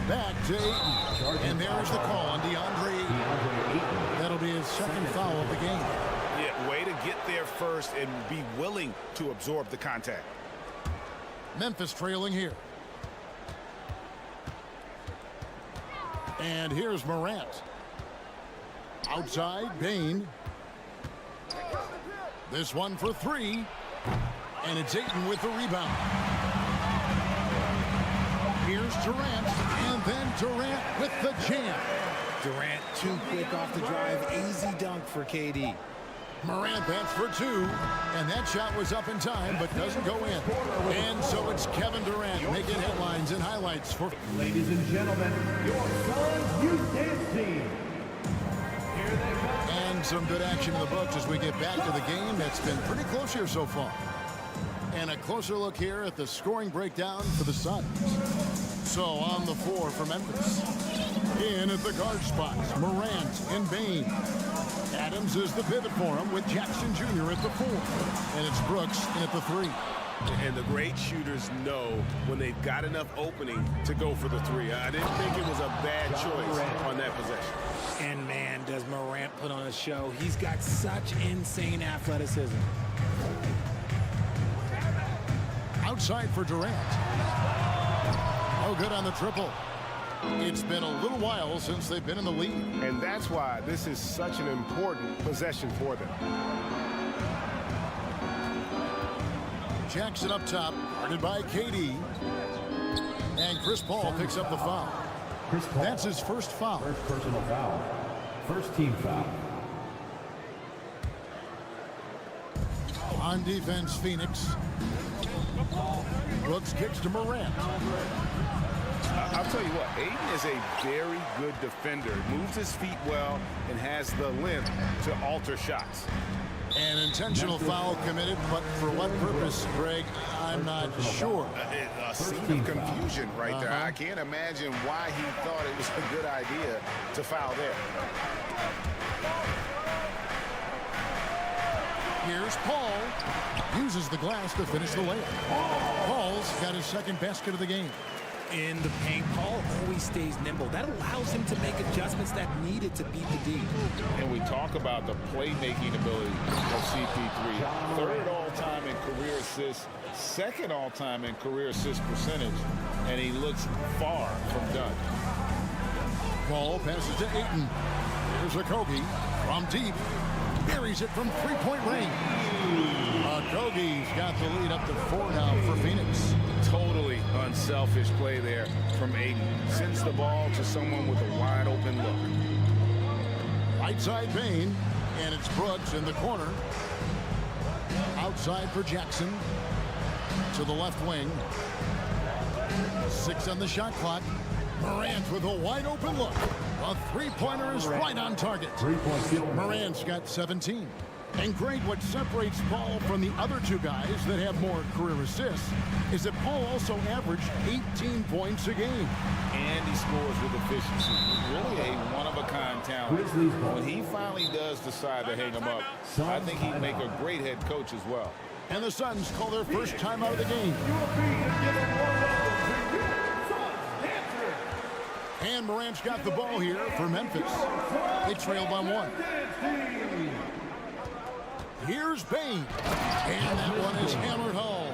Back to Ayton. And there's the call on DeAndre Ayton. That'll be his second foul of the game. Yeah, way to get there first and be willing to absorb the contact. Memphis trailing here. And here's Morant. Outside, Bain. This one for 3. And it's Ayton with the rebound. Here's Durant. And then Durant with the jam. Durant too quick off the drive. Easy dunk for KD. Morant bats for 2. And that shot was up in time, but doesn't go in. And so it's Kevin Durant making headlines and highlights for... Ladies and gentlemen, your Suns Youth Dance Team. And some good action in the books as we get back to the game that's been pretty close here so far. And a closer look here at the scoring breakdown for the Suns. So on the floor for Memphis. In at the guard spots, Morant and Bain. Adams is the pivot for him with Jackson Jr. at the 4. And it's Brooks in at the 3. And the great shooters know when they've got enough opening to go for the 3. I didn't think it was a bad choice on that possession. And man, does Morant put on a show. He's got such insane athleticism. Outside for Durant. Oh, good on the triple. It's been a little while since they've been in the lead. And that's why this is such an important possession for them. Jackson up top, guarded by KD. And Chris Paul picks up the foul. That's his first foul. First personal foul. First team foul. On defense, Phoenix. Brooks kicks to Morant. I'll tell you what, Ayton is a very good defender. Moves his feet well and has the length to alter shots. An intentional foul committed, but for what purpose, Greg, I'm not sure. A scene of confusion right there. I can't imagine why he thought it was a good idea to foul there. Here's Paul. Uses the glass to finish the layup. Paul's got his second basket of the game. In the paint, Paul always stays nimble. That allows him to make adjustments that needed to beat the D. And we talk about the playmaking ability of CP3. Third all-time in career assists, second all-time in career assist percentage, and he looks far from done. Ball passes to Ayton. Here's Okogie from deep. Buries it from three-point range. Okogie's got the lead up to 4 now for Phoenix. Totally unselfish play there from Ayton. Sends the ball to someone with a wide open look. Right side Bain, and it's Brooks in the corner. Outside for Jackson. To the left wing. 6 on the shot clock. Morant with a wide open look. A three-pointer is right on target. Morant's got 17. And Greg, what separates Paul from the other 2 guys that have more career assists is that Paul also averaged 18 points a game. And he scores with efficiency. Really a one-of-a-kind talent. When he finally does decide to hang him up, I think he'd make a great head coach as well. And the Suns call their first time out of the game. And Morant's got the ball here for Memphis. They trail by 1. Here's Bain. And that one is hammered home.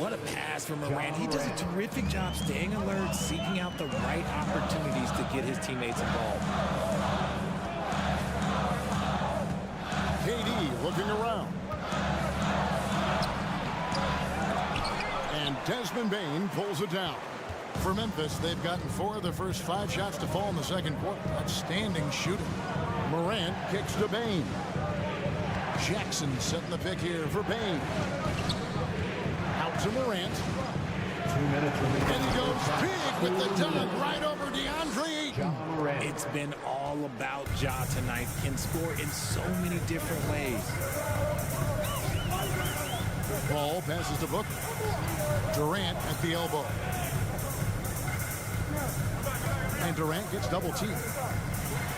What a pass from Morant. He does a terrific job staying alert, seeking out the right opportunities to get his teammates involved. KD looking around. And Desmond Bain pulls it down. For Memphis, they've gotten 4 of their first 5 shots to fall in the second quarter. Outstanding shooting. Morant kicks to Bain. Jackson setting the pick here for Bain. Out to Morant. 2 minutes remaining. And he goes big with the dunk right over DeAndre Ayton. It's been all about Ja tonight. Can score in so many different ways. Ball passes to Booker. Durant at the elbow. And Durant gets double teamed.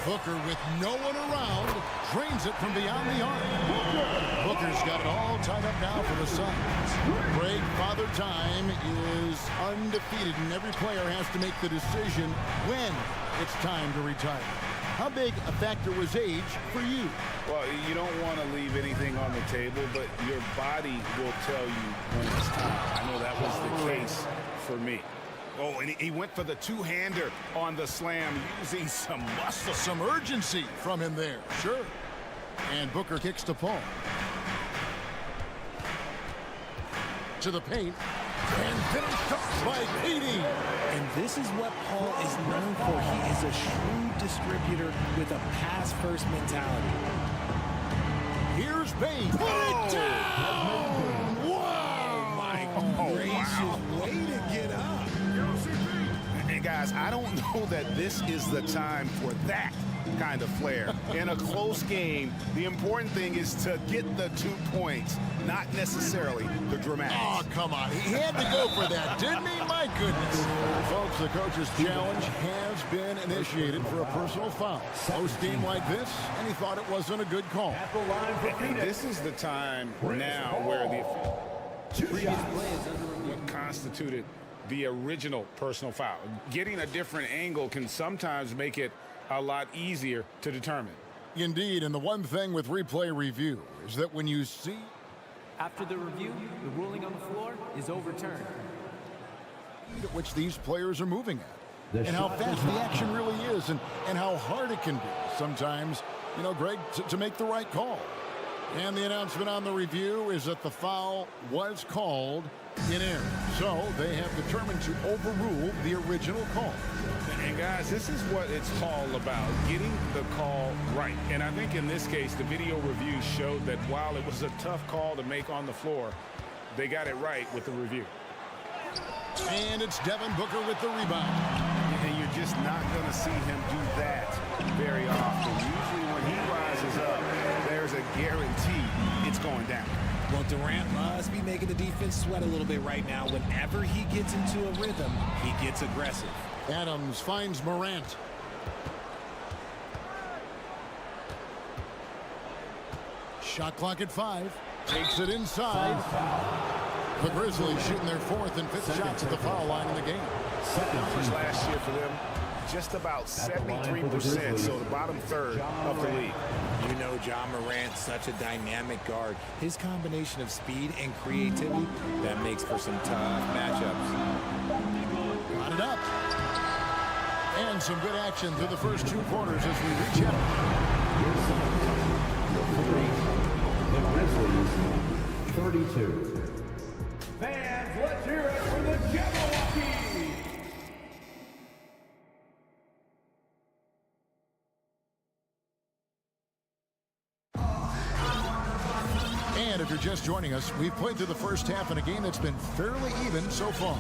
Booker with no one around drains it from beyond the arc. Booker's got it all tied up now for the Suns. Greg, Father Time is undefeated, and every player has to make the decision when it's time to retire. How big a factor was age for you? Well, you don't want to leave anything on the table, but your body will tell you when it's time. I know that was the case for me. Oh, and he went for the two-hander on the slam, using some muscle. Some urgency from him there, sure. And Booker kicks to Paul. To the paint. And finished off by KD. And this is what Paul is known for. He is a shrewd distributor with a pass-first mentality. Here's Bain. Put it down! Wow! My gracious, way to get up. And guys, I don't know that this is the time for that kind of flair. In a close game, the important thing is to get the 2 points, not necessarily the dramatics. Oh, come on. He had to go for that, didn't he? My goodness. Folks, the coach's challenge has been initiated for a personal foul. Post-game like this, and he thought it wasn't a good call. This is the time now where what constituted the original personal foul. Getting a different angle can sometimes make it a lot easier to determine. Indeed, and the one thing with replay review is that when you see... After the review, the ruling on the floor is overturned. ...at which these players are moving at, and how fast the action really is, and how hard it can be sometimes, you know, Greg, to make the right call. And the announcement on the review is that the foul was called in error. So they have determined to overrule the original call. And guys, this is what it's all about, getting the call right. And I think in this case, the video review showed that while it was a tough call to make on the floor, they got it right with the review. And it's Devin Booker with the rebound. And you're just not going to see him do that very often. Usually when he rises up, there's a guarantee it's going down. Well, Durant must be making the defense sweat a little bit right now. Whenever he gets into a rhythm, he gets aggressive. Adams finds Morant. Shot clock at 5. Takes it inside. The Grizzlies shooting their 4th and 5th shots at the foul line in the game. Numbers last year for them, just about 73%, so the bottom third of the league. You know Ja Morant's such a dynamic guard. His combination of speed and creativity, that makes for some tough matchups. Got it up. And some good action through the first 2 quarters as we reach out. The Grizzlies, 32. Fans, let's hear it for the Jabberwocky! And if you're just joining us, we've played through the first half in a game that's been fairly even so far.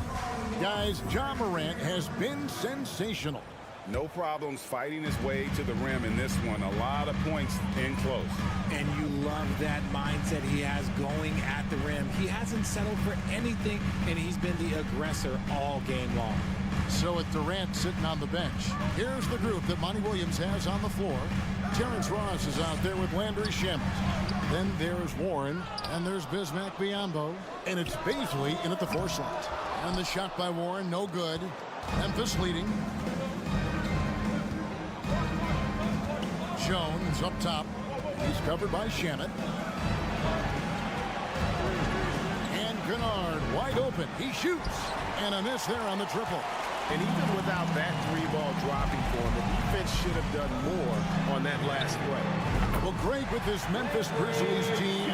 Guys, Ja Morant has been sensational. No problems fighting his way to the rim in this one. A lot of points in close. And you love that mindset he has going at the rim. He hasn't settled for anything, and he's been the aggressor all game long. So with Durant sitting on the bench, here's the group that Monty Williams has on the floor. Terrence Ross is out there with Landry Shamet. Then there's Warren, and there's Bismack Biyombo, and it's Baisley in at the 4 slot. And the shot by Warren, no good. Memphis leading. Jones up top. He's covered by Shamet. And Kennard wide open. He shoots. And a miss there on the triple. And even without that three-ball dropping for him, the defense should have done more on that last play. Well, Greg, with this Memphis Grizzlies team,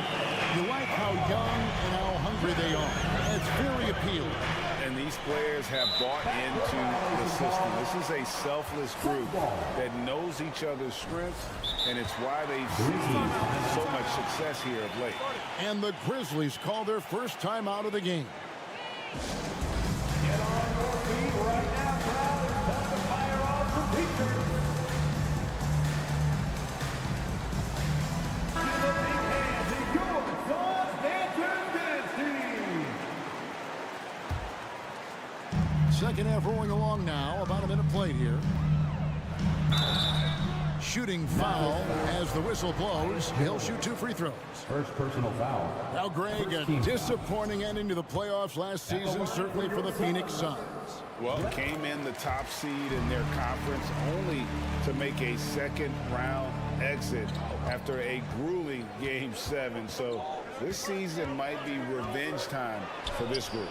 you like how young and how hungry they are. It's very appealing. And these players have bought into the system. This is a selfless group that knows each other's strengths, and it's why they've seen so much success here of late. And the Grizzlies call their first time out of the game. Get on your feet right now, crowd. It's time to fire off the picture. Give a big hand to your Sons Dancers Dance Team. Second half rolling along now. About a minute played here. Shooting foul as the whistle blows. He'll shoot 2 free throws. First personal foul. Now, Greg, a disappointing ending to the playoffs last season, certainly for the Phoenix Suns. Well, came in the top seed in their conference only to make a second-round exit after a grueling Game 7. So this season might be revenge time for this group.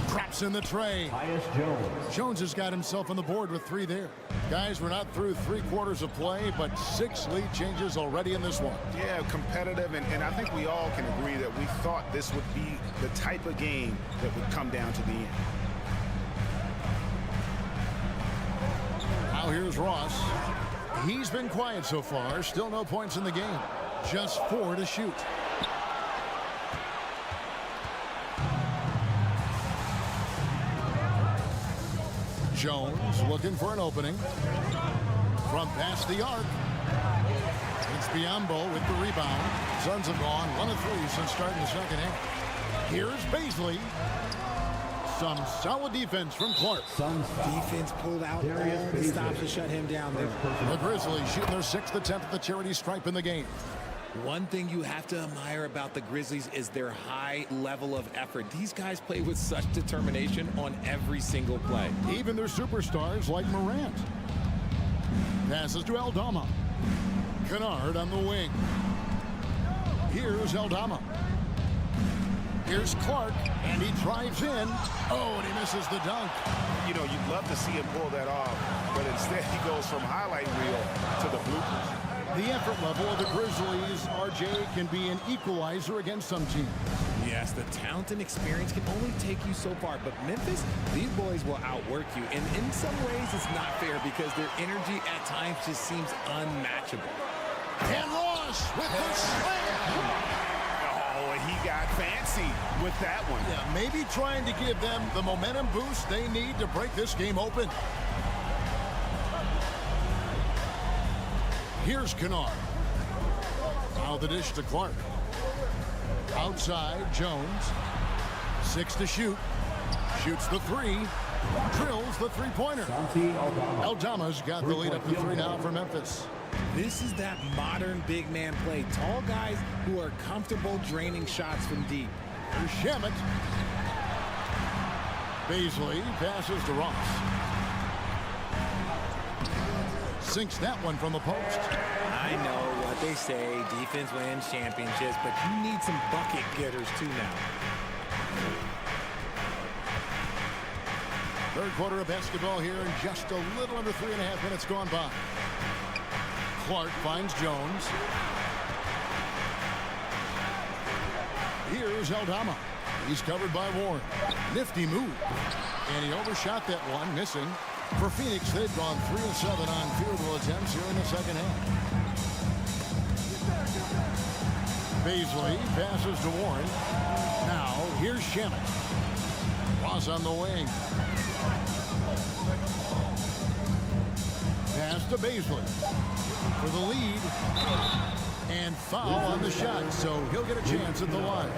Drops in the tray. Jones. Jones has got himself on the board with 3 there. Guys, we're not through 3 quarters of play, but 6 lead changes already in this one. Yeah, competitive, and I think we all can agree that we thought this would be the type of game that would come down to the end. Now here's Ross. He's been quiet so far. Still no points in the game. Just 4 to shoot. Jones looking for an opening. From past the arc. It's Biyombo with the rebound. Suns have gone 1 of 3 since starting the second half. Here's Baisley. Some solid defense from Clark. Defense pulled out all the stops to shut him down there. The Grizzlies shooting their 6th attempt at the charity stripe in the game. One thing you have to admire about the Grizzlies is their high level of effort. These guys play with such determination on every single play. Even their superstars like Morant. Passes to Aldama. Kennard on the wing. Here's Aldama. Here's Clark, and he drives in. Oh, and he misses the dunk. You know, you'd love to see him pull that off, but instead he goes from highlight reel to the bloopers. The effort level of the Grizzlies, RJ, can be an equalizer against some teams. Yes, the talent and experience can only take you so far, but Memphis, these boys will outwork you, and in some ways it's not fair because their energy at times just seems unmatchable. And Ross with the slam. Oh, he got fancy with that one. Yeah, maybe trying to give them the momentum boost they need to break this game open. Here's Kennard. Now the dish to Clark. Outside, Jones. 6 to shoot. Shoots the 3. Drills the 3-pointer. Aldama's got the lead up to 3 now for Memphis. This is that modern big man play. Tall guys who are comfortable draining shots from deep. Here's Shamet. Baisley passes to Ross. Sinks that one from the post. I know what they say, defense wins championships, but you need some bucket getters too now. Third quarter of basketball here, and just a little under 3.5 minutes gone by. Clark finds Jones. Here's Aldama. He's covered by Warren. Nifty move. And he overshot that one, missing. For Phoenix, they've gone 3 of 7 on field goal attempts here in the second half. Baisley passes to Warren. Now, here's Shamet. Ross on the wing. Pass to Baisley for the lead. And foul on the shot, so he'll get a chance at the line.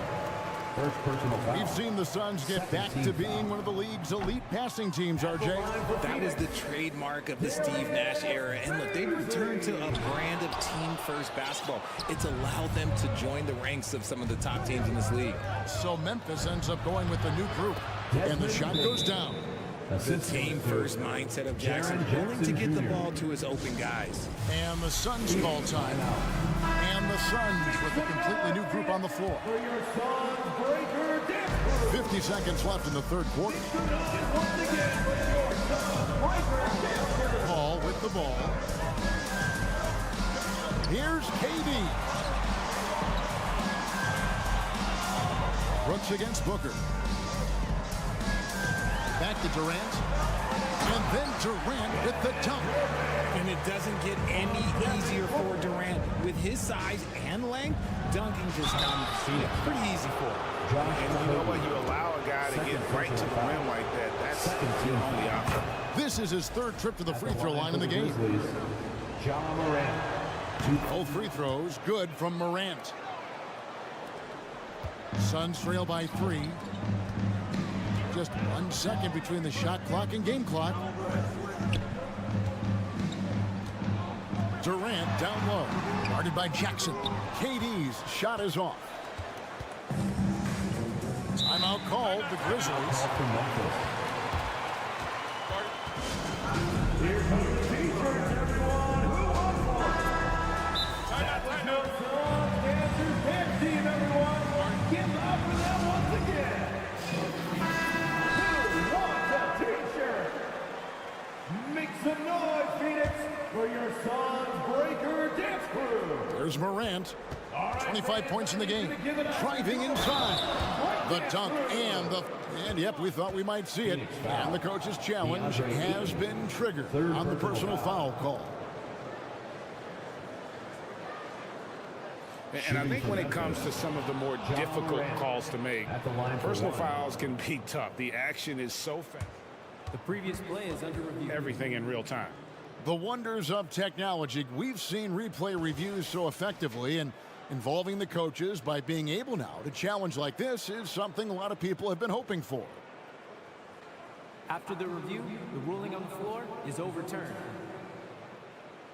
First personal foul. We've seen the Suns get back to being one of the league's elite passing teams, RJ. That was the trademark of the Steve Nash era. And look, they've returned to a brand of team-first basketball. It's allowed them to join the ranks of some of the top teams in this league. So Memphis ends up going with the new group. And the shot goes down. The team-first mindset of Jackson, willing to get the ball to his open guys. And the Suns call time. And the Suns with a completely new group on the floor. 50 seconds left in the third quarter. Paul with the ball. Here's KD. Brooks against Booker. Back to Durant. And then Durant with the dunk. And it doesn't get any easier for Durant. With his size and length, dunking just comes pretty easy for him. And you know what? You allow a guy to get right to the rim like that. That's the only option. This is his third trip to the free throw line in the game. Both free throws good from Morant. Suns trail by 3. Just 1 second between the shot clock and game clock. Durant down low. Guarded by Jackson. KD's shot is off. Timeout called, the Grizzlies. Here comes the defense, everyone. Who won for it? That was no Suns Panthers dance team, everyone. Give it up for them once again. Who wants a t-shirt? Make some noise, Phoenix, for your Suns Breaker dance crew. There's Morant. 25 points in the game. Driving inside. The dunk and yep, we thought we might see it. And the coach's challenge has been triggered on the personal foul call. And I think when it comes to some of the more difficult calls to make, personal fouls can be tough. The action is so fast. The previous play is under review. Everything in real time. The wonders of technology. We've seen replay reviews so effectively, and involving the coaches by being able now to challenge like this is something a lot of people have been hoping for. After the review, the ruling on the floor is overturned.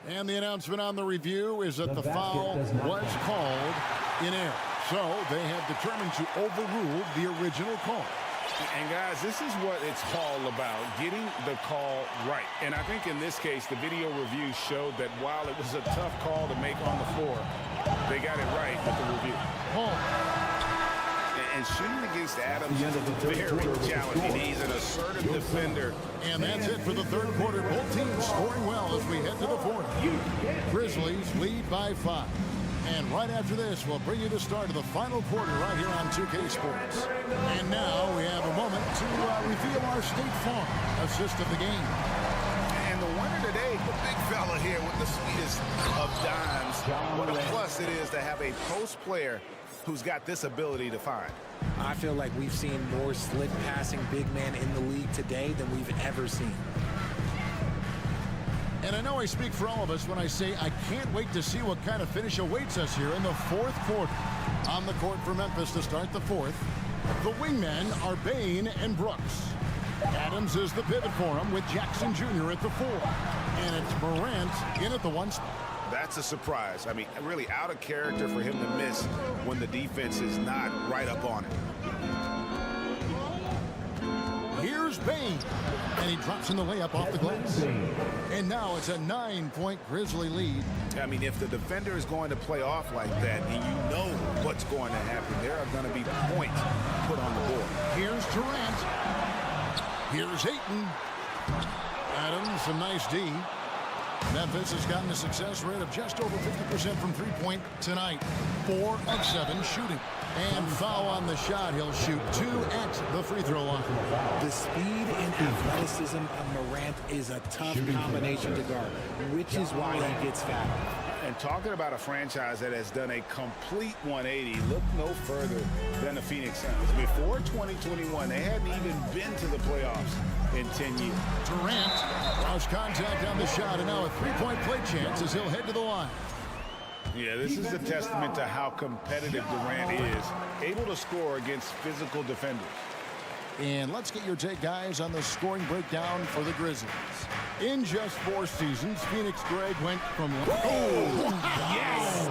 And the announcement on the review is that the foul was called in error. So they have determined to overrule the original call. And guys, this is what it's all about, getting the call right. And I think in this case, the video review showed that while it was a tough call to make on the floor, they got it right with the review. And shooting against Adams is very challenging. He's an assertive defender. And that's it for the third quarter. Both teams scoring well as we head to the fourth. Grizzlies lead by 5. And right after this, we'll bring you the start of the final quarter right here on 2K Sports. And now we have a moment to reveal our State Farm assist of the game. And the winner today, the big fella here with the sweetest of dimes. What a plus it is to have a post player who's got this ability to find. I feel like we've seen more slick passing big man in the league today than we've ever seen. And I know I speak for all of us when I say I can't wait to see what kind of finish awaits us here in the fourth quarter. On the court for Memphis to start the fourth, the wingmen are Bain and Brooks. Adams is the pivot for him with Jackson Jr. at the 4. And it's Morant in at the 1 spot. That's a surprise. I mean, really out of character for him to miss when the defense is not right up on it. Here's Bain. And he drops in the layup off the glass. And now it's a 9-point Grizzly lead. I mean, if the defender is going to play off like that, and you know what's going to happen, there are going to be points put on the board. Here's Durant. Here's Ayton. Adams, a nice D. Memphis has gotten a success rate of just over 50% from three-point tonight. 4 of 7 shooting. And foul on the shot. He'll shoot 2 at the free throw line. The speed and athleticism of Morant is a tough combination to guard, which is why he gets fouled. And talking about a franchise that has done a complete 180, look no further than the Phoenix Suns. Before 2021, they hadn't even been to the playoffs in 10 years. Durant lost contact on the shot, and now a three-point play chance as he'll head to the line. Yeah, this is a testament to how competitive Durant is, able to score against physical defenders. And let's get your take, guys, on the scoring breakdown for the Grizzlies. In just 4 seasons, Phoenix Greg went from... Oh, yes!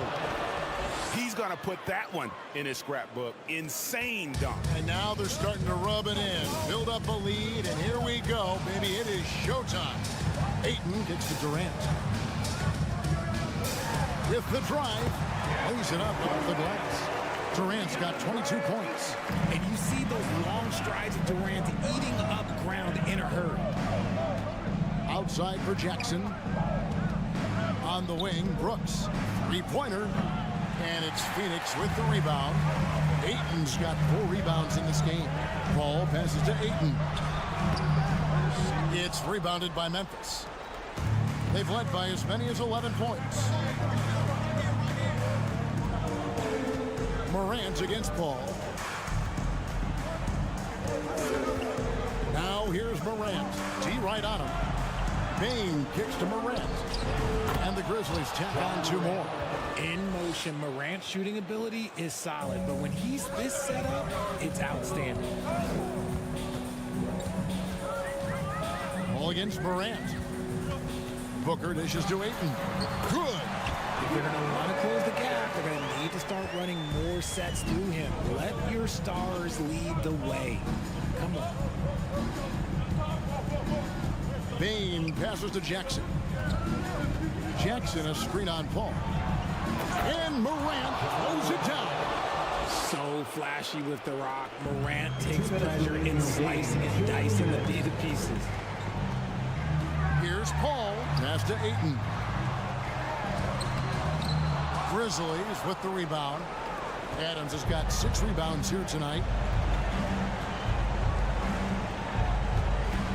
He's He's going to put that one in his scrapbook. Insane dunk. And now they're starting to rub it in. Build up a lead, and here we go, baby. It is showtime. Ayton kicks to Durant. With the drive, lays it up off the glass. Durant's got 22 points. And you see those long strides of Durant eating up ground in a hurry. Outside for Jackson. On the wing, Brooks. Three-pointer. And it's Phoenix with the rebound. Ayton's got 4 rebounds in this game. Paul passes to Ayton. It's rebounded by Memphis. They've led by as many as 11 points. Morant against Paul. Now here's Morant. T right on him. Bain kicks to Morant. And the Grizzlies tack on 2 more. In motion, Morant's shooting ability is solid, but when he's this set up, it's outstanding. Ball against Morant. Booker dishes to Ayton. Good. If they're going to want to close the gap, they're going to need to start running more sets through him. Let your stars lead the way. Come on. Bain passes to Jackson. Jackson a screen on Paul. And Morant throws it down. So flashy with the rock. Morant takes pleasure in slicing and dicing the pieces. Here's Paul. Pass to Ayton. Grizzlies with the rebound. Adams has got 6 rebounds here tonight.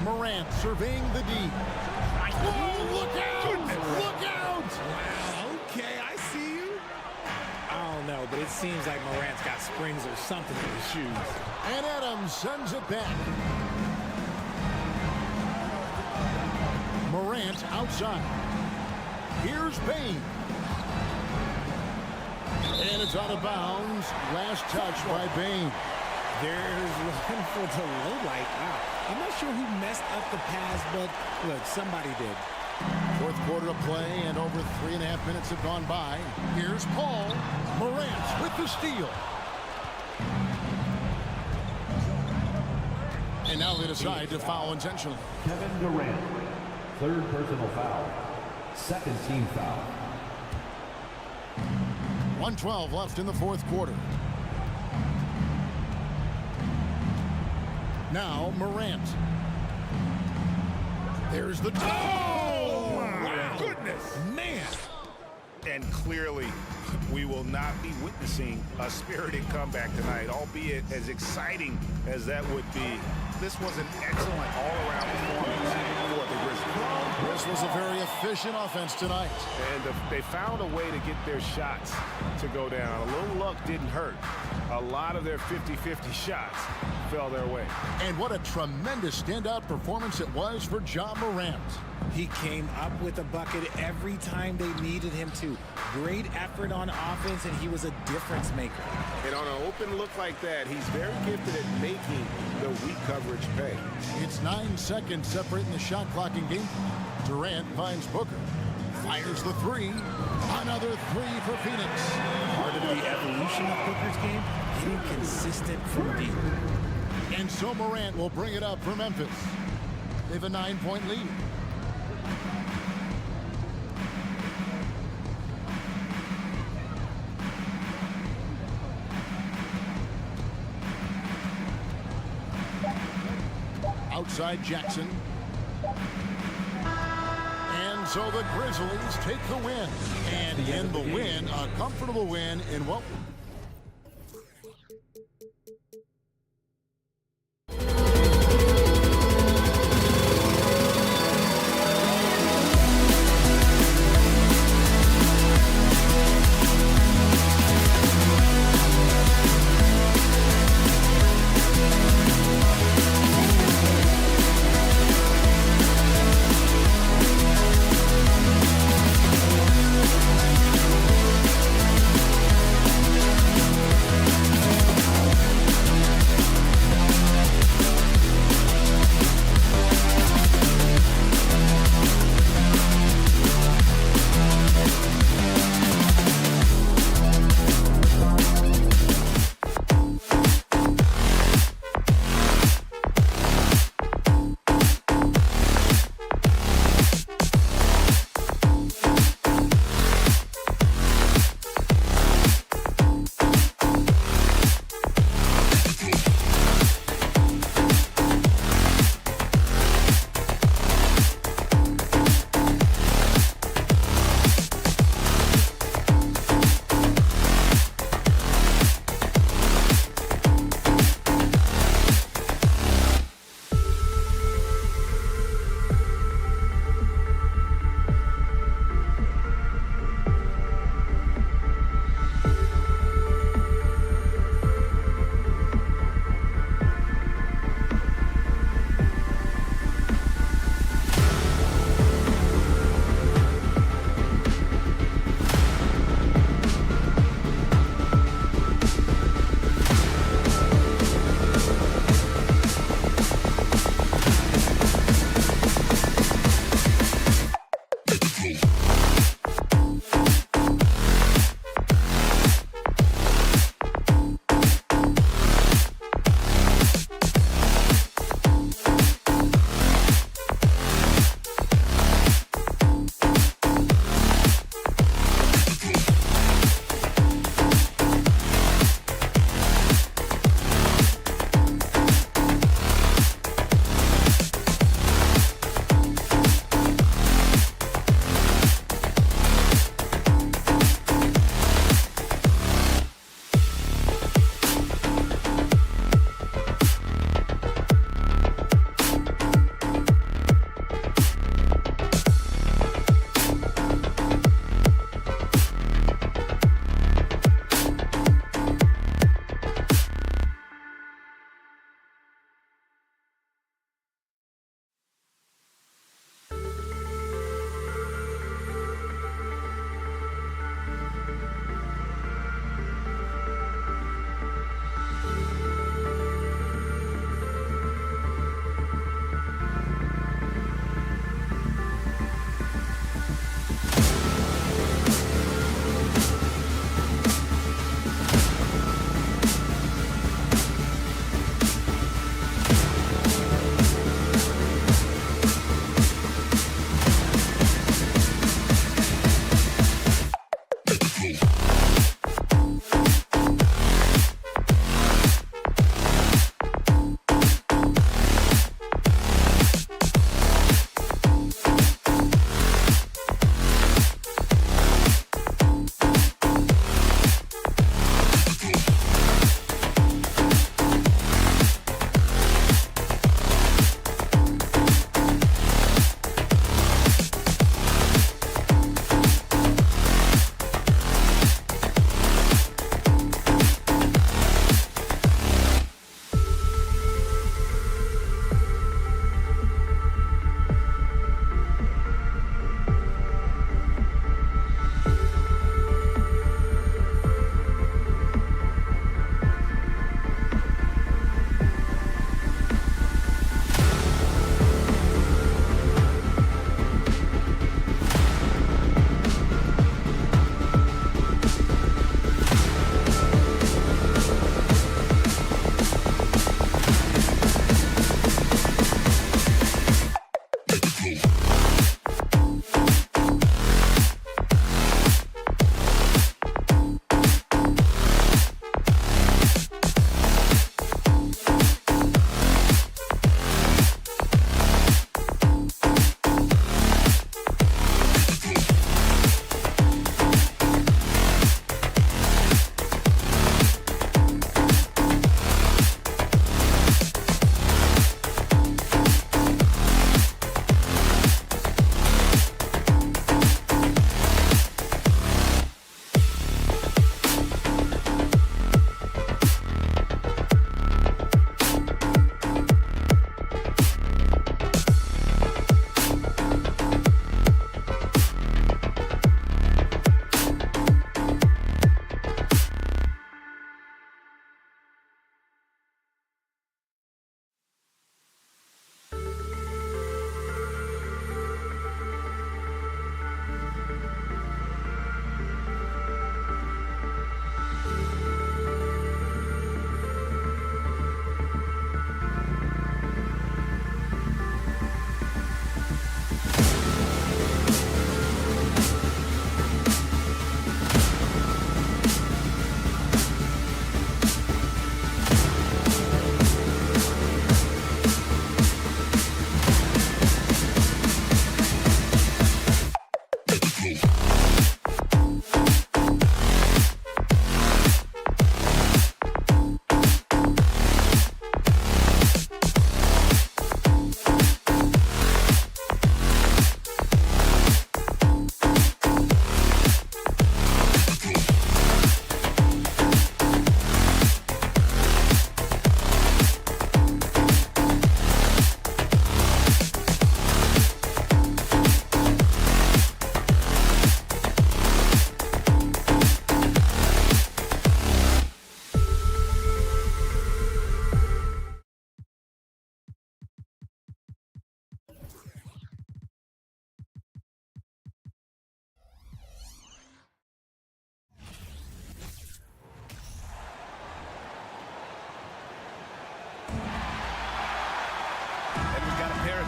Morant surveying the D. Oh, look out! Look out! Wow, okay, I see you. I don't know, but it seems like Morant's got springs or something in his shoes. And Adams sends it back. Morant outside. Here's Bain. And it's out of bounds. Last touch by Bain. There's one for the low light. Wow. I'm not sure who messed up the pass, but look, somebody did. 4th quarter of play, and over 3.5 minutes have gone by. Here's Paul. Morant with the steal. And now they decide to foul intentionally. Kevin Durant, 3rd personal foul, 2nd team foul. 1:12 left in the 4th quarter. Now Morant. There's the... Oh, my goodness. Man. And clearly, we will not be witnessing a spirited comeback tonight, albeit as exciting as that would be. This was an excellent all-around performance for the Grizzlies. This was a very efficient offense tonight. And they found a way to get their shots to go down. A little luck didn't hurt. A lot of their 50-50 shots fell their way. And what a tremendous standout performance it was for Ja Morant. He came up with a bucket every time they needed him to. Great effort on offense, and he was a difference maker. And on an open look like that, he's very gifted at making the weak coverage pay. It's 9 seconds separating the shot clock in game. Durant finds Booker. Fires the 3. Another 3 for Phoenix. Part of the evolution of Booker's game, getting consistent from deep. And so Morant will bring it up for Memphis. They have a 9-point lead. Outside Jackson. And so the Grizzlies take the win. And in the win, a comfortable win in what...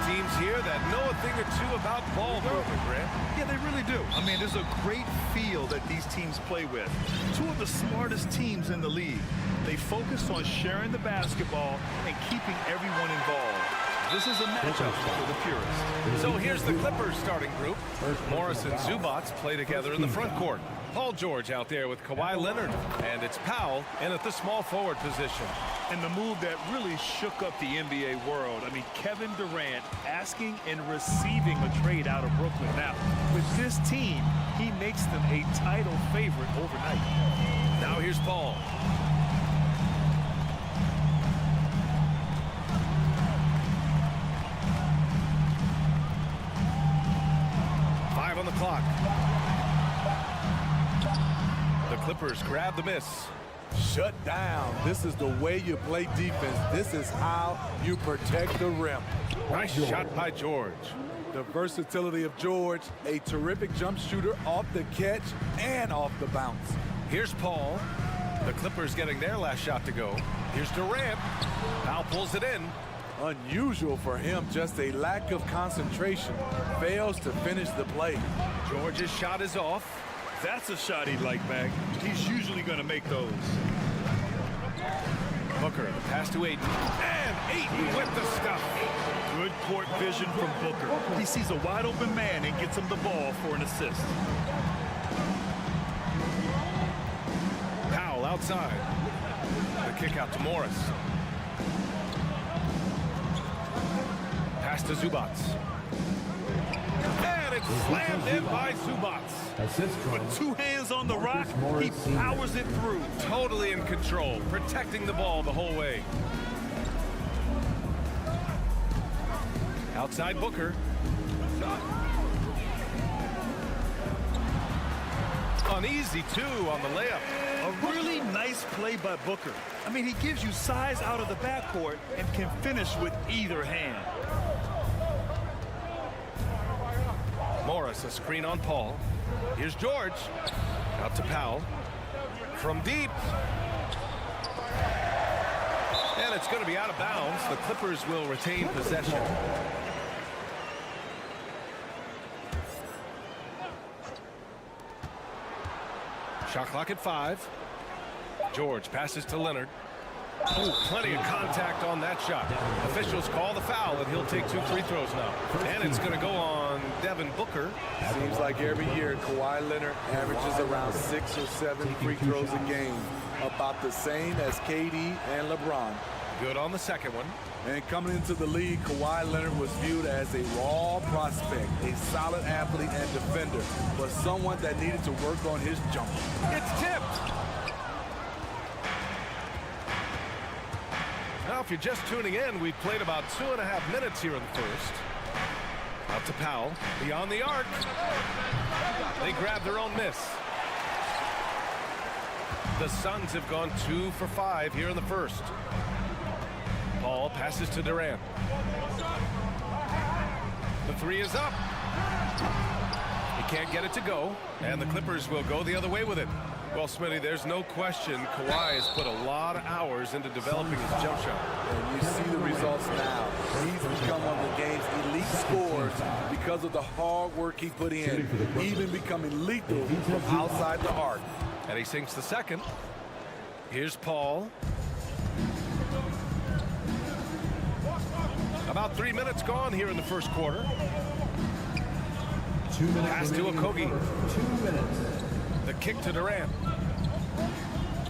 Teams here that know a thing or two about ball movement, Grant. Yeah, they really do. I mean, there's a great feel that these teams play with. Two of the smartest teams in the league. They focus on sharing the basketball and keeping everyone involved. This is a matchup for the purists. So here's the Clippers starting group. Morris and Zubats play together in the front court. Paul George out there with Kawhi Leonard. And it's Powell in at the small forward position. And the move that really shook up the NBA world. I mean, Kevin Durant asking and receiving a trade out of Brooklyn. Now, with this team, he makes them a title favorite overnight. Now here's Paul. On the clock. The Clippers grab the miss. Shut down. This is the way you play defense. This is how you protect the rim. Nice shot by George. The versatility of George, a terrific jump shooter off the catch and off the bounce. Here's Paul. The Clippers getting their last shot to go. Here's Durant. Now pulls it in. Unusual for him, just a lack of concentration. Fails to finish the play. George's shot is off. That's a shot he'd like back. He's usually going to make those. Booker, the pass to Ayton. And Ayton with the stuff. Good court vision from Booker. He sees a wide open man and gets him the ball for an assist. Powell outside. The kick out to Morris. Pass to Zubats. And it's slammed in by Zubats. With two hands on the rock, he powers it through. Totally in control, protecting the ball the whole way. Outside Booker. An easy two on the layup. A really nice play by Booker. I mean, he gives you size out of the backcourt and can finish with either hand. Morris, a screen on Paul. Here's George. Out to Powell. From deep. And it's going to be out of bounds. The Clippers will retain possession. Shot clock at 5. George passes to Leonard. Ooh, plenty of contact on that shot. Officials call the foul, and he'll take 2 free throws now. And it's going to go on Devin Booker. Seems like every year Kawhi Leonard averages around 6 or 7 free throws a game. About the same as KD and LeBron. Good on the second one. And coming into the league, Kawhi Leonard was viewed as a raw prospect, a solid athlete and defender, but someone that needed to work on his jumper. It's tipped. Now, if you're just tuning in, we've played about 2.5 minutes here in the first. Out to Powell, beyond the arc. They grab their own miss. The Suns have gone 2 for 5 here in the first. Paul passes to Durant. The 3 is up. He can't get it to go, and the Clippers will go the other way with it. Well, Smitty, there's no question Kawhi has put a lot of hours into developing his jump shot. And you see the results now. He's become one of the game's elite scorers because of the hard work he put in, even becoming lethal from outside the arc. And he sinks the second. Here's Paul. About 3 minutes gone here in the first quarter. Pass to Okogie. 2 minutes. The kick to Durant.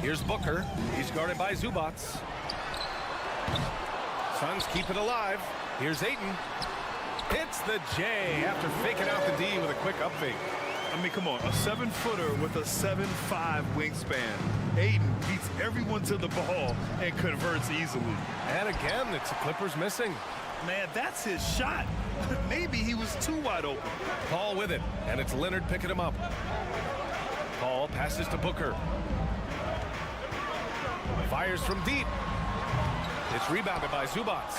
Here's Booker. He's guarded by Zubats. Suns keep it alive. Here's Ayton. Hits the J after faking out the D with a quick up fake. I mean, come on, a 7-footer with a 7'5" wingspan. Ayton beats everyone to the ball and converts easily. And again, it's the Clippers missing. Man, that's his shot. Maybe he was too wide open. Paul with it, and it's Leonard picking him up. Paul passes to Booker. Fires from deep. It's rebounded by Zubats.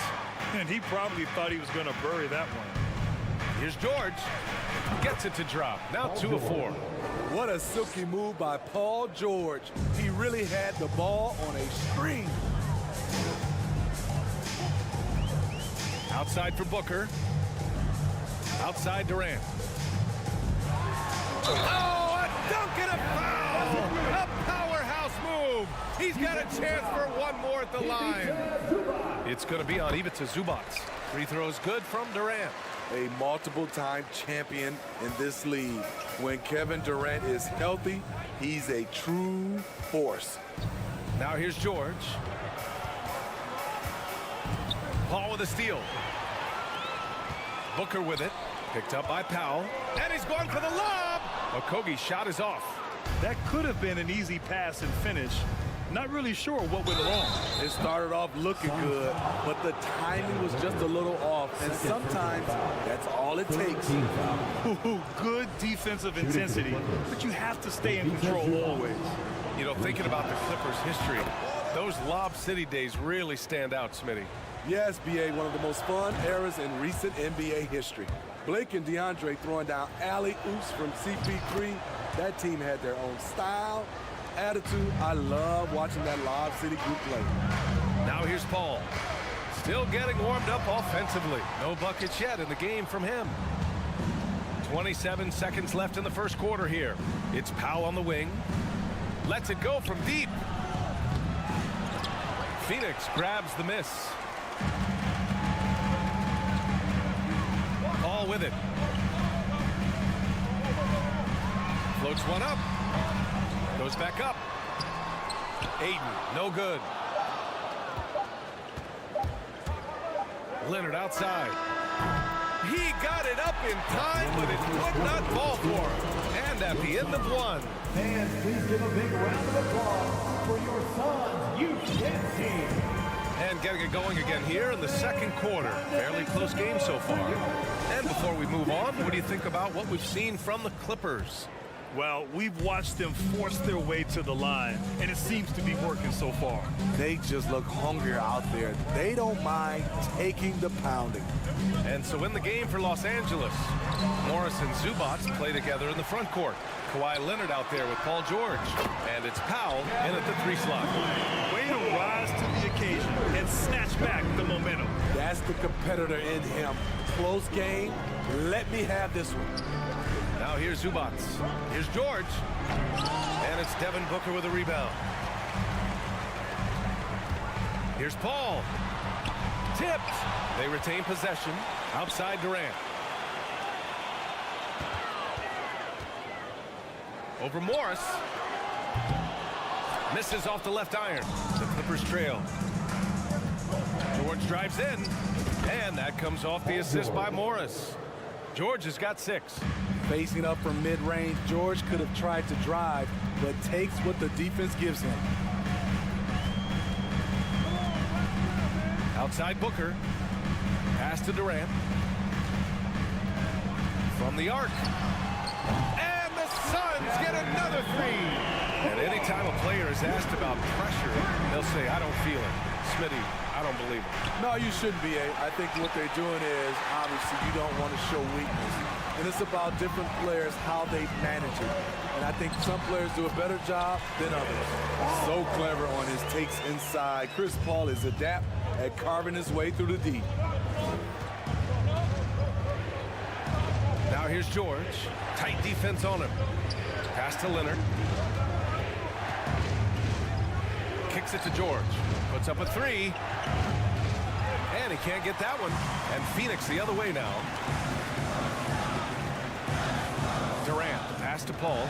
And he probably thought he was going to bury that one. Here's George. Gets it to drop. Now 2 of 4. What a silky move by Paul George. He really had the ball on a string. Outside for Booker. Outside Durant. Oh, a dunk and a foul! A powerhouse move. He's got a chance for one more at the line. It's going to be on Ivica Zubats. Free throws good from Durant. A multiple-time champion in this league. When Kevin Durant is healthy, he's a true force. Now here's George. Paul with a steal. Booker with it. Picked up by Powell. And he's going for the lob. Okogie's shot is off. That could have been an easy pass and finish. Not really sure what went wrong. It started off looking good, but the timing was just a little off, and sometimes that's all it takes. Good defensive intensity, but you have to stay in control always. You know, thinking about the Clippers' history, those Lob City days really stand out, Smitty. Yes, B.A., one of the most fun eras in recent NBA history. Blake and DeAndre throwing down alley-oops from CP3. That team had their own style, attitude. I love watching that Lob City group play. Now here's Paul. Still getting warmed up offensively. No buckets yet in the game from him. 27 seconds left in the first quarter here. It's Powell on the wing. Lets it go from deep. Phoenix grabs the miss. Paul with it. Floats one up. Goes back up. Ayton, no good. Leonard outside. He got it up in time, but it would not fall for him. And at the end of one. Fans, please give a big round of applause for your Suns youth team. And getting it going again here in the second quarter. Fairly close game so far. And before we move on, what do you think about what we've seen from the Clippers? Well, we've watched them force their way to the line, and it seems to be working so far. They just look hungrier out there. They don't mind taking the pounding. And so in the game for Los Angeles, Morris and Zubats play together in the front court. Kawhi Leonard out there with Paul George. And it's Powell in at the 3 slot. Way to rise to the occasion and snatch back the momentum. That's the competitor in him. Close game. Let me have this one. Now here's Zubats. Here's George. And it's Devin Booker with a rebound. Here's Paul. Tipped. They retain possession. Outside Durant. Over Morris. Misses off the left iron. The Clippers trail. George drives in. And that comes off the assist by Morris. George has got 6. Facing up from mid-range, George could have tried to drive, but takes what the defense gives him. Outside Booker. Pass to Durant. From the arc. And the Suns get another 3. And anytime a player is asked about pressure, they'll say, I don't feel it. Smitty, I don't believe it. No, you shouldn't be, I think what they're doing is, obviously, you don't want to show weakness. And it's about different players, how they manage it. And I think some players do a better job than others. So clever on his takes inside. Chris Paul is adept at carving his way through the D. Now here's George. Tight defense on him. Pass to Leonard. Kicks it to George. Puts up a 3. And he can't get that one. And Phoenix the other way now. Pass to Paul.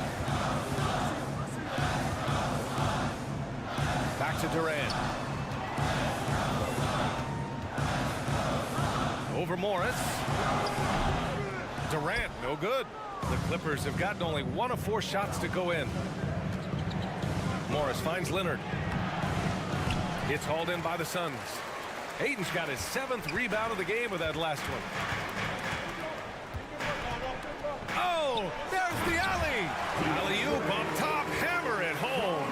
Back to Durant. Over Morris. Durant, no good. The Clippers have gotten only 1 of 4 shots to go in. Morris finds Leonard. It's hauled in by the Suns. Ayton's got his 7th rebound of the game with that last one. Oh, there's the alley. Alley-oop on top, hammer it home.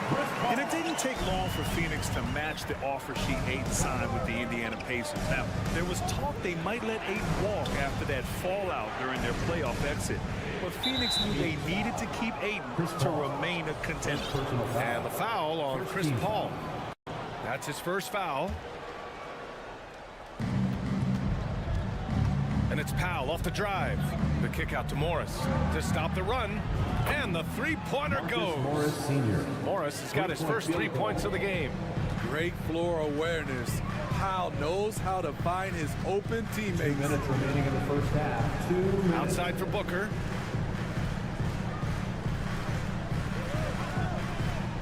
And it didn't take long for Phoenix to match the offer sheet Ayton signed with the Indiana Pacers. Now, there was talk they might let Ayton walk after that fallout during their playoff exit. But Phoenix knew they needed to keep Ayton to remain a contender. And the foul on Chris Paul. That's his first foul. And it's Powell off the drive. The kick out to Morris to stop the run. And the three-pointer goes. Morris Sr. Morris has got his first 3 points of the game. Great floor awareness. Powell knows how to find his open teammates. 2 minutes remaining in the first half. 2 minutes. Outside for Booker.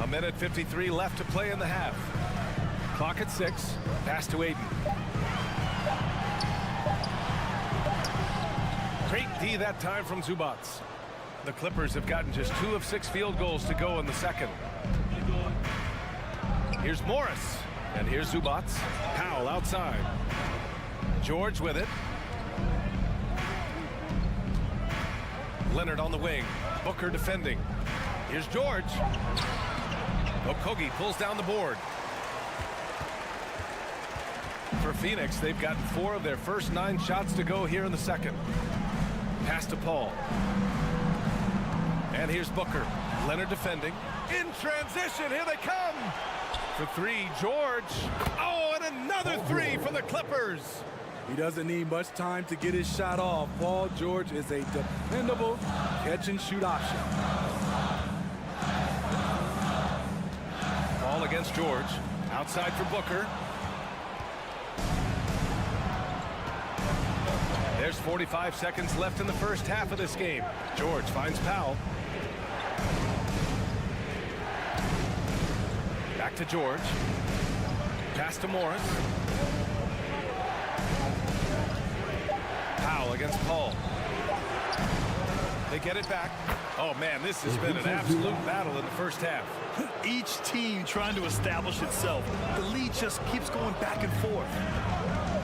A minute 53 left to play in the half. Clock at 6. Pass to Ayton. Great D that time from Zubats. The Clippers have gotten just 2 of 6 field goals to go in the second. Here's Morris. And here's Zubats. Powell outside. George with it. Leonard on the wing. Booker defending. Here's George. Okogie pulls down the board. For Phoenix, they've gotten 4 of their first 9 shots to go here in the second. Pass to Paul. And here's Booker. Leonard defending. In transition, here they come. For 3, George. Oh, and another 3 for the Clippers. He doesn't need much time to get his shot off. Paul George is a dependable catch-and-shoot option. Ball against George. Outside for Booker. There's 45 seconds left in the first half of this game. George finds Powell. Back to George. Pass to Morris. Powell against Paul. They get it back. Oh, man, this has been an absolute battle in the first half. Each team trying to establish itself. The lead just keeps going back and forth.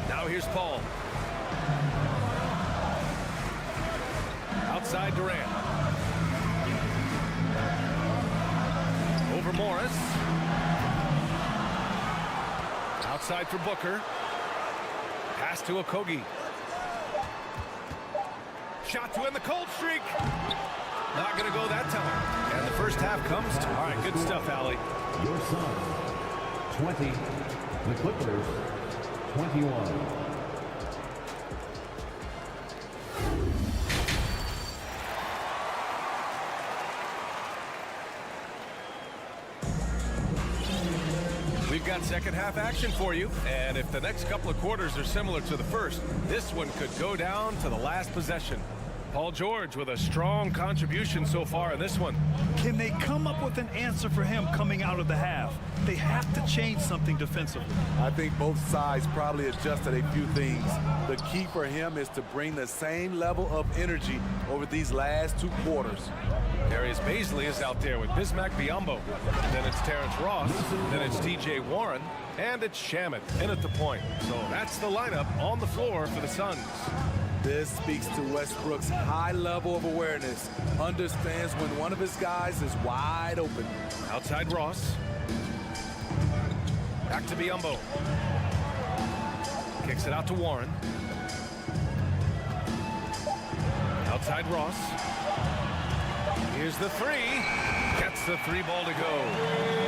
Now here's Paul. Outside Durant. Over Morris. Outside for Booker. Pass to Okogie. Shot to end the cold streak. Not going to go that time. And the first half comes to. All right, good stuff, Allie. Your Suns, 20. The Clippers, 21. We've got second half action for you, and if the next couple of quarters are similar to the first, this one could go down to the last possession. Paul George with a strong contribution so far in this one. Can they come up with an answer for him coming out of the half? They have to change something defensively. I think both sides probably adjusted a few things. The key for him is to bring the same level of energy over these last 2 quarters. Darius Baisley is out there with Bismack Biyombo. Then it's Terrence Ross. Then it's T.J. Warren. And it's Shamet in at the point. So that's the lineup on the floor for the Suns. This speaks to Westbrook's high level of awareness. Understands when one of his guys is wide open. Outside Ross. Back to Biyombo. Kicks it out to Warren. Outside Ross. Here's the 3. Gets the 3 ball to go.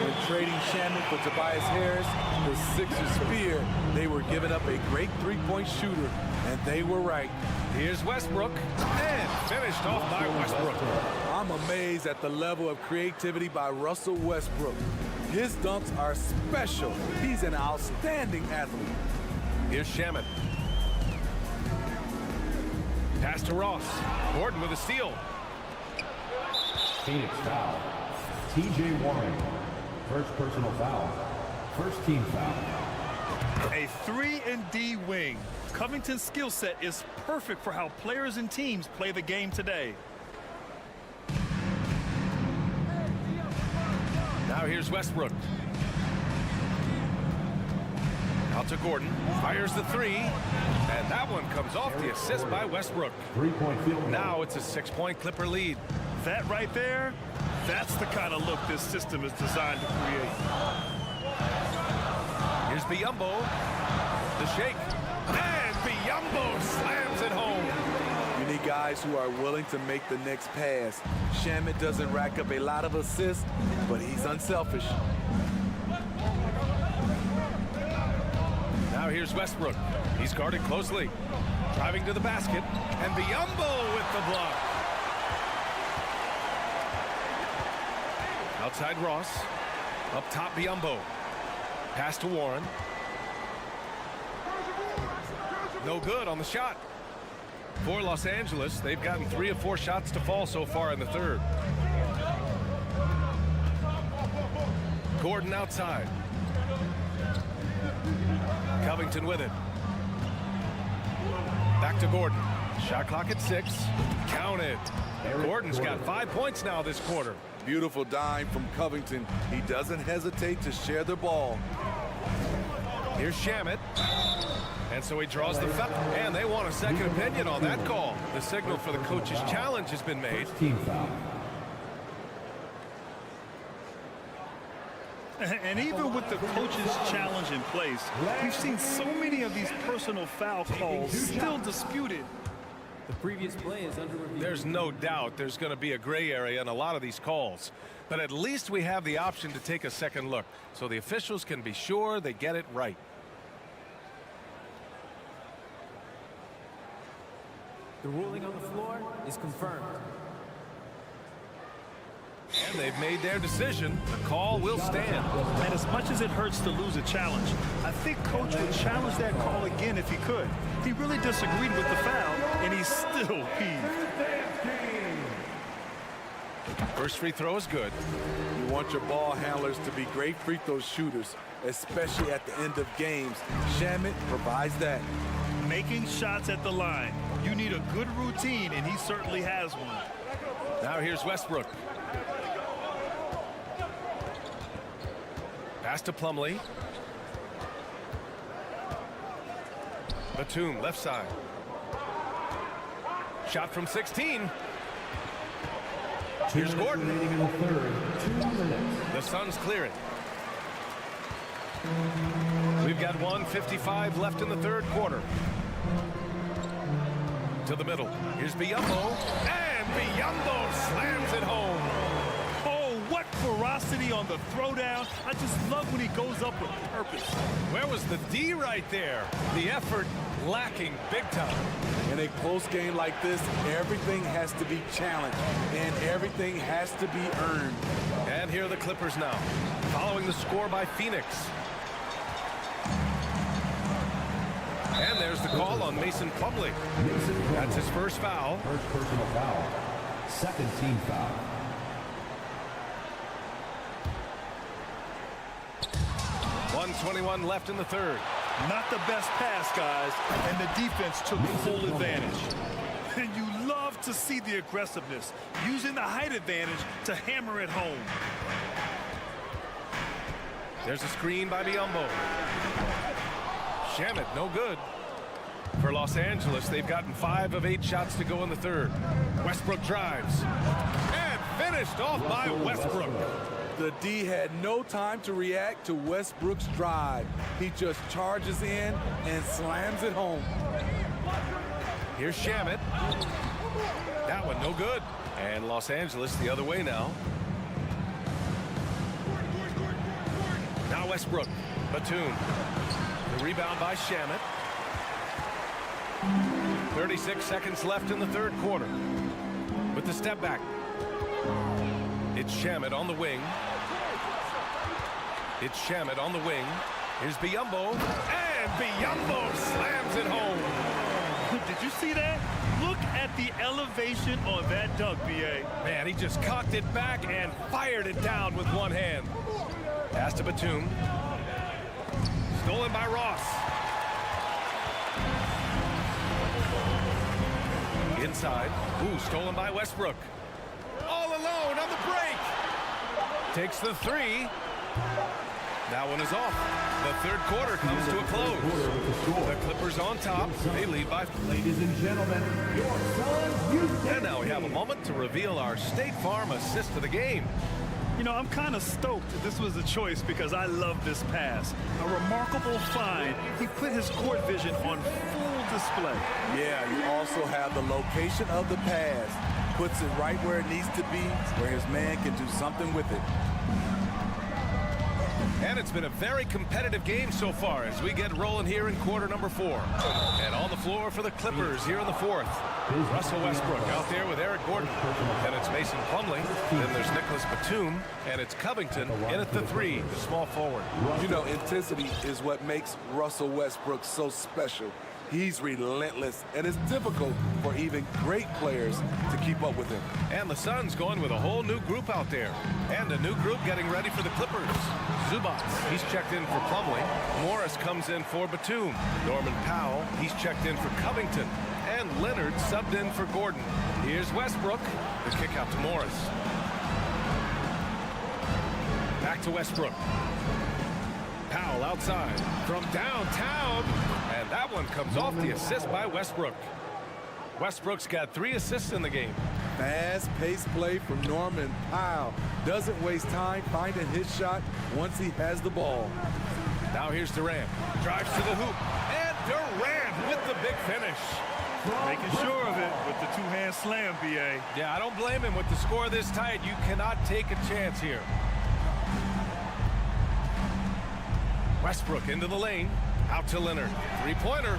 When trading Shamet for Tobias Harris, the Sixers feared they were giving up a great 3-point shooter, and they were right. Here's Westbrook, and finished off by Westbrook. I'm amazed at the level of creativity by Russell Westbrook. His dunks are special. He's an outstanding athlete. Here's Shamet. Pass to Ross. Gordon with a steal. Phoenix foul. T.J. Warren. First personal foul. First team foul. A 3-and-D wing. Covington's skill set is perfect for how players and teams play the game today. Now here's Westbrook. Out to Gordon. Fires the three. And that one comes off the assist by Westbrook. 3-point field goal. Now it's a 6-point Clipper lead. That right there, that's the kind of look this system is designed to create. Here's Biyombo. The shake. And Biyombo slams it home. You need guys who are willing to make the next pass. Shamet doesn't rack up a lot of assists, but he's unselfish. Now here's Westbrook. He's guarded closely. Driving to the basket. And Biyombo with the block. Outside Ross. Up top Biyombo. Pass to Warren. No good on the shot. For Los Angeles, they've gotten 3 of 4 shots to fall so far in the third. Gordon outside. Covington with it. Back to Gordon. Shot clock at 6. Counted. Gordon's got 5 points now this quarter. Beautiful dime from Covington. He doesn't hesitate to share the ball. Here's Shamet. And so he draws the foul. And they want a second opinion on that call. The signal for the coach's challenge has been made. Team foul. And even with the coach's challenge in place, we've seen so many of these personal foul calls still disputed. The previous play is under review. There's no doubt there's going to be a gray area in a lot of these calls. But at least we have the option to take a second look, so the officials can be sure they get it right. The ruling on the floor is confirmed. And they've made their decision. The call will stand. And as much as it hurts to lose a challenge, I think Coach would challenge that call again if he could. He really disagreed with the foul, and he's still peeved. First free throw is good. You want your ball handlers to be great free throw shooters, especially at the end of games. Shamet provides that. Making shots at the line. You need a good routine, and he certainly has one. Now here's Westbrook. Pass to Plumlee. Batum, left side. Shot from 16. Here's Gordon. The Suns clear it. We've got 1:55 left in the third quarter. To the middle. Here's Biyombo. And Biyombo slams it home. Oh, what ferocity on the throwdown. I just love when he goes up with purpose. Where was the D right there? The effort lacking big time. In a close game like this, everything has to be challenged, and everything has to be earned. And here are the Clippers now, following the score by Phoenix. And there's the call on Mason Plumlee. That's his first foul. First personal foul. Second team foul. .121 left in the third. Not the best pass, guys, and the defense took full advantage. And you love to see the aggressiveness, using the height advantage to hammer it home. There's a screen by Biyombo. Shamet, no good. For Los Angeles, they've gotten 5 of 8 shots to go in the third. Westbrook drives. And finished off by Westbrook. The D had no time to react to Westbrook's drive. He just charges in and slams it home. Here's Shamet. That one no good. And Los Angeles the other way now. Now Westbrook. Batum. The rebound by Shamet. 36 seconds left in the third quarter. With the step back. It's Shamet on the wing. It's Shamet on the wing. Here's Biyombo. And Biyombo slams it home. Did you see that? look at the elevation on that dunk, B.A. Man, he just cocked it back and fired it down with one hand. Pass to Batum. Stolen by Ross. Inside. Ooh, stolen by Westbrook. All alone on the break. Takes the three. That one is off. The third quarter comes to a close. The Clippers on top. They lead by. Ladies and gentlemen, your sons, And now we have a moment to reveal our State Farm assist of the game. You know, I'm kind of stoked that this was a choice because I love this pass. A remarkable find. He put his court vision on full display. Yeah, you also have the location of the pass. Puts it right where it needs to be, where his man can do something with it. And it's been a very competitive game so far as we get rolling here in quarter number 4. And on the floor for the Clippers here in the fourth. Russell Westbrook out there with Eric Gordon. And it's Mason Plumlee. Then there's Nicholas Batum. And it's Covington in at the 3, the small forward. You know, intensity is what makes Russell Westbrook so special. He's relentless, and it's difficult for even great players to keep up with him. And the Suns going with a whole new group out there. And a new group getting ready for the Clippers. Zubac, he's checked in for Plumlee. Morris comes in for Batum. Norman Powell, he's checked in for Covington. And Leonard subbed in for Gordon. Here's Westbrook. The kick out to Morris. Back to Westbrook. Powell outside from downtown. And that one comes off the assist by Westbrook. Westbrook's got 3 assists in the game. Fast-paced play from Norman Powell. Doesn't waste time finding his shot once he has the ball. Now here's Durant. Drives to the hoop. And Durant with the big finish. Making sure of it with the two-hand slam, B.A. Yeah, I don't blame him with the score this tight. You cannot take a chance here. Westbrook into the lane. Out to Leonard. Three-pointer.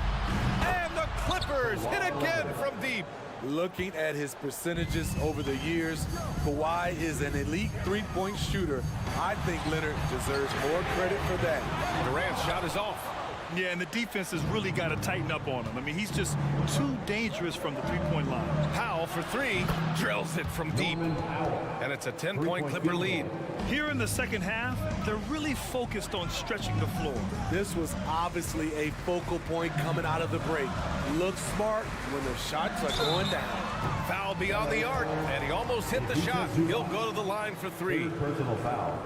And the Clippers hit again from deep. Looking at his percentages over the years, Kawhi is an elite three-point shooter. I think Leonard deserves more credit for that. Durant's shot is off. Yeah, and the defense has really got to tighten up on him. I mean, he's just too dangerous from the three-point line. Powell for 3. Drills it from deep. And it's a 10-point Clipper lead. Here in the second half, they're really focused on stretching the floor. This was obviously a focal point coming out of the break. Looks smart when the shots are going down. Foul beyond the arc, and he almost hit the shot. He'll go to the line for 3. Personal foul.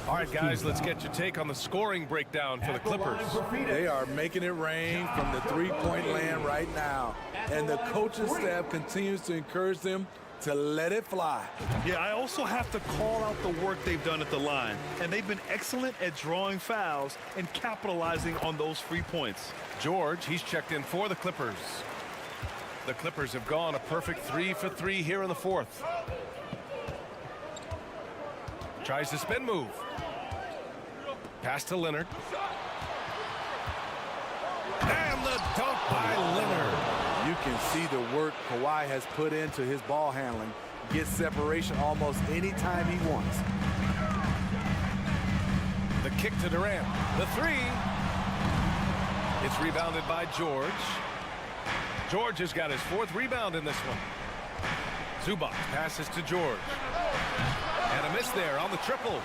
All right, guys, let's get your take on the scoring breakdown for the Clippers. They are making it rain from the three-point land right now. And the coaching staff continues to encourage them to let it fly. Yeah, I also have to call out the work they've done at the line. And they've been excellent at drawing fouls and capitalizing on those free points. George, he's checked in for the Clippers. The Clippers have gone a perfect 3 for 3 here in the fourth. Tries the spin move. Pass to Leonard. And the dunk by Leonard. You can see the work Kawhi has put into his ball handling. Gets separation almost any time he wants. The kick to Durant. The 3. It's rebounded by George. George has got his 4th rebound in this one. Zubac passes to George. And a miss there on the triple.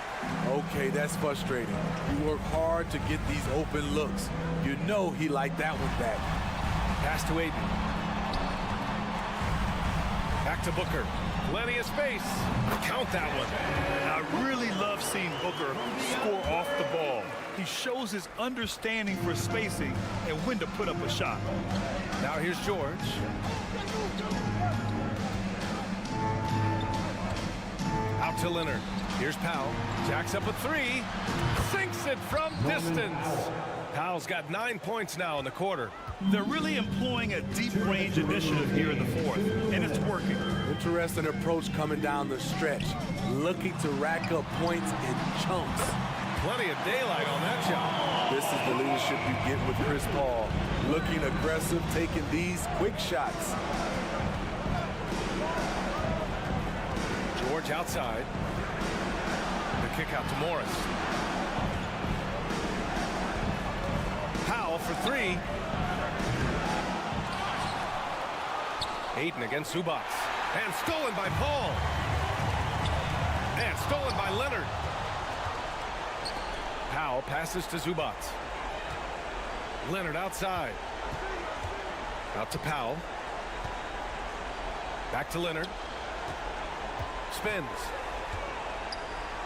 Okay, that's frustrating. You work hard to get these open looks. You know he liked that one back. Pass to Aiden. Back to Booker. Plenty of space. Count that one. I really love seeing Booker score off the ball. He shows his understanding for spacing and when to put up a shot. Now here's George. Out to Leonard. Here's Powell. Jacks up a 3. Sinks it from distance. Powell's got 9 points now in the quarter. They're really employing a deep range initiative here in the fourth, and it's working. Interesting approach coming down the stretch. Looking to rack up points in chunks. Plenty of daylight on that shot. This is the leadership you get with Chris Paul. Looking aggressive, taking these quick shots. George outside. The kick out to Morris. Powell for 3. Ayton against Zubac. And stolen by Paul. And stolen by Leonard. Powell passes to Zubac. Leonard outside. Out to Powell. Back to Leonard. Spins.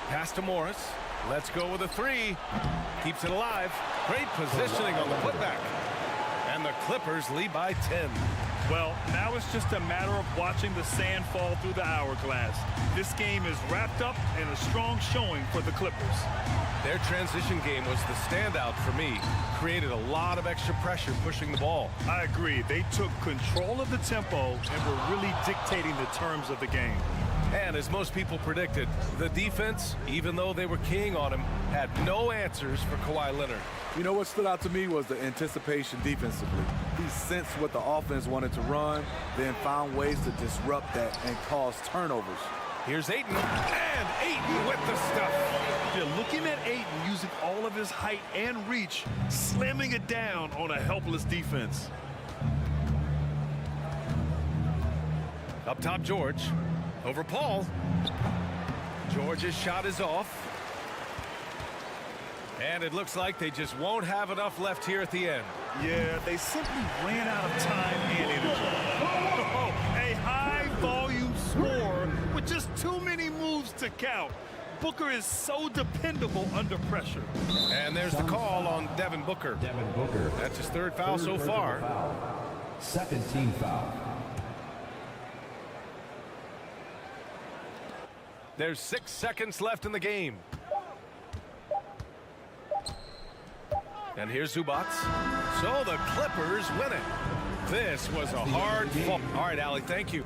Pass to Morris. Let's go with a three. Keeps it alive. Great positioning on the putback. And the Clippers lead by 10. Well, now it's just a matter of watching the sand fall through the hourglass. This game is wrapped up in a strong showing for the Clippers. Their transition game was the standout for me. Created a lot of extra pressure pushing the ball. I agree. They took control of the tempo and were really dictating the terms of the game. And as most people predicted, the defense, even though they were keying on him, had no answers for Kawhi Leonard. You know what stood out to me was the anticipation defensively. He sensed what the offense wanted to run, then found ways to disrupt that and cause turnovers. Here's Ayton, and Ayton with the stuff. You're looking at Ayton using all of his height and reach, slamming it down on a helpless defense. Up top, George. Over Paul. George's shot is off. And it looks like they just won't have enough left here at the end. Yeah, they simply ran out of time and energy. Oh, a high-volume score with just too many moves to count. Booker is so dependable under pressure. And there's the call on Devin Booker. That's his third foul so far. Second team foul. There's 6 seconds left in the game. And here's Zubac. So the Clippers win it. This was a hard fall. All right, Allie, thank you.